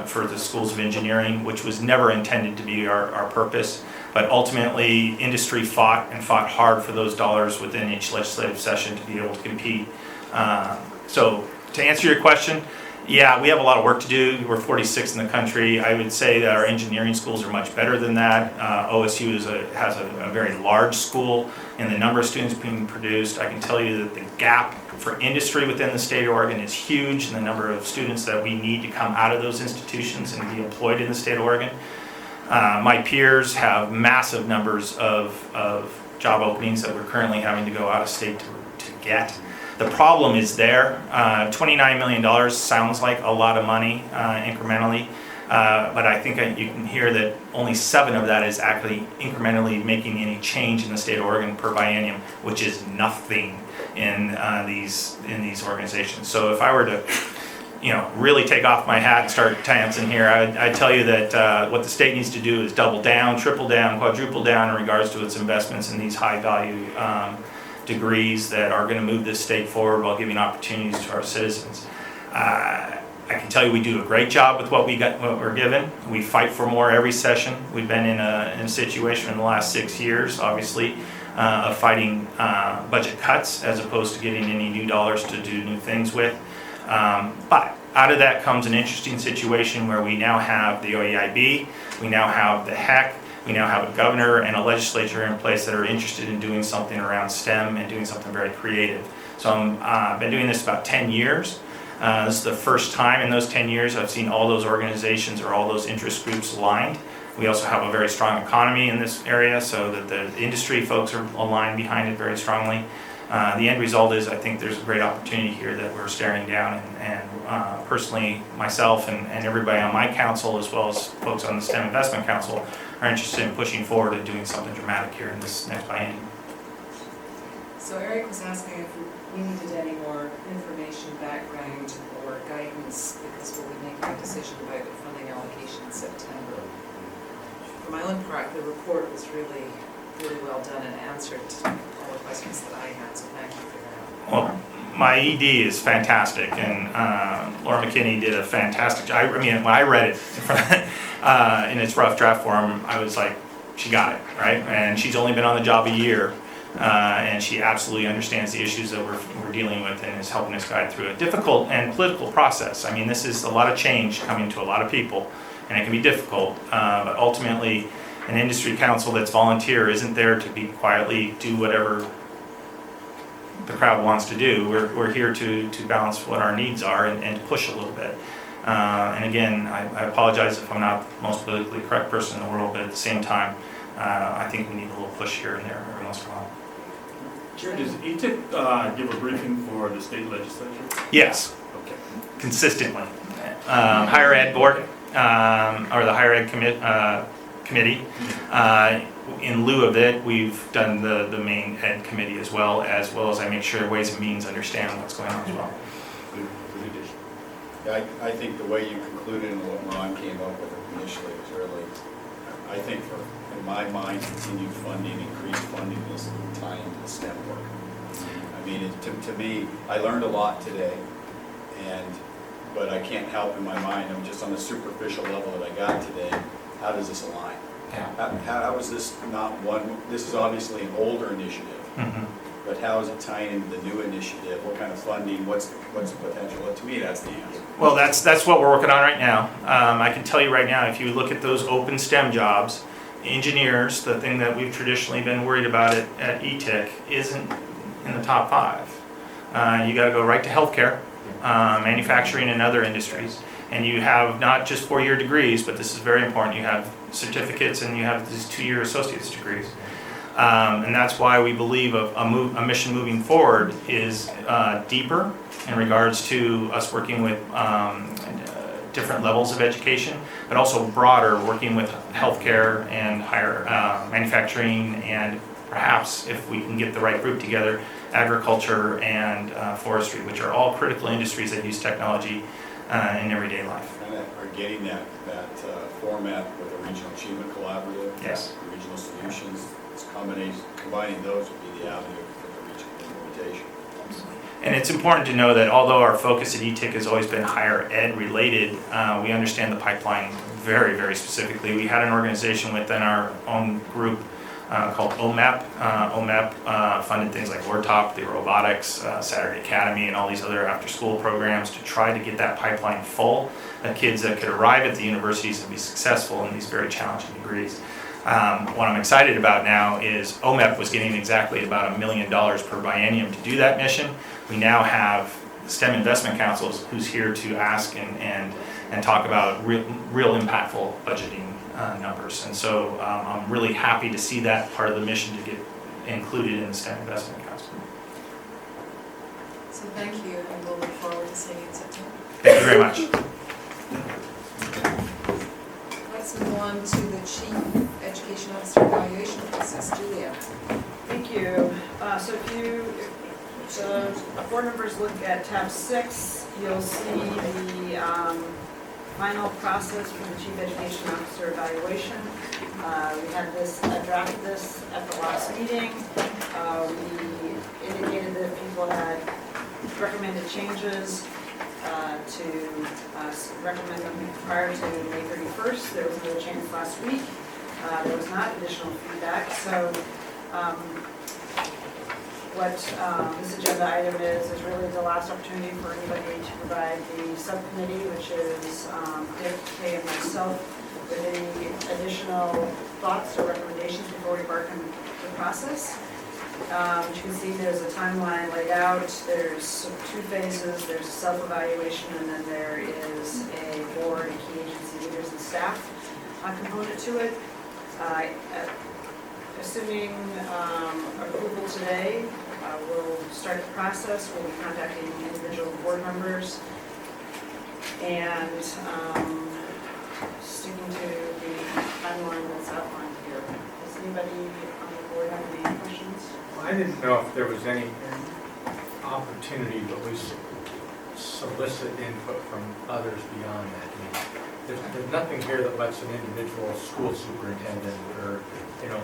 Speaker 17: for the schools of engineering, which was never intended to be our purpose. But ultimately, industry fought hard for those dollars within each legislative session to be able to compete. So to answer your question, yeah, we have a lot of work to do. We're 46th in the country. I would say that our engineering schools are much better than that. OSU has a very large school in the number of students being produced. I can tell you that the gap for industry within the state of Oregon is huge in the number of students that we need to come out of those institutions and be employed in the state of Oregon. My peers have massive numbers of job openings that we're currently having to go out of state to get. The problem is there. $29 million sounds like a lot of money incrementally, but I think you can hear that only 7 of that is actually incrementally making any change in the state of Oregon per biennium, which is nothing in these organizations. So if I were to really take off my hat and start dancing here, I'd tell you that what the state needs to do is double down, triple down, quadruple down in regards to its investments in these high value degrees that are going to move this state forward while giving opportunities to our citizens. I can tell you we do a great job with what we're given. We fight for more every session. We've been in a situation in the last 6 years, obviously, of fighting budget cuts as opposed to getting any new dollars to do new things with. But out of that comes an interesting situation where we now have the OEIB, we now have the HEC, we now have a governor and a legislature in place that are interested in doing something around STEM and doing something very creative. So I've been doing this about 10 years. This is the first time in those 10 years I've seen all those organizations or all those interest groups aligned. We also have a very strong economy in this area, so that the industry folks are aligned behind it very strongly. The end result is I think there's a great opportunity here that we're staring down, and personally, myself and everybody on my council, as well as folks on the STEM Investment Council, are interested in pushing forward and doing something dramatic here in this next biennium.
Speaker 16: So Eric was asking if we needed any more information, background, or guidance, because we'll be making a decision about the funding allocation in September. For my own part, the report was really well done and answered all the questions that I had, so thank you for that.
Speaker 17: Well, my ED is fantastic, and Laura McKinney did a fantastic job. I mean, when I read it in its rough draft form, I was like, she got it, right? And she's only been on the job a year, and she absolutely understands the issues that we're dealing with and is helping us guide through a difficult and political process. I mean, this is a lot of change coming to a lot of people, and it can be difficult, but ultimately, an industry council that's volunteer isn't there to be quietly do whatever the crowd wants to do. We're here to balance what our needs are and to push a little bit. And again, I apologize if I'm not the most politically correct person in the world, but at the same time, I think we need a little push here and there every once in a while.
Speaker 13: Chair, does ETIC give a briefing for the state legislature?
Speaker 17: Yes,
Speaker 13: Okay.
Speaker 17: consistently. Higher Ed Board, or the Higher Ed Committee. In lieu of it, we've done the main ed committee as well as I make sure Ways and Means understand what's going on as well.
Speaker 13: Good addition.
Speaker 7: Yeah, I think the way you concluded and what Ron came up with initially was really, I think in my mind, continued funding, increased funding is tying to the STEM work. I mean, to me, I learned a lot today, but I can't help in my mind, I'm just on the superficial level that I got today, how does this align? How is this not one, this is obviously an older initiative, but how is it tying into the new initiative? What kind of funding, what's the potential? Well, to me, that's the answer.
Speaker 17: Well, that's what we're working on right now. I can tell you right now, if you look at those open STEM jobs, engineers, the thing that we've traditionally been worried about at ETIC, isn't in the top 5. You got to go right to healthcare, manufacturing, and other industries. And you have not just 4-year degrees, but this is very important, you have certificates and you have these 2-year associate's degrees. And that's why we believe a mission moving forward is deeper in regards to us working with different levels of education, but also broader, working with healthcare and higher manufacturing, and perhaps if we can get the right group together, agriculture and forestry, which are all critical industries that use technology in everyday life.
Speaker 7: And are getting that format with the Regional Achievement Collaborative,
Speaker 17: Yes.
Speaker 7: the regional solutions, it's combining those would be the avenue for the regional implementation.
Speaker 17: And it's important to know that although our focus at ETIC has always been higher ed related, we understand the pipeline very, very specifically. We had an organization within our own group called OMAP. OMAP funded things like WordTalk, the robotics, Saturday Academy, and all these other after-school programs to try to get that pipeline full of kids that could arrive at the universities and be successful in these very challenging degrees. What I'm excited about now is OMAP was getting exactly about $1 million per biennium to do that mission. We now have STEM Investment Councils who's here to ask and talk about real impactful budgeting numbers. And so I'm really happy to see that part of the mission to get included in the STEM Investment Council.
Speaker 16: So thank you, and we'll look forward to seeing you in September.
Speaker 17: Thank you very much.
Speaker 16: Let's move on to the Chief Education Officer evaluation process. Julia.
Speaker 12: Thank you. So if the board members look at tab 6, you'll see the final process for the Chief Education Officer evaluation. We had this, I drafted this at the last meeting. We indicated that people had recommended changes to recommend them prior to May 31st. There was no change last week. There was not additional feedback. So what this agenda item is really the last opportunity for anybody to provide the subcommittee, which is Dick, Kay, and myself, with any additional thoughts or recommendations before we embark on the process. As you can see, there's a timeline laid out. There's 2 phases. There's a self-evaluation, and then there is a board and key agency leaders and staff component to it. Assuming approval today, we'll start the process, we'll be contacting individual board members, and sticking to the timeline that's outlined here. Does anybody on the board have any questions?
Speaker 2: I didn't know if there was any opportunity to at least solicit input from others beyond that. I mean, there's nothing here that lets an individual school superintendent or,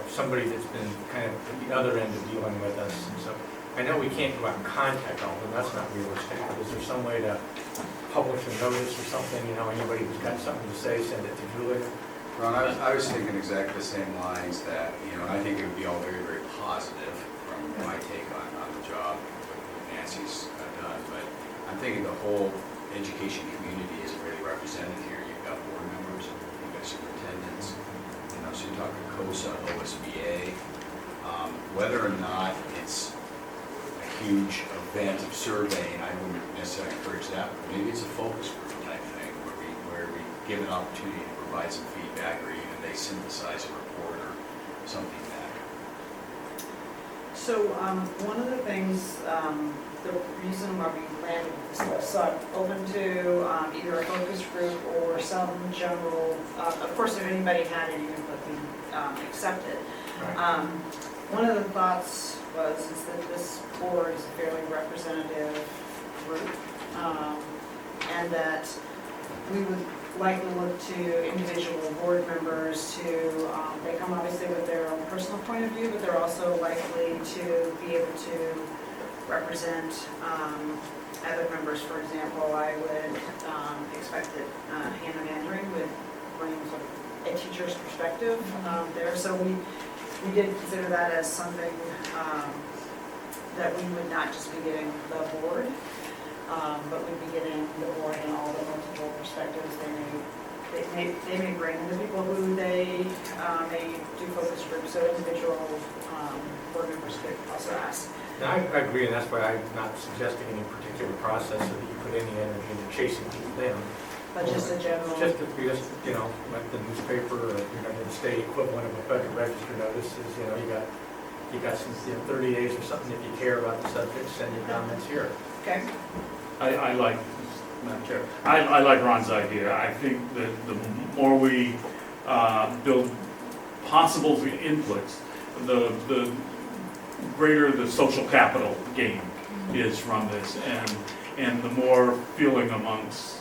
Speaker 2: somebody that's been kind of at the other end of dealing with us. And so I know we can't go out and contact all of them, that's not realistic, but is there some way to publish a notice or something, anybody who's got something to say, send it to Julia?
Speaker 7: Ron, I was thinking exactly the same lines that, I think it would be all very, very positive from my take on the job, what Nancy's done, but I'm thinking the whole education community isn't really represented here. You've got board members, you've got superintendents, so you're talking COSA, OSBA, whether or not it's a huge event of surveying, I wouldn't necessarily encourage that, but maybe it's a focus group type thing where we give an opportunity to provide some feedback, or even they synthesize a report or something back.
Speaker 12: So one of the things, the reason why we landed this list, so I'm open to either a focus group or some general, of course, if anybody had any input, we accept it.
Speaker 2: Right.
Speaker 12: One of the thoughts is that this board is a fairly representative group, and that we would likely look to individual board members to, they come obviously with their own personal point of view, but they're also likely to be able to represent other members. For example, I would expect that Hannah Mandarin would bring sort of a teacher's perspective there. So we did consider that as something that we would not just be getting the board, but we'd be getting the board and all the multiple perspectives they may bring, and the people who they may do focus groups, so individual board members could also ask.
Speaker 2: Now, I agree, and that's why I'm not suggesting any particular process so that you put any energy into chasing people down.
Speaker 12: But just a general.
Speaker 2: Just if you like the newspaper, or the state equivalent of a federal register notices, you got some 30 days or something if you care about the subject, send your comments here.
Speaker 12: Okay.
Speaker 13: I like, Madam Chair, I like Ron's idea. I think that the more we build possible inputs, the greater the social capital gain is from this, and the more feeling amongst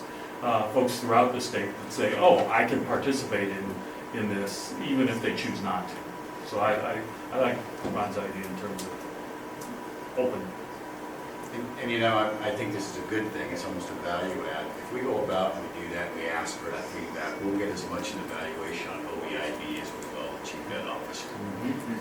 Speaker 13: folks throughout the state that say, oh, I can participate in this, even if they choose not to. So I like Ron's idea in terms of open.
Speaker 7: And I think this is a good thing. It's almost a value add. If we go about and we do that, we ask for that feedback, we'll get as much an evaluation on OEIB as we will the Chief Ed Officer.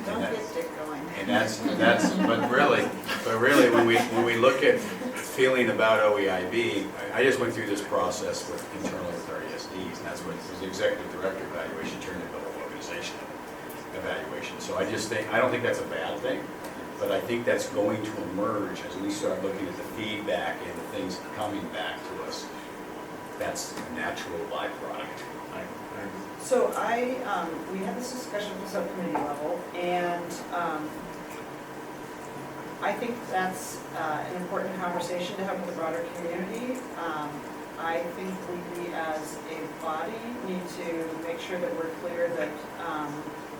Speaker 12: Don't get Dick going.
Speaker 7: And that's, but really, when we look at feeling about OEIB, I just went through this process internally with our ESDs, and that's what the executive director evaluation turned into a whole organization evaluation. So I don't think that's a bad thing, but I think that's going to emerge as we start looking at the feedback and the things coming back to us. That's a natural byproduct.
Speaker 12: So we had this discussion at the subcommittee level, and I think that's an important conversation to have with the broader community. I think we as a body need to make sure that we're clear that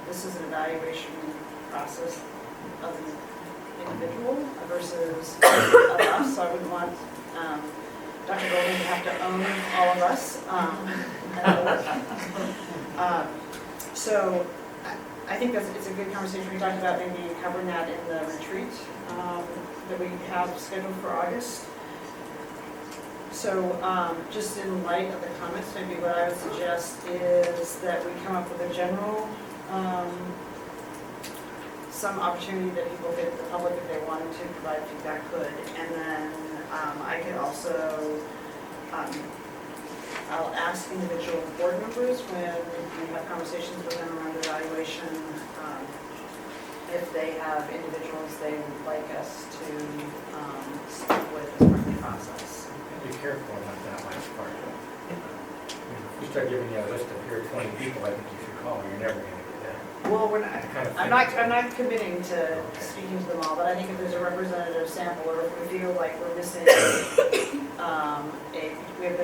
Speaker 12: this is an evaluation process of an individual versus of us. So I wouldn't want Dr. Golden to have to own all of us. So I think it's a good conversation. We talked about maybe covering that in the retreat that we have scheduled for August. So just in light of the comments, maybe what I would suggest is that we come up with a general, some opportunity that people could, the public, if they wanted to provide feedback, could. And then I could also, I'll ask individual board members when we have conversations with them around evaluation, if they have individuals they would like us to stick with as part of the process.
Speaker 2: Be careful about that last part. If we start giving you a list of here 20 people, I think you should call, you're never going to get that.
Speaker 12: Well, we're not,
Speaker 2: kind of
Speaker 12: I'm not committing to speaking to them all, but I think if there's a representative sample, or if we feel like we're missing, there's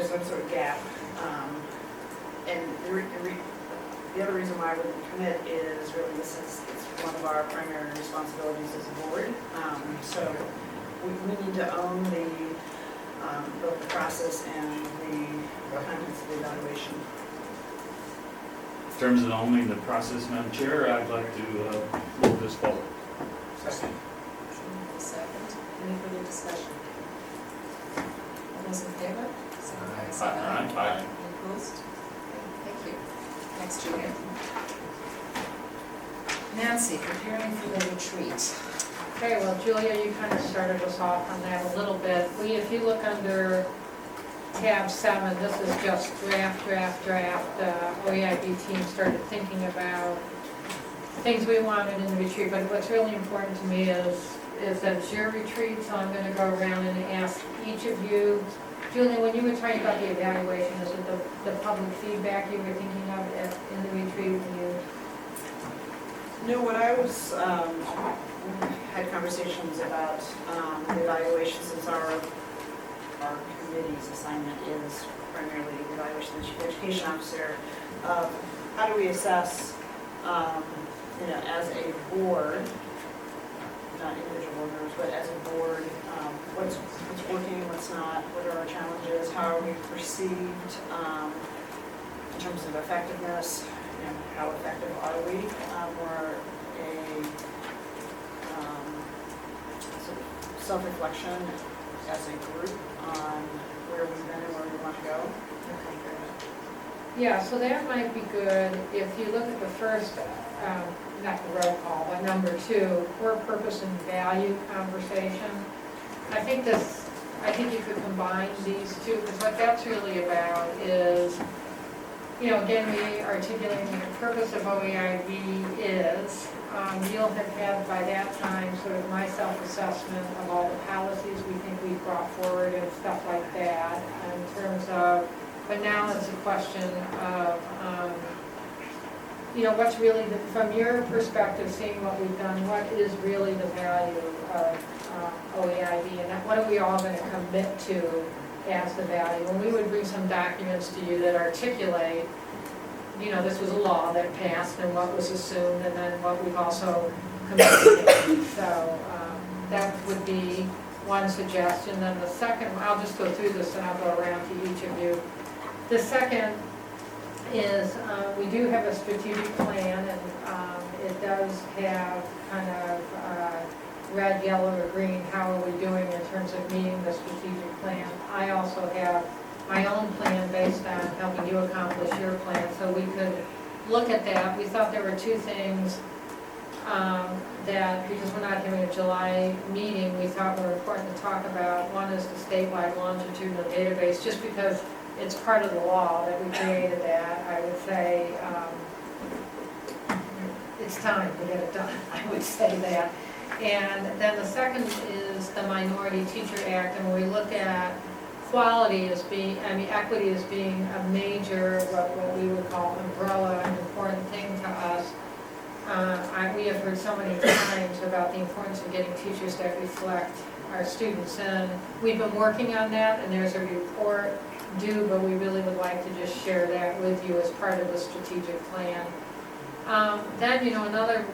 Speaker 12: some sort of gap. And the other reason why I wouldn't commit is really it's one of our primary responsibilities as a board. So we need to own both the process and the contents of the evaluation.
Speaker 13: In terms of owning the process, Madam Chair, I'd like to move this forward.
Speaker 16: Second. Any further discussion? All those in favor? Signify by saying aye. Any opposed? Okay, thank you. Next, Julia. Nancy, preparing for the retreat.
Speaker 4: Okay, well, Julia, you kind of started us off on that a little bit. If you look under tab 7, this is just draft. OEIB team started thinking about things we wanted in the retreat, but what's really important to me is that it's your retreat, so I'm going to go around and ask each of you. Julia, when you were talking about the evaluation, is it the public feedback you were thinking of in the retreat when you?
Speaker 12: No, what I was, had conversations about the evaluation, since our committee's assignment is primarily evaluation of the chief education officer. How do we assess, as a board, not individual board members, but as a board, what's working, what's not, what are our challenges, how are we perceived in terms of effectiveness, how effective are we, or a sort of self-reflection as a group on where we've been and where we want to go.
Speaker 4: Yeah, so that might be good if you look at the first, not the roll call, but number 2, core purpose and value conversation. I think you could combine these two, because what that's really about is, again, we articulating the purpose of OEIB is, you'll have had by that time sort of my self-assessment of all the policies we think we've brought forward and stuff like that in terms of, but now it's a question of, what's really, from your perspective, seeing what we've done, what is really the value of OEIB, and what are we all going to commit to as the value? And we would bring some documents to you that articulate, this was a law that passed and what was assumed, and then what we've also committed to. So that would be one suggestion. Then the second, I'll just go through this and I'll go around to each of you. The second is we do have a strategic plan, and it does have kind of red, yellow, or green. How are we doing in terms of meeting the strategic plan? I also have my own plan based on helping you accomplish your plan, so we could look at that. We thought there were 2 things that, because we're not having a July meeting, we thought were important to talk about. One is the statewide longitudinal database, just because it's part of the law that we created that. I would say it's time to get it done, I would say that. And then the second is the Minority Teacher Act, and we look at quality as being, equity as being a major, what we would call umbrella, an important thing to us. We have heard so many times about the importance of getting teachers that reflect our students, and we've been working on that, and there's a report due, but we really would like to just share that with you as part of the strategic plan. Then, another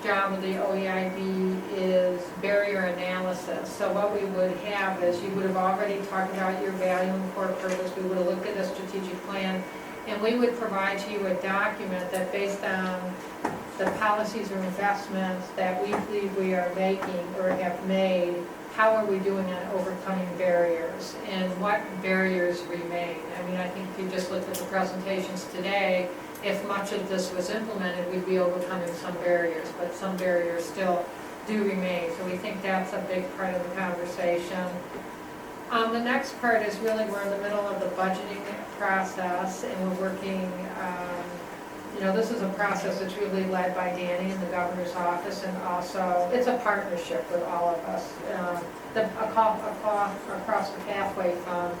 Speaker 4: job of the OEIB is barrier analysis. So what we would have is, you would have already talked about your value and core purpose. We would have looked at a strategic plan, and we would provide to you a document that, based on the policies or investments that we believe we are making or have made, how are we doing on overcoming barriers, and what barriers remain. I think if you just looked at the presentations today, if much of this was implemented, we'd be overcoming some barriers, but some barriers still do remain. So we think that's a big part of the conversation. The next part is really, we're in the middle of the budgeting process, and we're working, this is a process that's really led by Danny in the governor's office, and also it's a partnership with all of us. Across the pathway from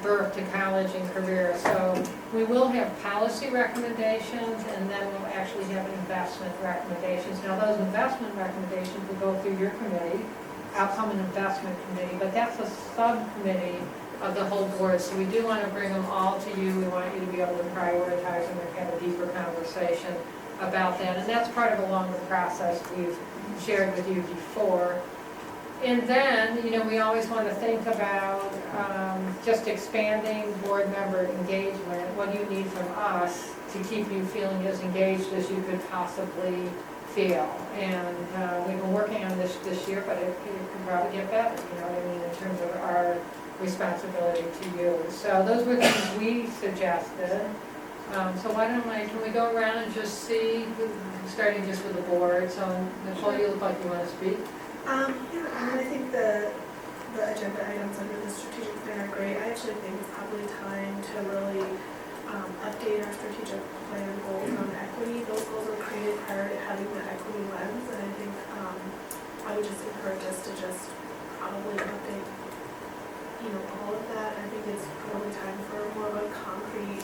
Speaker 4: birth to college and career. So We will have policy recommendations, and then we'll actually have investment recommendations. Now, those investment recommendations will go through your committee, Outcome and Investment Committee, but that's a subcommittee of the whole board, so we do want to bring them all to you. We want you to be able to prioritize them and have a deeper conversation about that, and that's part of a longer process we've shared with you before. And then, we always want to think about just expanding board member engagement. What do you need from us to keep you feeling as engaged as you could possibly feel? And we've been working on this year, but it could probably get better, in terms of our responsibility to you. So those were things we suggested. So can we go around and just see, starting just with the board. So Nicole, you look like you want to speak.
Speaker 11: I think the agenda items under the strategic plan are great. I actually think it's probably time to really update our strategic plan goals on equity. Those goals were created prior to having the equity lens, and I think I would just encourage us to just probably update, all of that. I think it's probably time for more of a concrete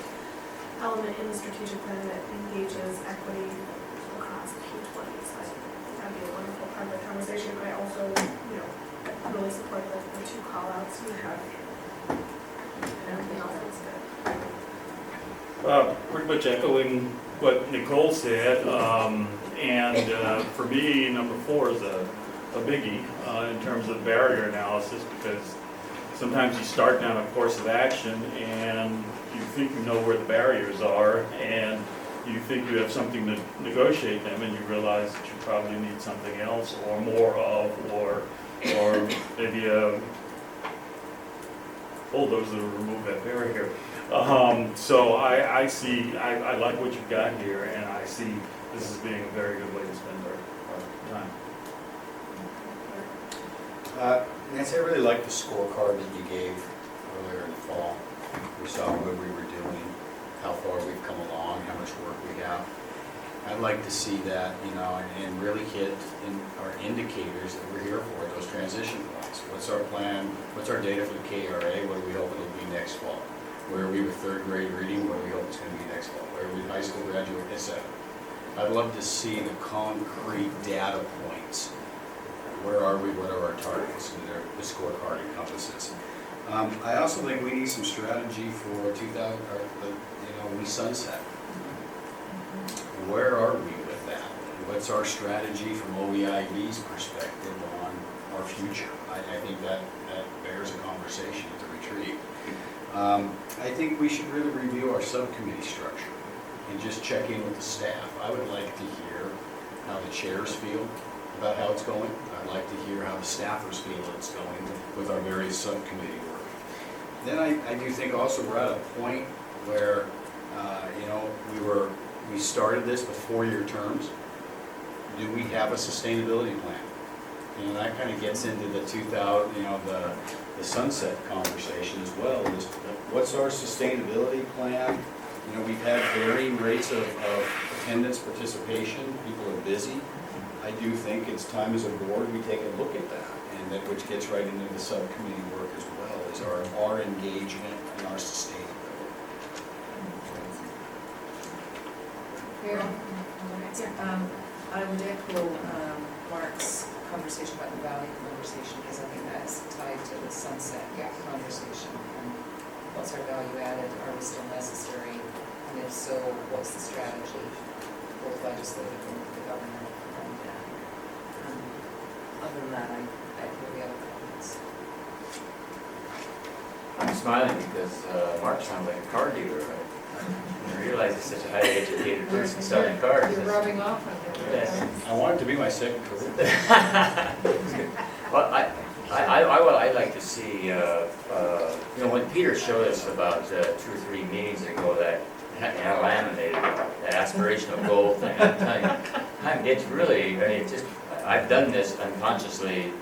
Speaker 11: element in the strategic plan that engages equity across the Q20. So I think that'd be a wonderful part of the conversation. I also, really support the two call-outs you have. And everything else is good.
Speaker 13: Pretty much echoing what Nicole said, and for me, number 4 is a biggie in terms of barrier analysis, because sometimes you start down a course of action and you think you know where the barriers are, and you think you have something to negotiate them, and you realize that you probably need something else or more of, or maybe a bulldozer to remove that barrier. So I like what you've got here, and I see this as being a very good way to spend our time.
Speaker 7: Nancy, I really liked the scorecard that you gave earlier in the fall. We saw what we were doing, how far we've come along, how much work we have. I'd like to see that, and really hit our indicators that we're here for, those transition points. What's our plan? What's our data for the KRA? What do we hope it'll be next fall? Where are we with 3rd grade reading? What do we hope it's going to be next fall? Where are we with high school graduate, etc. I'd love to see the concrete data points. Where are we? What are our targets? And the scorecard encompasses. I also think we need some strategy for 2000, we sunset. Where are we with that? What's our strategy from OEIB's perspective on our future? I think that bears a conversation at the retreat. I think we should really review our subcommittee structure and just check in with the staff. I would like to hear how the chairs feel about how it's going. I'd like to hear how the staffers feel it's going with our various subcommittee work. Then I do think also we're at a point where, we started this with 4-year terms. Do we have a sustainability plan? That kind of gets into the 2000, the sunset conversation as well. Is what's our sustainability plan? We've had varying rates of attendance, participation. People are busy. I do think it's time as a board we take a look at that, and that which gets right into the subcommittee work as well, is our engagement and our sustainability.
Speaker 16: I would echo Mark's conversation about the value conversation, because I think that's tied to the sunset conversation. And what's our value added? Are we still necessary? And if so, what's the strategy, both legislative and with the government? And other than that, I echo the other comments.
Speaker 3: I'm smiling because Mark sounds like a car dealer, right? I realize he's such a highly educated person selling cars.
Speaker 4: You're rubbing off on him.
Speaker 3: Yes.
Speaker 7: I want it to be my second career.
Speaker 3: Well, I'd like to see, when Peter showed us about 2 or 3 meetings ago that laminated, that aspirational goal thing, it's really, I've done this unconsciously,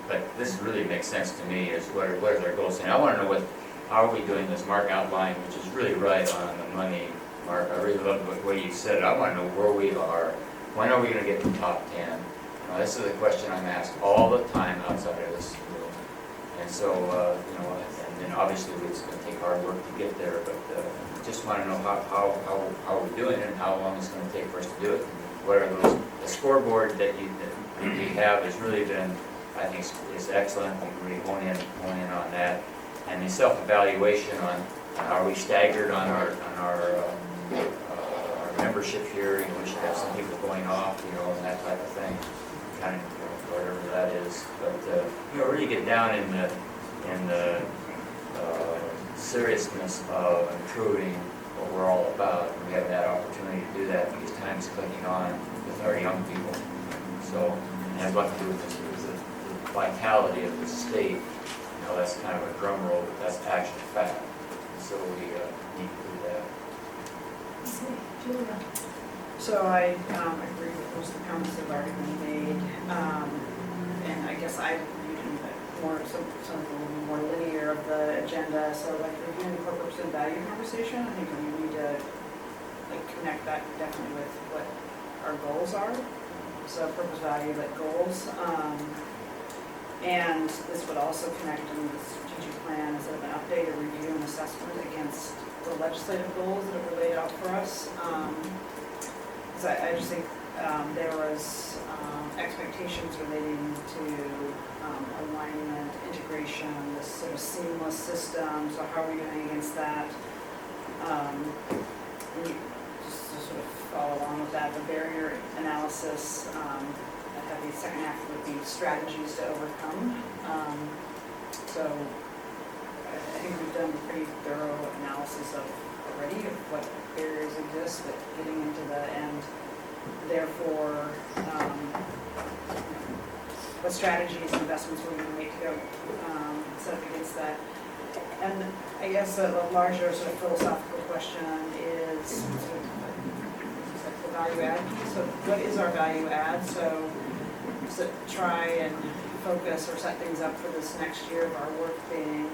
Speaker 3: but this really makes sense to me, is what is our goals? And I want to know how are we doing this? Mark outlined, which is really right on the money. Mark, I really love the way you said it. I want to know where we are. When are we going to get to the top 10? This is a question I'm asked all the time outside of this room. And so, and then obviously it's going to take hard work to get there, but just just want to know how we're doing it and how long it's going to take for us to do it. And what are those, the scoreboard that we have has really been, I think, is excellent. We really hone in on that. And the self-evaluation on, are we staggered on our membership here? You know, we should have some people going off, you know, and that type of thing, kind of, whatever that is. But, you know, really get down in the seriousness of improving what we're all about. We have that opportunity to do that because time is clicking on with our young people. So, it has a lot to do with the vitality of the state. You know, that's kind of a drum roll, but that's actual fact. And so we need to do that.
Speaker 12: Julia. So I agree with most of the comments that have already been made. And I guess I viewed more some of the more linear of the agenda. So like reviewing the core purpose and value conversation, I think we need to like connect that definitely with what our goals are. So purpose, value, like goals. And this would also connect in the strategic plan as an update, a review and assessment against the legislative goals that were laid out for us. So I just think there was expectations relating to alignment, integration, this sort of seamless system. So how are we doing against that? And just to sort of follow along with that, the barrier analysis. I have the second half would be strategies to overcome. So I think we've done a pretty thorough analysis of already of what barriers exist, but getting into the end, therefore, what strategies and investments we're going to make to go set up against that. And I guess a larger sort of philosophical question is the value add. So what is our value add? So try and focus or set things up for this next year of our work being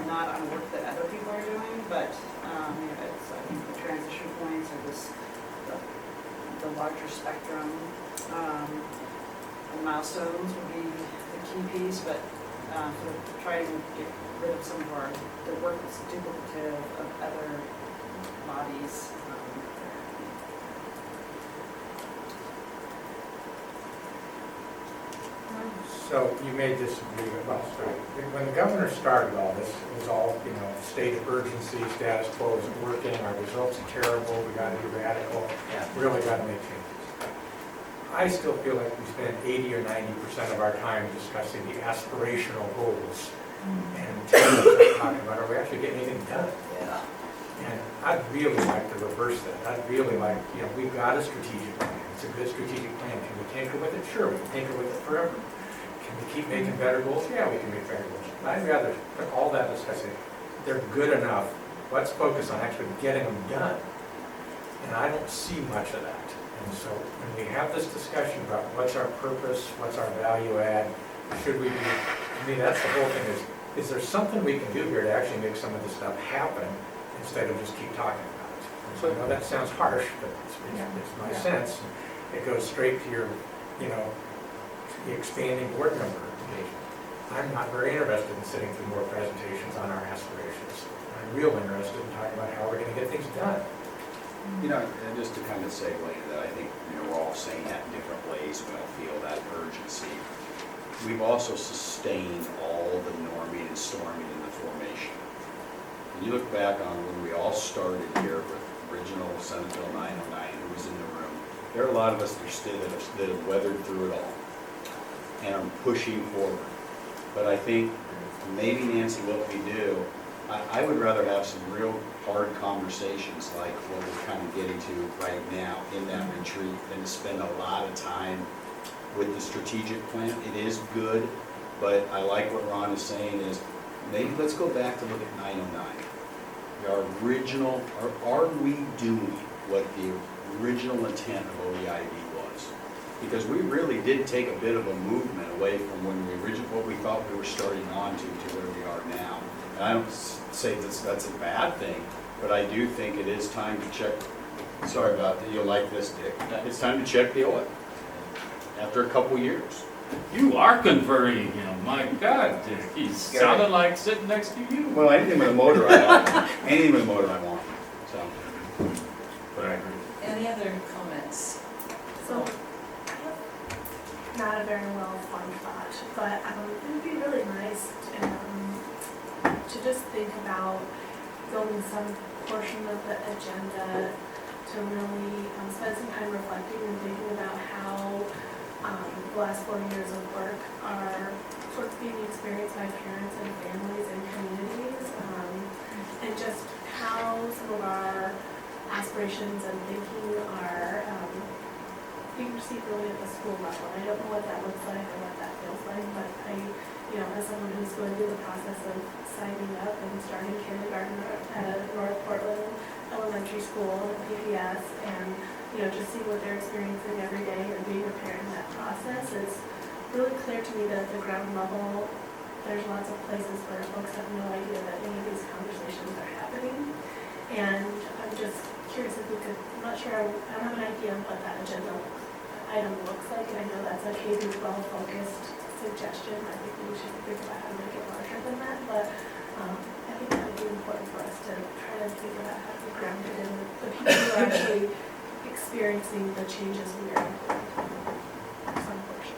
Speaker 12: not on work that other people are doing, but you know, it's I think the transition points or this the larger spectrum. And milestones would be the key piece, but sort of try to get rid of some of the work that's duplicative of other bodies.
Speaker 2: So you may disagree with us, but when the governor started all this, it was all, you know, state of urgency, status quo isn't working, our results are terrible, we got to be radical, really got to make changes. I still feel like we spend 80 or 90% of our time discussing the aspirational goals and 10% talking about are we actually getting anything done?
Speaker 1: Yeah.
Speaker 2: And I'd really like to reverse that. I'd really like, you know, we've got a strategic plan. It's a good strategic plan. Can we tinker with it? Sure, we can tinker with it forever. Can we keep making better goals? Yeah, we can make better goals. But I'd rather put all that discussing. They're good enough. Let's focus on actually getting them done. And I don't see much of that. And so when we have this discussion about what's our purpose, what's our value add, should we be, I mean, that's the whole thing is there something we can do here to actually make some of this stuff happen instead of just keep talking about it? And so I know that sounds harsh, but it's my sense. It goes straight to your, you know, expanding board member engagement. I'm not very interested in sitting through more presentations on our aspirations. I'm real interested in talking about how we're going to get things done.
Speaker 7: You know, and just to kind of segue into that, I think, you know, we're all saying that in different ways. We don't feel that urgency. We've also sustained all the norming and storming in the formation. When you look back on when we all started here with original Senate Bill 909, who was in the room, there are a lot of us that have weathered through it all and are pushing forward. But I think maybe, Nancy, what we do, I would rather have some real hard conversations like what we're kind of getting to right now in that retreat than to spend a lot of time with the strategic plan. It is good, but I like what Ron is saying is maybe let's go back to look at 909. Our original, are we doing what the original intent of OEID was? Because we really did take a bit of a movement away from when we what we thought we were starting on to where we are now. And I don't say that's a bad thing, but I do think it is time to check. Sorry about that. You'll like this, Dick. It's time to check the oil after a couple years.
Speaker 13: You are converting him, my God, he sounded like sitting next to you.
Speaker 7: Well, anything with a motor I like. Anything with a motor I want.
Speaker 11: very well formed thought, but it would be really nice to just think about building some portion of the agenda to really spend some time reflecting and thinking about how the last 4 years of work are sort of being experienced by parents and families and communities, and just how some of our aspirations and thinking are being received really at the school level. I don't know what that looks like or what that feels like, but as someone who's going through the process of signing up and starting kindergarten at North Portland Elementary School at PPS, and just see what they're experiencing every day and being a parent in that process, it's really clear to me that at the ground level, there's lots of places where folks have no idea that any of these conversations are happening. And I'm just curious if we could, I'm not sure, I don't have an idea of what that agenda item looks like, and I know that's a K-12 focused suggestion. I think we should think about how to make it larger than that, but I think that would be important for us to try to figure out how to ground it in the people who are actually experiencing the changes we are implementing. Some portion.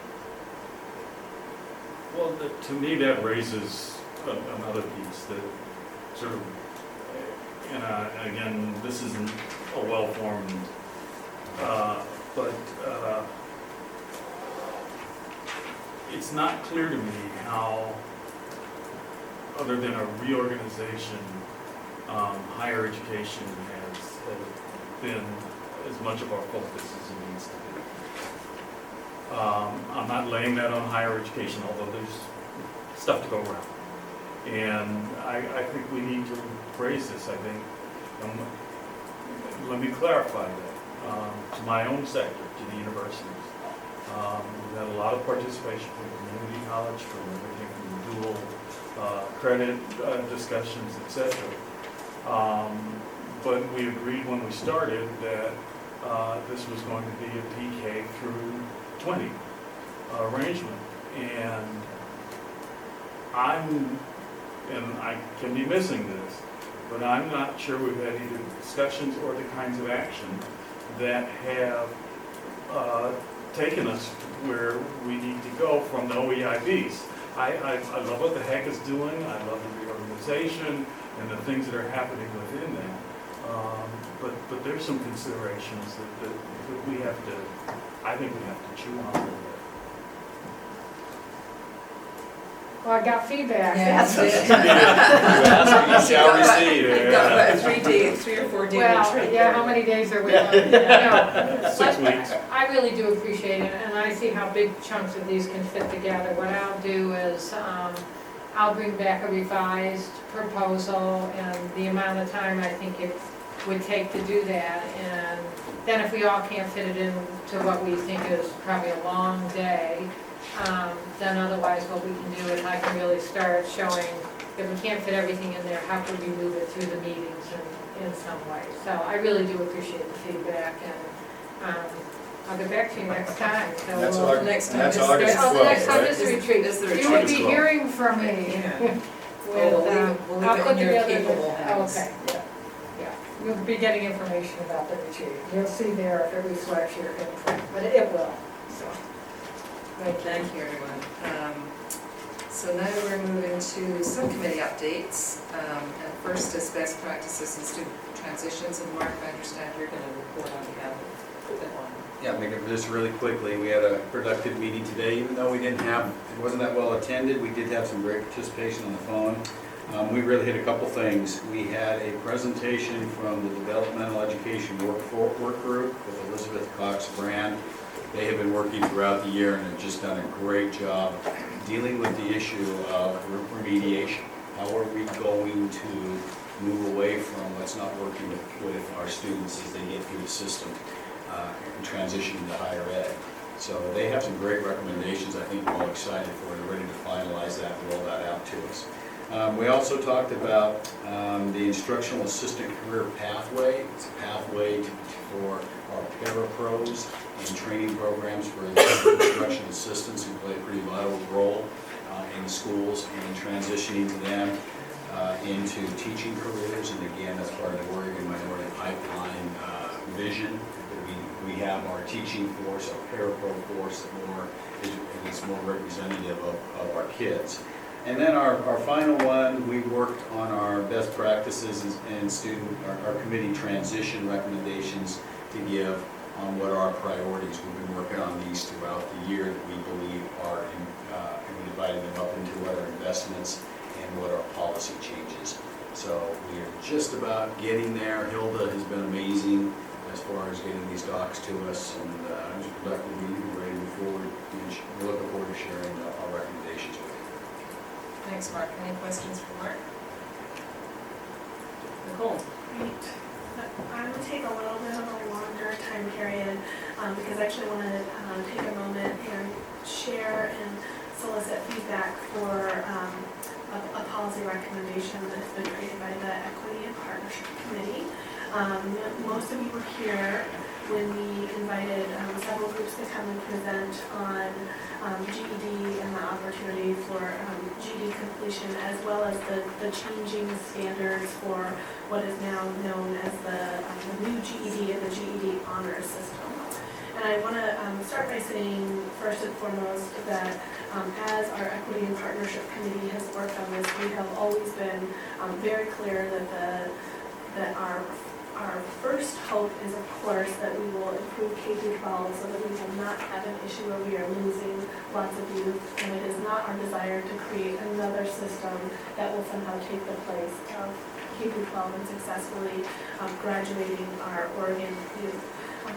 Speaker 13: Well, to me, that raises another piece that sort of, and again, this isn't a well-formed, but it's not clear to me how, other than a reorganization, higher education has been as much of our focus as it needs to be. I'm not laying that on higher education, although there's stuff to go around. And I think we need to raise this, I think. Let me clarify that. To my own sector, to the universities. We've had a lot of participation from community college, from everything from dual credit discussions, etc. But we agreed when we started that this was going to be a PK through 20 arrangement. And I can be missing this, but I'm not sure we've had either discussions or the kinds of action that have taken us where we need to go from the OEIBs. I love what the HEC is doing. I love the reorganization and the things that are happening within that. But there's some considerations that we have to, I think we have to chew on a little bit.
Speaker 4: Well, I got feedback.
Speaker 16: Yes.
Speaker 7: You shall receive.
Speaker 16: We've got about 3 or 4 day
Speaker 4: Well,
Speaker 16: retreat.
Speaker 4: yeah, how many days are we on? No,
Speaker 13: 6 weeks.
Speaker 4: I really do appreciate it, and I see how big chunks of these can fit together. What I'll do is, I'll bring back a revised proposal and the amount of time I think it would take to do that. And then if we all can't fit it into what we think is probably a long day, then otherwise what we can do is I can really start showing if we can't fit everything in there, how could we move it through the meetings in some way. So I really do appreciate the feedback, and I'll get back to you next time. So
Speaker 7: That's
Speaker 4: we'll-
Speaker 16: Next time
Speaker 7: That's
Speaker 16: is-
Speaker 7: August
Speaker 4: Oh, the next
Speaker 7: 12th,
Speaker 4: time
Speaker 7: right?
Speaker 4: is retreat.
Speaker 16: Is the
Speaker 4: You
Speaker 16: retreat
Speaker 4: will be
Speaker 7: 12th.
Speaker 4: hearing from me.
Speaker 16: Yeah.
Speaker 4: With,
Speaker 16: We'll leave
Speaker 4: I'll
Speaker 16: it
Speaker 4: put
Speaker 16: in your
Speaker 4: together the-
Speaker 16: capable hands.
Speaker 4: Okay, yeah. You'll be getting information about the retreat. You'll see there if it reflects your input, but it will, so.
Speaker 16: Thank you, everyone. So now we're moving to subcommittee updates. And first is best practices and student transitions. And Mark, I understand you're going to report on behalf of that one.
Speaker 7: Yeah, make it just really quickly. We had a productive meeting today, even though it wasn't that well attended. We did have some great participation on the phone. We really hit a couple things. We had a presentation from the Developmental Education Work Group with Elizabeth Cox-Brand. They have been working throughout the year and have just done a great job dealing with the issue of remediation. How are we going to move away from what's not working with our students as they get through the system and transition to higher ed? So they have some great recommendations. I think we're all excited for it, ready to finalize that and roll that out to us. We also talked about the instructional assistant career pathway. It's a pathway for our parapros and training programs for the instruction assistants who play a pretty vital role in schools and transitioning to them into teaching careers. And again, that's part of the Oregon Minority Pipeline vision. We we have our teaching force, our parapro force, and it's more representative of our kids. And then our final one, we worked on our best practices and our committee transition recommendations to give on what are our priorities. We've been working on these throughout the year that we believe are, and we divided them up into what are investments and what are policy changes. So we are just about getting there. Hilda has been amazing as far as getting these docs to us, and it was a productive meeting. We're ready to move forward. We're looking forward to sharing our recommendations with you.
Speaker 16: Thanks, Mark. Any questions for Mark?
Speaker 6: Nicole?
Speaker 11: Great. I'm going to take a little bit of a longer time period because I actually want to take a moment and share and solicit feedback for a policy recommendation that has been created by the Equity and Partnership Committee. Most of you were here when we invited several groups to come and present on GED and the opportunity for GED completion, as well as the changing standards for what is now known as the new GED and the GED honors system. And I want to start by saying, first and foremost, that as our Equity and Partnership Committee has worked on this, we have always been very clear that our first hope is, of course, that we will improve K-12 so that we will not have an issue where we are losing lots of youth, and it is not our desire to create another system that will somehow take the place of K-12 and successfully graduating our Oregon youth.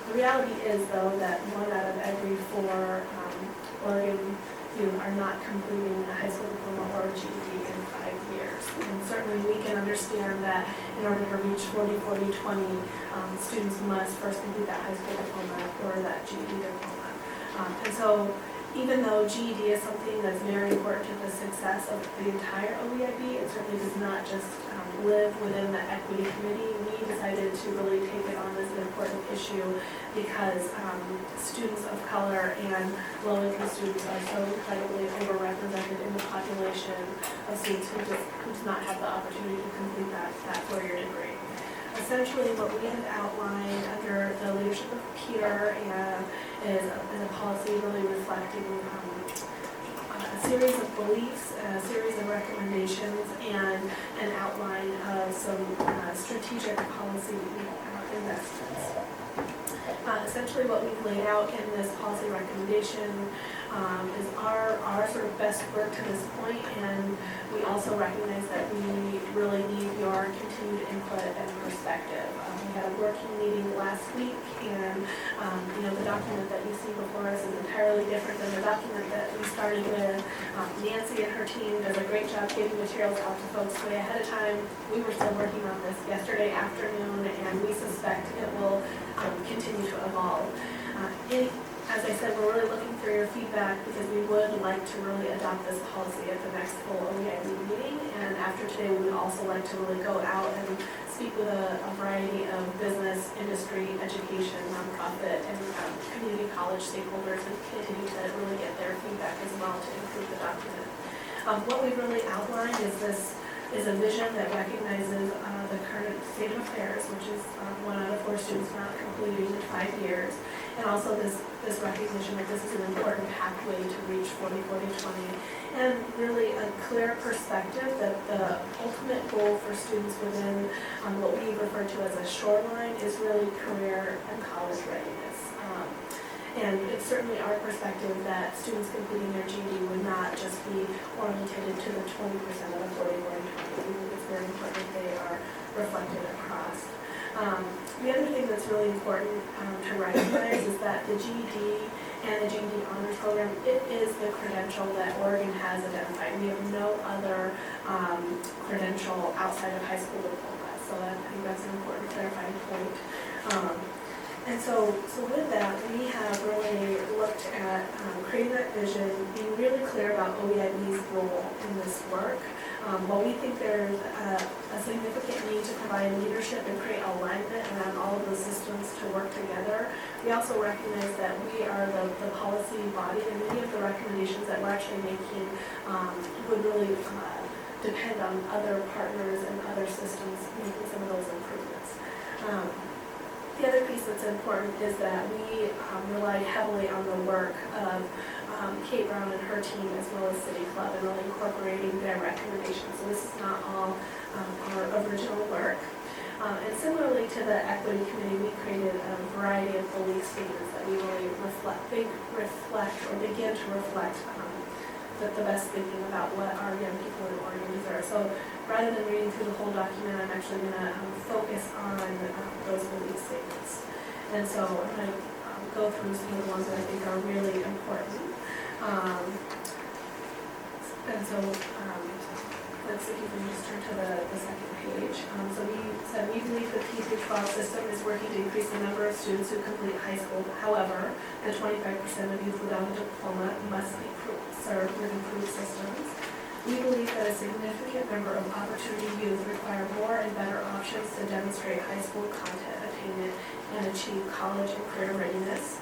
Speaker 11: The reality is, though, that 1 out of every 4 Oregon youth are not completing a high school diploma or a GED in 5 years. And certainly we can understand that in order to reach 40-40-20, students must first complete that high school diploma or that GED diploma. And so even though GED is something that's very important to the success of the entire OEIB, it certainly does not just live within the Equity Committee. We decided to really take it on as an important issue because students of color and low-income students are so incredibly overrepresented in the population of students who do not have the opportunity to complete that 4-year degree. Essentially, what we have outlined under the leadership of Peter is a policy really reflecting a series of beliefs, a series of recommendations, and an outline of some strategic policy investments. Essentially, what we've laid out in this policy recommendation is our sort of best work to this point, and we also recognize that we really need your continued input and perspective. We had a working meeting last week, and the document that you see before us is entirely different than the document that we started with. Nancy and her team does a great job getting materials out to folks way ahead of time. We were still working on this yesterday afternoon, and we suspect it will continue to evolve. As I said, we're really looking for your feedback because we would like to really adopt this policy at the next full OEIB meeting. And after today, we would also like to really go out and speak with a variety of business, industry, education, nonprofit, and community college stakeholders and continue to really get their feedback as well to improve the document. What we've really outlined is a vision that recognizes the current state of affairs, which is 1 out of 4 students not completing in 5 years, and also this recognition that this is an important pathway to reach 40-40-20, and really a clear perspective that the ultimate goal for students within what we refer to as a shoreline is really career and college readiness. And it's certainly our perspective that students completing their GED would not just be oriented to the 20% of the 40-40-20. We think it's very important that they are reflected across. The other thing that's really important to recognize is that the GED and the GED honors program, it is the credential that Oregon has identified. We have no other credential outside of high school diploma, so I think that's an important clarifying point. And so with that, we have really looked at creating that vision, being really clear about OEIB's role in this work. While we think there's a significant need to provide leadership and create alignment around all of the systems to work together, we also recognize that we are the policy body, and many of the recommendations that we're actually making would really depend on other partners and other systems making some of those improvements. The other piece that's important is that we rely heavily on the work of Kate Brown and her team, as well as City Club, and really incorporating their recommendations. So this is not all our original work. And similarly to the Equity Committee, we created a variety of belief statements that we really reflect or begin to reflect the best thinking about what our young people in Oregon deserve. So rather than reading through the whole document, I'm actually going to focus on those belief statements. And so I'm going to go through some of the ones that I think are really important. And so let's see if we can just turn to the second page. So we said we believe the K-12 system is working to increase the number of students who complete high school. However, the 25% of youth without a diploma must be served with improved systems. We believe that a significant number of opportunity youth require more and better options to demonstrate high school content attainment and achieve college and career readiness.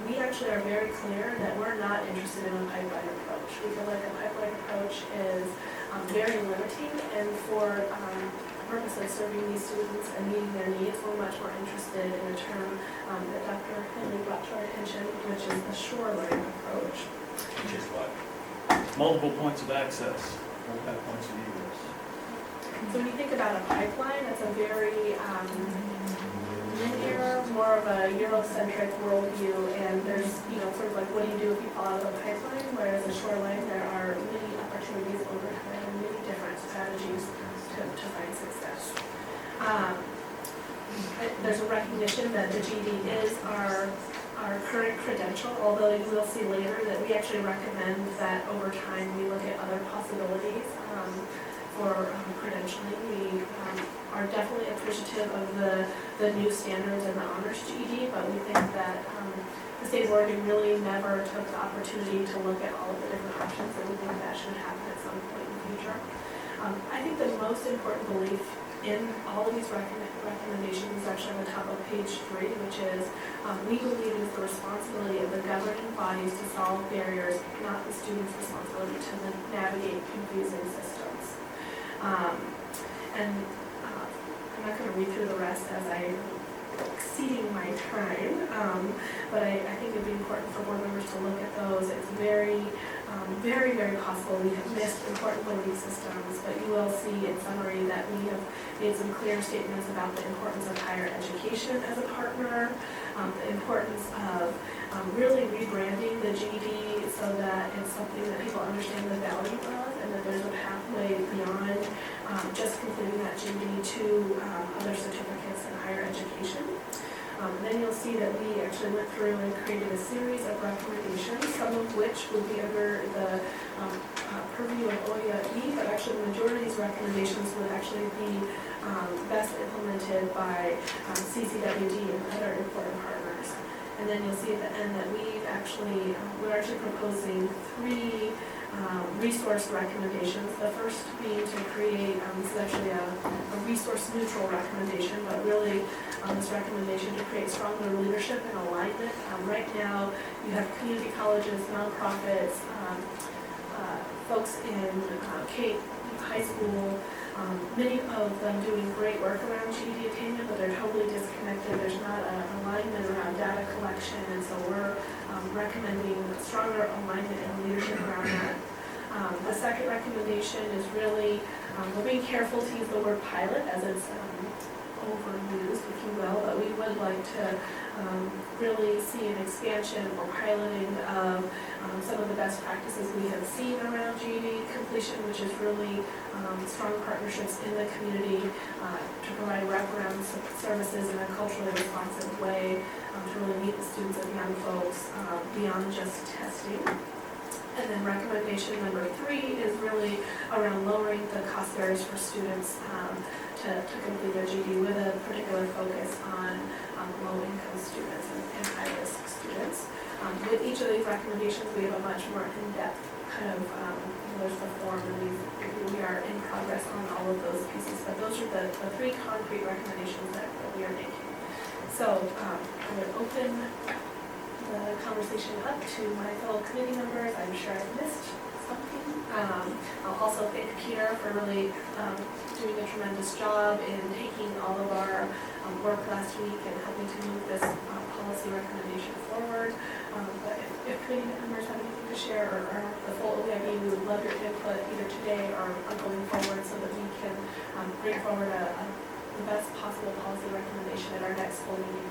Speaker 11: We actually are very clear that we're not interested in a pipeline approach. We feel like a pipeline approach is very limiting, and for the purpose of serving these students and meeting their needs, we're much more interested in a term that Dr. Henley brought to our attention, which is the shoreline approach.
Speaker 13: Which is what? Multiple points of access, multiple points of egress.
Speaker 11: So when you think about a pipeline, it's a very linear, more of a Eurocentric worldview, and there's, sort of like, what do you do if you fall out of a pipeline? Whereas a shoreline, there are many opportunities over time and many different strategies to find success. There's a recognition that the GED is our current credential, although you will see later that we actually recommend that over time we look at other possibilities for credentialing. We are definitely appreciative of the new standards and the honors GED, but we think that the state of Oregon really never took the opportunity to look at all of the different options, and we think that should happen at some point in the future. I think the most important belief in all of these recommendations is actually on the top of page 3, which is we believe it is the responsibility of the governing bodies to solve barriers, not the students' responsibility to navigate confusing systems. And I'm not going to read through the rest as I'm exceeding my time, but I think it would be important for board members to look at those. It's very possible we have missed important belief systems, but you will see in summary that we have made some clear statements about the importance of higher education as a partner, the importance of really rebranding the GED so that it's something that people understand the value of, and that there's a pathway beyond just completing that GED to other certificates in higher education. Then you'll see that we actually went through and created a series of recommendations, some of which would be under the purview of OEE, but actually the majority of these recommendations would actually be best implemented by CCWD and other important partners. And then you'll see at the end that we're actually proposing 3 resource recommendations. The first being to create, this is actually a resource neutral recommendation, but really this recommendation to create stronger leadership and alignment. Right now, you have community colleges, nonprofits, folks in Cape High School, many of them doing great work around GED attainment, but they're totally disconnected. There's not an alignment around data collection, and so we're recommending stronger alignment and leadership around that. The second recommendation is really, we're being careful to use the word pilot as it's overused, if you will, but we would like to really see an expansion or piloting of some of the best practices we have seen around GED completion, which is really strong partnerships in the community to provide wraparound services in a culturally responsive way to really meet the students and young folks beyond just testing. And then recommendation number 3 is really around lowering the cost barriers for students to complete their GED with a particular focus on low-income students and high-risk students. With each of these recommendations, we have a much more in-depth kind of, there's the form, and we are in progress on all of those pieces, but those are the 3 concrete recommendations that we are making. So I would open the conversation up to my fellow committee members. I'm sure I've missed something. I'll also thank Peter for really doing a tremendous job in taking all of our work last week in helping to move this policy recommendation forward. But if committee members have anything to share, or the full OEIB, we would love your input either today or going forward so that we can bring forward the best possible policy recommendation at our next full meeting.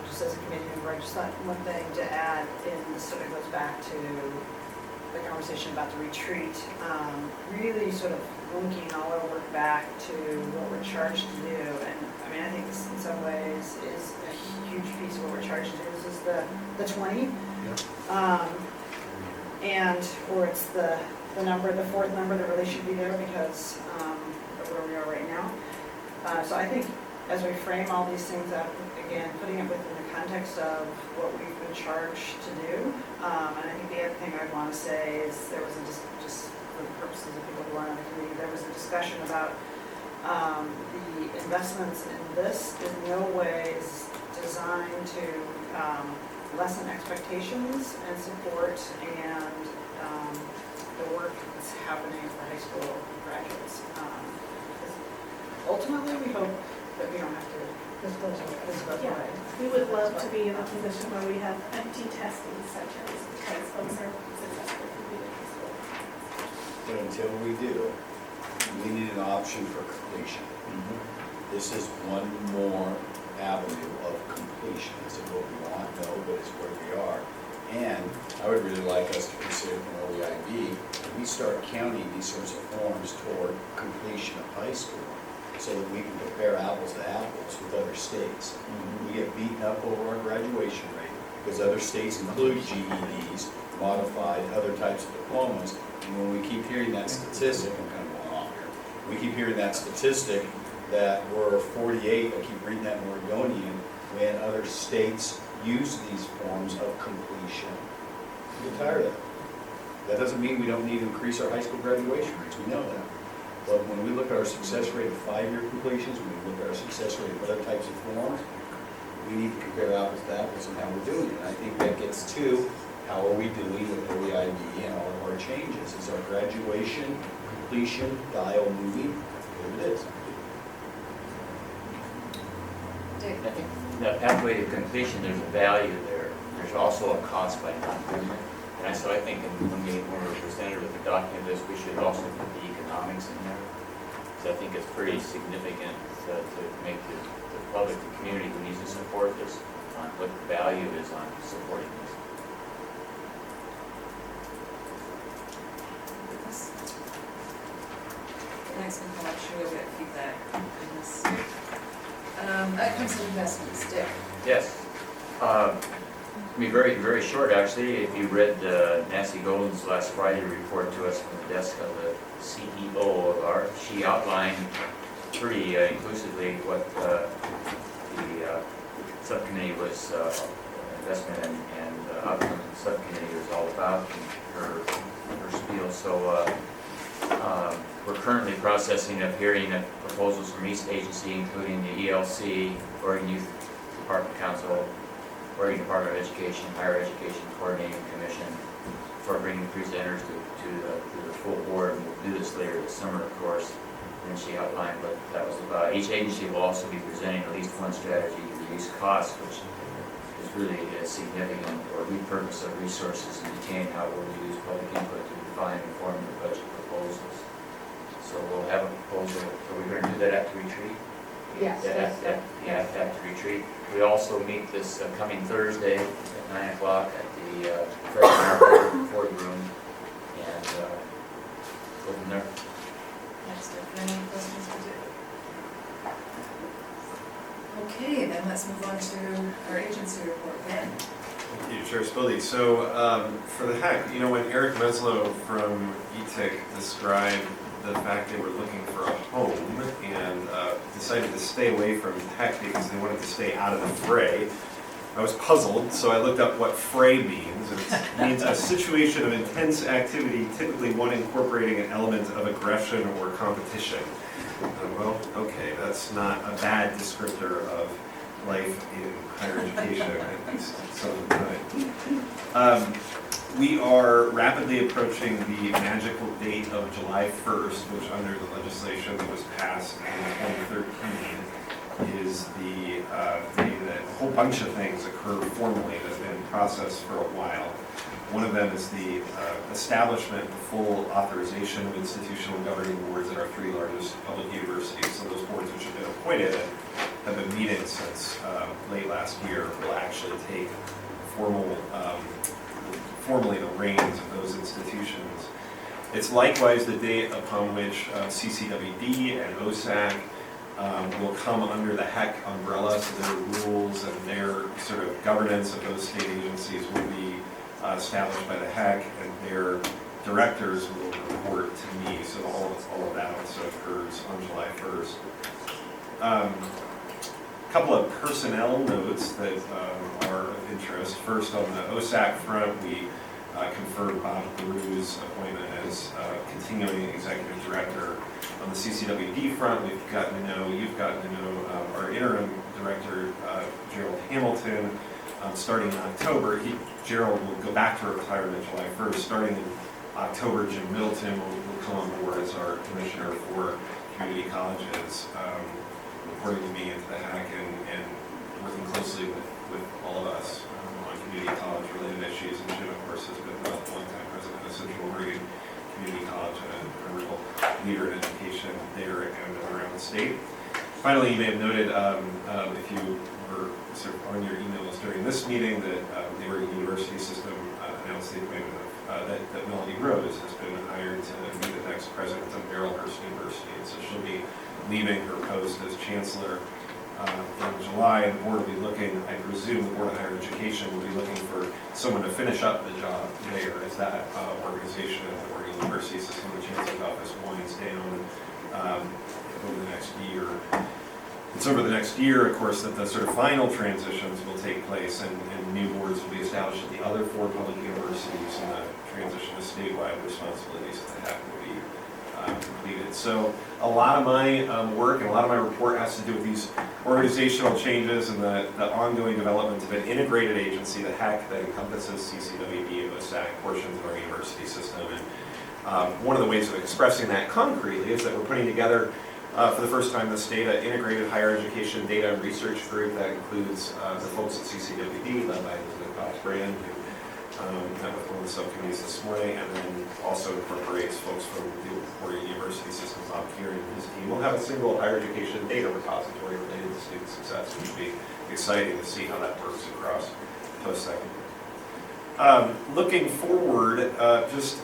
Speaker 12: Just as a committee member, I just thought one thing to add, and this sort of goes back to the conversation about the retreat, really sort of linking all our work back to what we're charged to do. And I mean, I think this in some ways is a huge piece of what we're charged to do. This is the 20. Or it's the number, the fourth number that really should be there because of where we are right now. So I think as we frame all these things up, again, putting it within the context of what we've been charged to do. And I think the other thing I'd want to say is there was just for the purposes of people who aren't on the committee, there was a discussion about the investments in this in no way is designed to lessen expectations and support and the work that's happening for high school graduates. Ultimately, we hope that we don't have to disclose
Speaker 11: Yeah,
Speaker 12: away.
Speaker 11: we would love to be in a position where we have empty testing centers because folks are successful completing high school.
Speaker 7: But until we do, we need an option for completion. This is one more avenue of completion. It's what we want, no, but it's where we are. And I would really like us to consider from OEIB, that we start counting these sorts of forms toward completion of high school so that we can compare apples to apples with other states. We get beaten up over our graduation rate because other states include GEDs, modified, other types of diplomas. And when we keep hearing that statistic, I'm kind of going off here, we keep hearing that statistic that we're 48, I keep reading that in Oregonian, when other states use these forms of completion. We get tired of it. That doesn't mean we don't need to increase our high school graduation rates, we know that. But when we look at our success rate of 5-year completions, when we look at our success rate of other types of forms, we need to compare apples to apples and how we're doing it. And I think that gets to how are we doing with OEIB and all of our changes. Is our graduation, completion, dial moving? There it is.
Speaker 3: I think that pathway to completion, there's a value there. There's also a cost by non-movement. And so I think when we're presented with a document like this, we should also put the economics in there. Because I think it's pretty significant to make the public, the community who needs to support this, on what the value is on supporting this.
Speaker 16: Next one, I'm sure you'll get feedback on this. Outcomes and investments, Dick.
Speaker 3: Yes. Be very, very short, actually. If you read Nancy Golden's last Friday report to us from the desk of the CEO of our, she outlined pretty inclusively what the subcommittee was, investment and outcome subcommittee was all about in her spiel. So we're currently processing a hearing of proposals from each agency, including the ELC, Oregon Youth Department Council, Oregon Department of Education, Higher Education Coordinating Commission, for bringing presenters to the full board. And we'll do this later this summer, of course. And she outlined what that was about. Each agency will also be presenting at least one strategy to reduce costs, which is really significant, or repurpose of resources and detain how we'll use public input to define and form the budget proposals. So we'll have a proposal. Are we going to do that after retreat?
Speaker 12: Yes.
Speaker 3: Yeah, after retreat. We also meet this coming Thursday at 9 o'clock at the freshman board room, and go from there.
Speaker 16: Next, any questions for Dick? Okay, then let's move on to our agency report. Ben?
Speaker 14: Thank you, Chair Spiley. So for the HEC, when Eric Meslow from ETIC described the fact they were looking for a home and decided to stay away from HEC because they wanted to stay out of the fray, I was puzzled, so I looked up what fray means. It means a situation of intense activity, typically one incorporating an element of aggression or competition. Well, okay, that's not a bad descriptor of life in higher education, at least some of the time. We are rapidly approaching the magical date of July 1st, which under the legislation that was passed passed in 2013 is the day that a whole bunch of things occur formally that have been in process for a while. One of them is the establishment and full authorization of institutional governing boards at our 3 largest public universities. So those boards which have been appointed and have been meeting since late last year will actually take formally the reins of those institutions. It's likewise the date upon which CCWD and OSAC will come under the HEC umbrella, so their rules and their sort of governance of those state agencies will be established by the HEC, and their directors will report to me. So all of that also occurs on July 1st. A couple of personnel notes that are of interest. First, on the OSAC front, we confirmed Bob Garew's appointment as continuing executive director. On the CCWD front, you've gotten to know our interim director, Gerald Hamilton, starting in October. Gerald will go back to retirement July 1st. Starting in October, Jim Middleton will come on board as our commissioner for community colleges, reporting to me into the HAC and working closely with all of us on community college related issues. And Jim, of course, has been a long-time president of Central Oregon Community College and a real leader in education there and around the state. Finally, you may have noted, if you were sort of on your emails during this meeting, that the Oregon University System announced the appointment of that Melody Rose has been hired to be the next president of Barrelhurst University. And so she'll be leaving her post as chancellor in July, and the board will be looking, I presume the Board of Higher Education will be looking for someone to finish up the job there as that organization at the Oregon University System, the chancellor's office, winds down over the next year. It's over the next year, of course, that the sort of final transitions will take place, and new boards will be established at the other 4 public universities, and the transition to statewide responsibilities that have to be completed. So a lot of my work and a lot of my report has to do with these organizational changes and the ongoing development of an integrated agency, the HEC, that encompasses CCWD and OSAC portions of our university system. And one of the ways of expressing that concretely is that we're putting together for the first time this data integrated higher education data and research group that includes the folks at CCWD led by Elizabeth Cox-Brand, who met with one of the subcommittees this morning, and then also incorporates folks from the Oregon University System. Bob Kieran and his team will have a single higher education data repository related to student success, which will be exciting to see how that works across post-secondary. Looking forward, just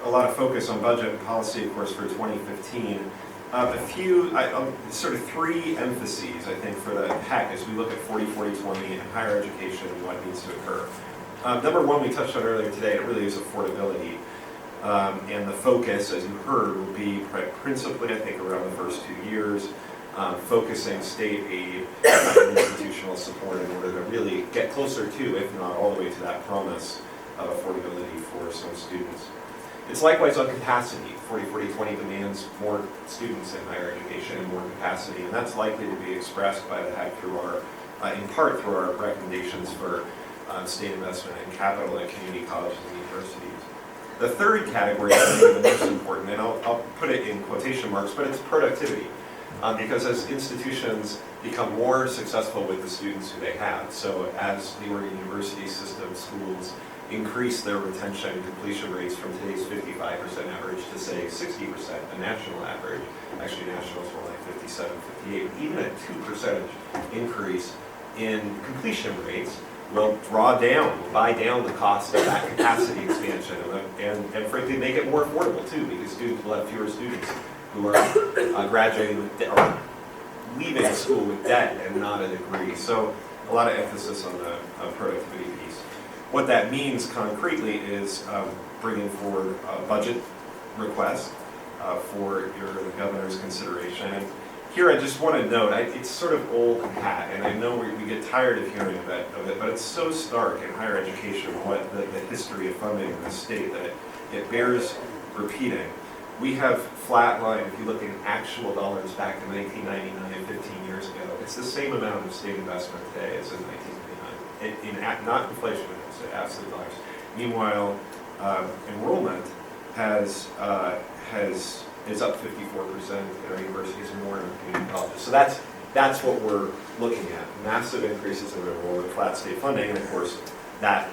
Speaker 14: a lot of focus on budget and policy, of course, for 2015. A few, sort of 3 emphases, I think, for the HEC as we look at 40-40-20 and higher education and what needs to occur. Number 1, we touched on earlier today, it really is affordability. And the focus, as you heard, will be principally, I think, around the first 2 years, focusing state aid and institutional support in order to really get closer to, if not all the way to that promise of affordability for some students. It's likewise on capacity. 40-40-20 demands more students in higher education and more capacity, and that's likely to be expressed by the HEC through in part through our recommendations for state investment in capital at community colleges and universities. The third category is maybe the most important, and I'll put it in quotation marks, but it's productivity. Because as institutions become more successful with the students who they have, so as the Oregon University System schools increase their retention and completion rates from today's 55% average to, say, 60%, the national average, actually national is more like 57, 58, even a 2% increase in completion rates will buy down the cost of that capacity expansion and frankly make it more affordable too, because students will have fewer students who are graduating with or leaving school with debt and not a degree. So a lot of emphasis on the productivity piece. What that means concretely is bringing forward a budget request for the governor's consideration. And here I just want to note, it's sort of old hat, and I know we get tired of hearing of it, but it's so stark in higher education what the history of funding in this state that it bears repeating. We have flatlined, if you look at actual dollars back in 1999, 15 years ago, it's the same amount of state investment today as in 1999, not inflation, it's absolute dollars. Meanwhile, enrollment has is up 54% in our universities and more in our community colleges. So that's what we're looking at, massive increases in enrollment, flat state funding, and of course, that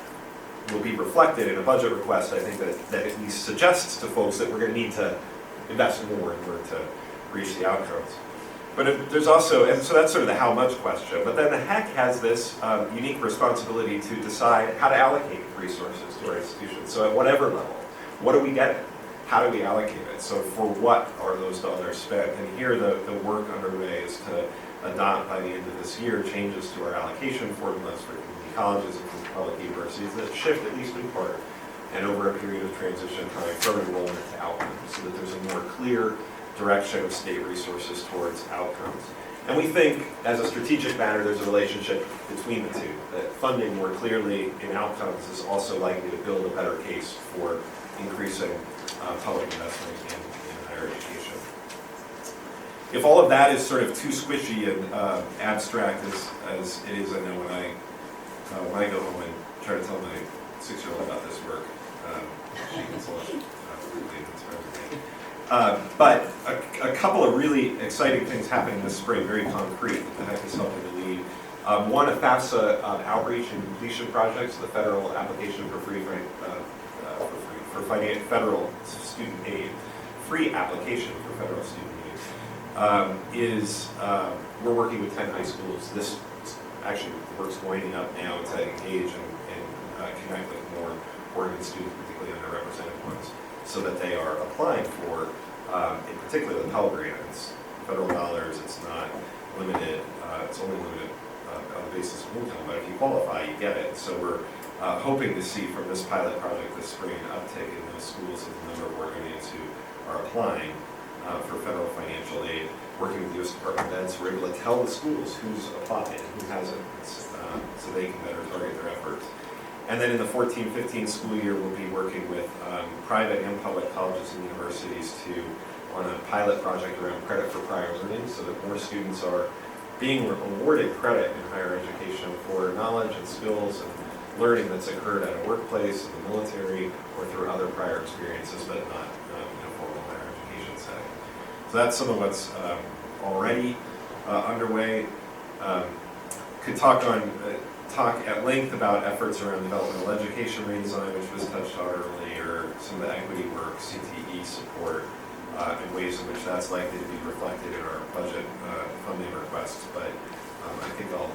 Speaker 14: will be reflected in a budget request, I think that at least suggests to folks that we're going to need to invest more in order to reach the outcomes. But there's also, and so that's sort of the how much question, but then the HEC has this unique responsibility to decide how to allocate resources to our institutions. So at whatever level, what do we get? How do we allocate it? So for what are those dollars spent? And here the work underway is to adopt by the end of this year changes to our allocation formulas for community colleges and public universities that shift at least in part and over a period of transition time from enrollment to outcomes so that there's a more clear direction of state resources towards outcomes. And we think, as a strategic matter, there's a relationship between the two, that funding more clearly in outcomes is also likely to build a better case for increasing public investment in higher education. If all of that is sort of too squishy and abstract as it is, I know when I go home and try to tell my 6-year-old about this work, she gets a little rudely and inspired. But a couple of really exciting things happening this spring, very concrete, that the HEC is helping to lead. One, a FAFSA outreach and completion project, so the federal application for federal student aid, free application for federal student aid, we're working with 10 high schools. This actually work's winding up now to engage and connect with more Oregon students, particularly underrepresented ones, so that they are applying for, in particular, the Pell Grant. It's federal dollars, it's not limited, it's only limited on the basis of income, but if you qualify, you get it. So we're hoping to see from this pilot project this spring an uptick in those schools of the number of Oregonians who are applying for federal financial aid. Working with the U.S. Department of Ed, so we're able to tell the schools who's applied and who hasn't, so they can better target their efforts. And then in the 14-15 school year, we'll be working with private and public colleges and universities on a pilot project around credit for prior learning, so that more students are being awarded credit in higher education for knowledge and skills and learning that's occurred at a workplace, in the military, or through other prior experiences, but not in a formal higher education setting. So that's some of what's already underway. Could talk at length about efforts around developmental education redesign, which was touched on earlier, some of the equity work, CTE support, and ways in which that's likely to be reflected in our budget funding requests. But I think I'll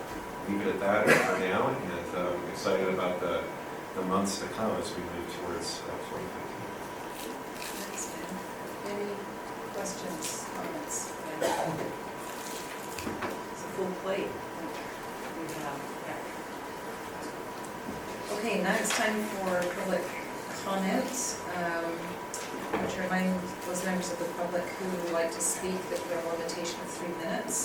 Speaker 14: leave it at that for now, and I'm excited about the months to come as we move towards 2015.
Speaker 16: Thanks, Dan. Any questions, comments? It's a full plate we have. Okay, now it's time for public comment. I want to remind those members of the public who would like to speak that we have a limitation of 3 minutes.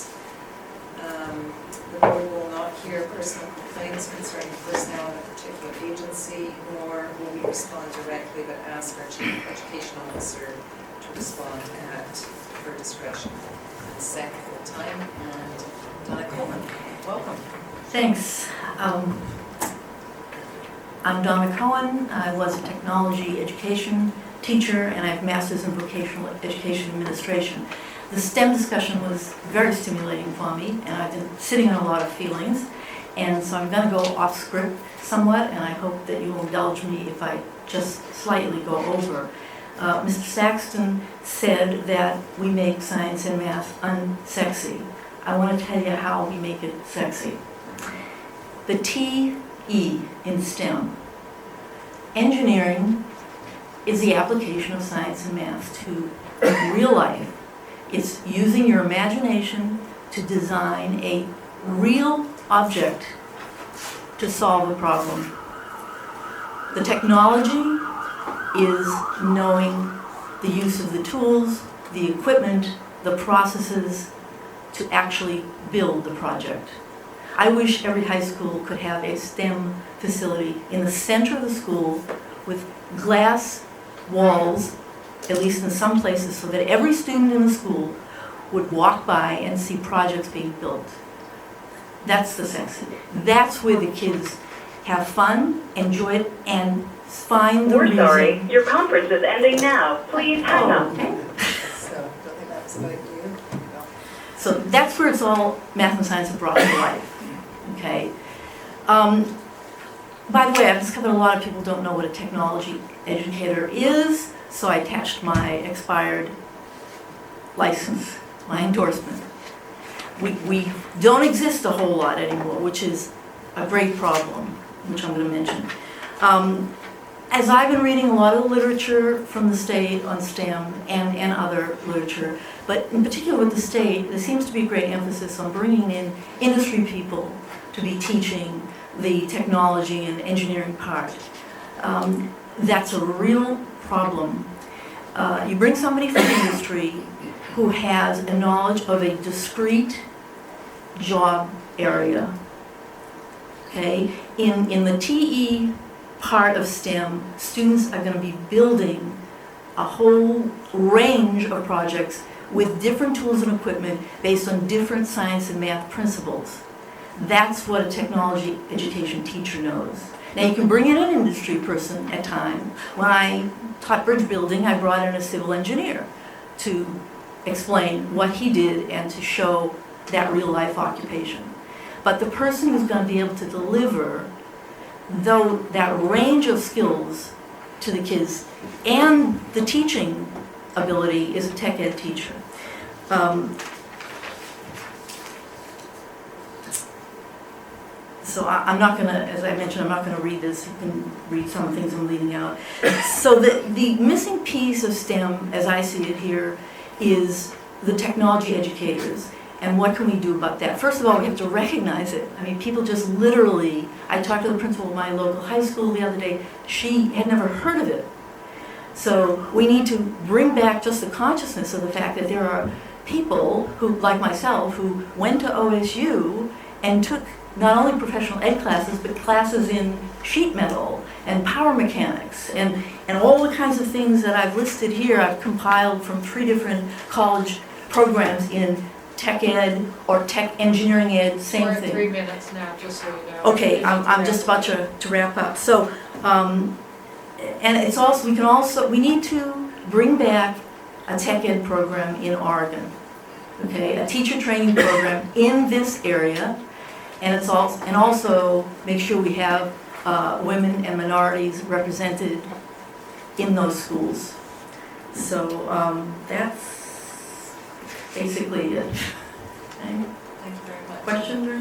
Speaker 16: The board will not hear personal complaints concerning personnel in a particular agency, nor will we respond directly, but ask our Chief Education Officer to respond at her discretion. SEC full time, and Donna Coleman, welcome.
Speaker 18: Thanks. I'm Donna Cohen. I was a technology education teacher, and I have a master's in vocational education administration. The STEM discussion was very stimulating for me, and I've been sitting on a lot of feelings, and so I'm going to go off script somewhat, and I hope that you will indulge me if I just slightly go over. Mr. Saxton said that we make science and math unsexy. I want to tell you how we make it sexy. The T-E in STEM. Engineering is the application of science and math to real life. It's using your imagination to design a real object to solve a problem. The technology is knowing the use of the tools, the equipment, the processes to actually build the project. I wish every high school could have a STEM facility in the center of the school with glass walls, at least in some places, so that every student in the school would walk by and see projects being built. That's the sexy. That's where the kids have fun, enjoy it, and find the reason.
Speaker 19: We're sorry, your conference is ending now. Please hang up.
Speaker 18: Okay. So that's where it's all math and science are brought to life, okay? By the way, I've discovered a lot of people don't know what a technology educator is, so I attached my expired license, my endorsement. We don't exist a whole lot anymore, which is a great problem, which I'm going to mention. As I've been reading a lot of the literature from the state on STEM and other literature, but in particular with the state, there seems to be a great emphasis on bringing in industry people to be teaching the technology and engineering part. That's a real problem. You bring somebody from industry who has a knowledge of a discrete job area. Okay? In the TE part of STEM, students are going to be building a whole range of projects with different tools and equipment based on different science and math principles. That's what a technology education teacher knows. Now you can bring in an industry person at times. When I taught bridge building, I brought in a civil engineer to explain what he did and to show that real life occupation. But the person who's going to be able to deliver though that range of skills to the kids and the teaching ability is a tech ed teacher. So I'm not going to, as I mentioned, I'm not going to read this. You can read some of the things I'm leaving out. So the missing piece of STEM, as I see it here, is the technology educators. And what can we do about that? First of all, we have to recognize it. I mean, people just literally, I talked to the principal of my local high school the other day. She had never heard of it. So we need to bring back just the consciousness of the fact that there are people who, like myself, who went to OSU and took not only professional ed classes, but classes in sheet metal and power mechanics and all the kinds of things that I've listed here. I've compiled from 3 different college programs in tech ed or tech engineering ed, same
Speaker 4: We're
Speaker 18: thing.
Speaker 4: at 3 minutes now, just so you know.
Speaker 18: Okay, I'm just about to wrap up. So, and it's also, we need to bring back a tech ed program in Oregon. Okay, a teacher training program in this area, and also make sure we have women and minorities represented in those schools. So that's basically it. Okay.
Speaker 16: Thank you very much.
Speaker 18: Questions or?